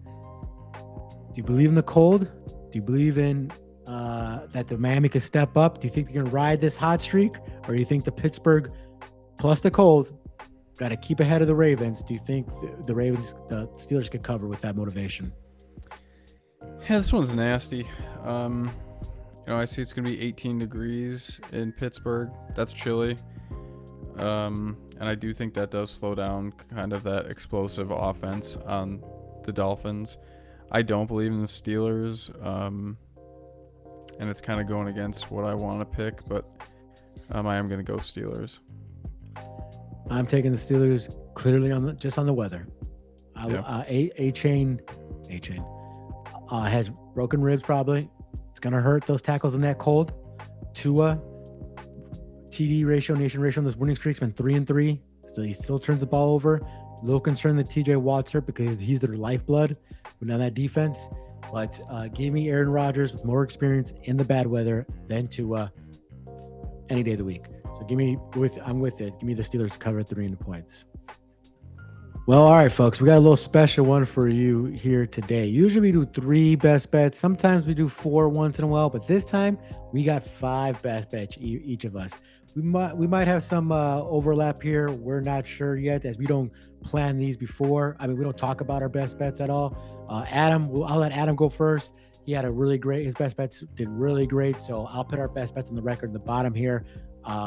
[SPEAKER 1] do you believe in the cold? Do you believe in that the Miami can step up? Do you think they're gonna ride this hot streak, or do you think the Pittsburgh plus the cold got to keep ahead of the Ravens? Do you think the Steelers could cover with that motivation?
[SPEAKER 2] Yeah, this one's nasty. I see it's going to be 18 degrees in Pittsburgh. That's chilly. And I do think that does slow down kind of that explosive offense on the Dolphins. I don't believe in the Steelers. And it's kind of going against what I want to pick, but I am going to go Steelers.
[SPEAKER 1] I'm taking the Steelers clearly just on the weather. A-Chain has broken ribs probably. It's going to hurt those tackles in that cold. Tua, TD ratio, nation ratio on this winning streak's been 3-3. So he still turns the ball over. A little concerned that TJ Watt's hurt because he's their lifeblood on that defense. But give me Aaron Rodgers with more experience in the bad weather than Tua any day of the week. So I'm with it. Give me the Steelers to cover 3 points. Well, all right, folks, we got a little special one for you here today. Usually we do 3 best bets. Sometimes we do 4 once in a while, but this time we got 5 best bets each of us. We might have some overlap here. We're not sure yet, as we don't plan these before. I mean, we don't talk about our best bets at all. I'll let Adam go first. He had his best bets did really great. So I'll put our best bets on the record in the bottom here.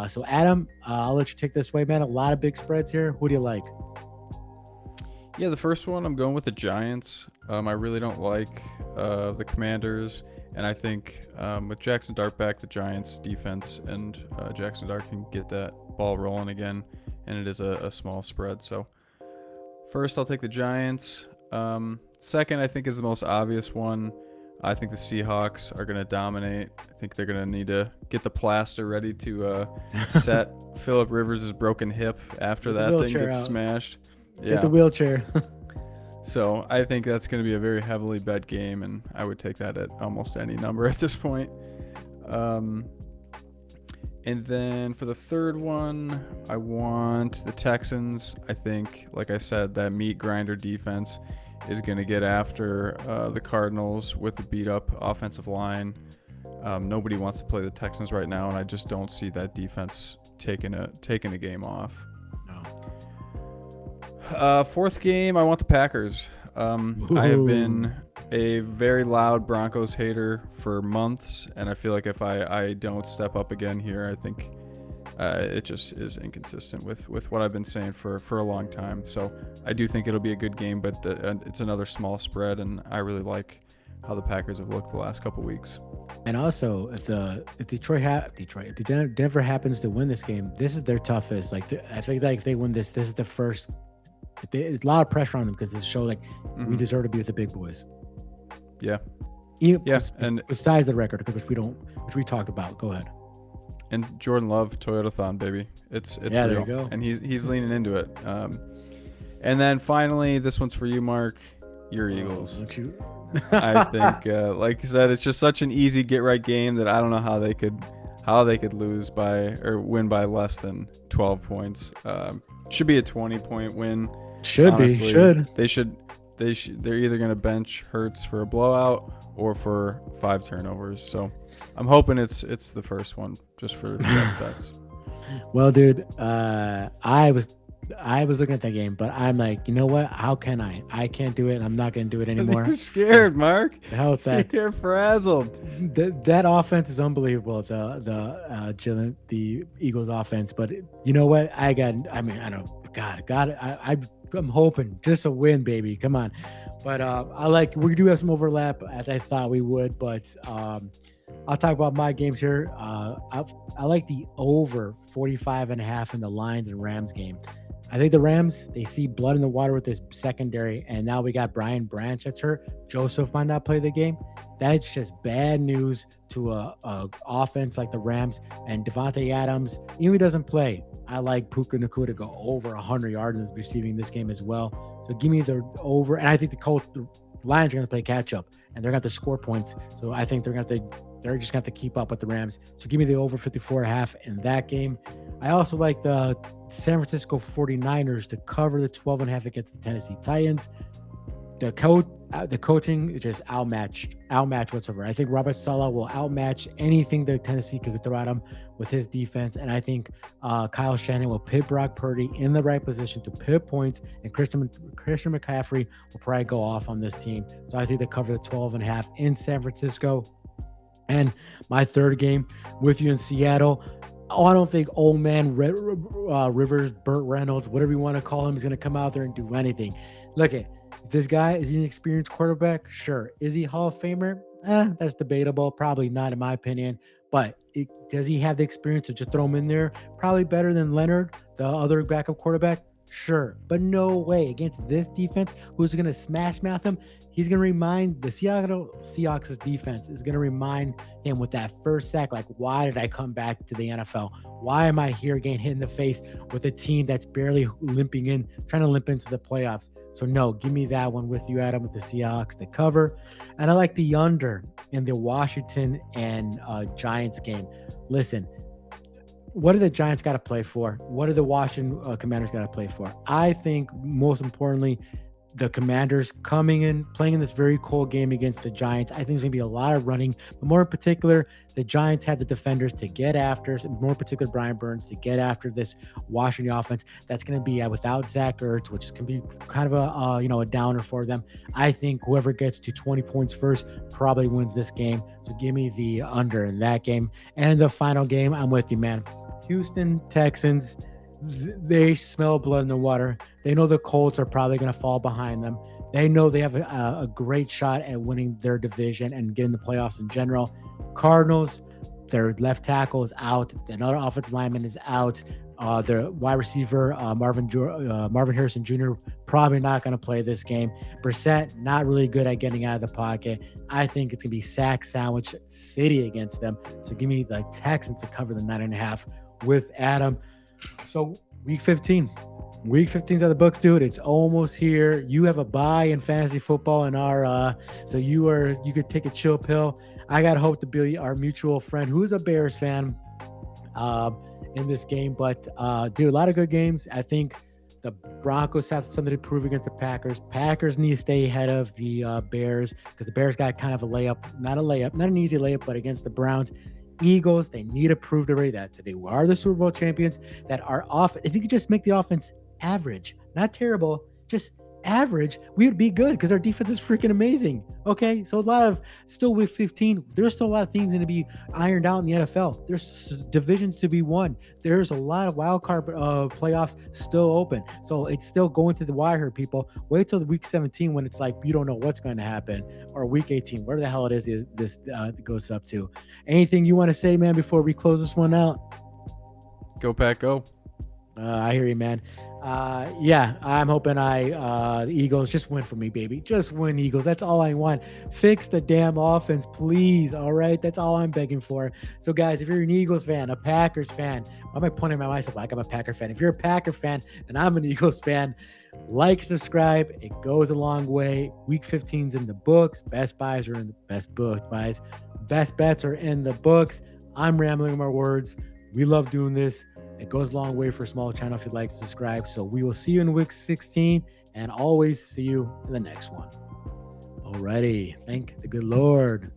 [SPEAKER 1] So Adam, I'll let you take this way, man. A lot of big spreads here. Who do you like?
[SPEAKER 2] Yeah, the first one, I'm going with the Giants. I really don't like the Commanders. And I think with Jackson Dart back, the Giants defense and Jackson Dart can get that ball rolling again. And it is a small spread. So first, I'll take the Giants. Second, I think is the most obvious one. I think the Seahawks are going to dominate. I think they're going to need to get the plaster ready to set Phillip Rivers' broken hip after that thing gets smashed.
[SPEAKER 1] Get the wheelchair.
[SPEAKER 2] So I think that's going to be a very heavily bet game, and I would take that at almost any number at this point. And then for the third one, I want the Texans. I think, like I said, that meat grinder defense is going to get after the Cardinals with the beat up offensive line. Nobody wants to play the Texans right now, and I just don't see that defense taking a game off.
[SPEAKER 1] No.
[SPEAKER 2] Fourth game, I want the Packers. I have been a very loud Broncos hater for months, and I feel like if I don't step up again here, I think it just is inconsistent with what I've been saying for a long time. So I do think it'll be a good game, but it's another small spread, and I really like how the Packers have looked the last couple weeks.
[SPEAKER 1] And also, if Denver happens to win this game, this is their toughest. Like, I think like if they win this is the first. There's a lot of pressure on them because this show like we deserve to be with the big boys.
[SPEAKER 2] Yeah.
[SPEAKER 1] And besides the record, which we talked about. Go ahead.
[SPEAKER 2] And Jordan Love, Toyotathon, baby. It's
[SPEAKER 1] real.
[SPEAKER 2] There
[SPEAKER 1] you go.
[SPEAKER 2] And he's leaning into it. And then finally, this one's for you, Mark. Your Eagles. I think, like you said, it's just such an easy get right game that I don't know how they could lose by or win by less than 12 points. Should be a 20-point win. Honestly, they're either going to bench Hurts for a blowout or for 5 turnovers. So I'm hoping it's the first one just for the best bets.
[SPEAKER 1] Well, dude, I was looking at that game, but I'm like, you know what? How can I? I can't do it. And I'm not going to do it anymore.
[SPEAKER 2] You're scared, Mark.
[SPEAKER 1] The hell with that.
[SPEAKER 2] You're frazzled.
[SPEAKER 1] That offense is unbelievable. The Eagles offense, but you know what? I don't. God, I'm hoping just a win, baby. Come on. But we do have some overlap as I thought we would, but I'll talk about my games here. I like the over 45.5 in the Lions and Rams game. I think the Rams, they see blood in the water with this secondary, and now we got Brian Branch that's hurt. Joseph might not play the game. That's just bad news to a offense like the Rams. And Devontae Adams, even if he doesn't play, I like Puka Nacua to go over 100 yards in receiving this game as well. So give me the over. And I think the Lions are going to play catch up, and they're going to have to score points. So I think they're just going to have to keep up with the Rams. So give me the over 54.5 in that game. I also like the San Francisco 49ers to cover the 12.5 against the Tennessee Titans. The coaching is just outmatched whatsoever. I think Robert Saleh will outmatch anything that Tennessee could throw at him with his defense. And I think Kyle Shanahan will put Brock Purdy in the right position to put points, and Christian McCaffrey will probably go off on this team. So I think they cover the 12.5 in San Francisco. And my third game with you in Seattle. I don't think old man Rivers, Burt Reynolds, whatever you want to call him, is going to come out there and do anything. Look at this guy. Is he an experienced quarterback? Sure. Is he Hall of Famer? That's debatable. Probably not, in my opinion. But does he have the experience to just throw him in there? Probably better than Leonard, the other backup quarterback. Sure, but no way against this defense. Who's going to smash mouth him? He's going to remind the Seahawks defense is going to remind him with that first sack, like, why did I come back to the NFL? Why am I here getting hit in the face with a team that's barely trying to limp into the playoffs? So no, give me that one with you, Adam, with the Seahawks to cover. And I like the under in the Washington and Giants game. Listen, what do the Giants got to play for? What do the Washington Commanders got to play for? I think most importantly, the Commanders coming in, playing in this very cold game against the Giants. I think there's going to be a lot of running, but more in particular, the Giants have the defenders to get after, and more in particular, Brian Burns to get after this Washington offense. That's going to be without Zach Ertz, which can be kind of a downer for them. I think whoever gets to 20 points first probably wins this game. So give me the under in that game. And the final game, I'm with you, man. Houston Texans. They smell blood in the water. They know the Colts are probably going to fall behind them. They know they have a great shot at winning their division and getting the playoffs in general. Cardinals, their left tackle is out. Another offensive lineman is out. Their wide receiver, Marvin Harrison Jr., probably not going to play this game. Brissett, not really good at getting out of the pocket. I think it's going to be sack sandwich city against them. So give me the Texans to cover the 9.5 with Adam. So week 15 is at the books, dude. It's almost here. You have a bye in fantasy football in our so you could take a chill pill. I got hope to be our mutual friend who's a Bears fan in this game. But dude, a lot of good games. I think The Broncos have something to prove against the Packers. Packers need to stay ahead of the Bears because the Bears got kind of a layup, not an easy layup, but against the Browns. Eagles, they need to prove to that they are the Super Bowl champions, that are off. If you could just make the offense average, not terrible, just average, we would be good because our defense is freaking amazing. Okay, so a lot of still with 15, there's still a lot of things to be ironed out in the NFL. There's divisions to be won. There's a lot of wild card playoffs still open, so it's still going to the wire, people. Wait till the week 17 when it's like you don't know what's going to happen, or week 18, where the hell it is this goes up to. Anything you want to say, man, before we close this one out?
[SPEAKER 2] Go Pack, go.
[SPEAKER 1] I hear you, man. Yeah, I'm hoping the Eagles just win for me, baby. Just win, Eagles. That's all I want. Fix the damn offense, please. All right, that's all I'm begging for. So, guys, if you're an Eagles fan, a Packers fan, why am I pointing at myself like I'm a Packer fan? If you're a Packer fan and I'm an Eagles fan, like, subscribe. It goes a long way. Week 15's in the books. Best buys are in the best book buys. Best bets are in the books. I'm rambling my words. We love doing this. It goes a long way for a small channel if you'd like to subscribe. So we will see you in week 16 and always see you in the next one. Alrighty. Thank the good Lord.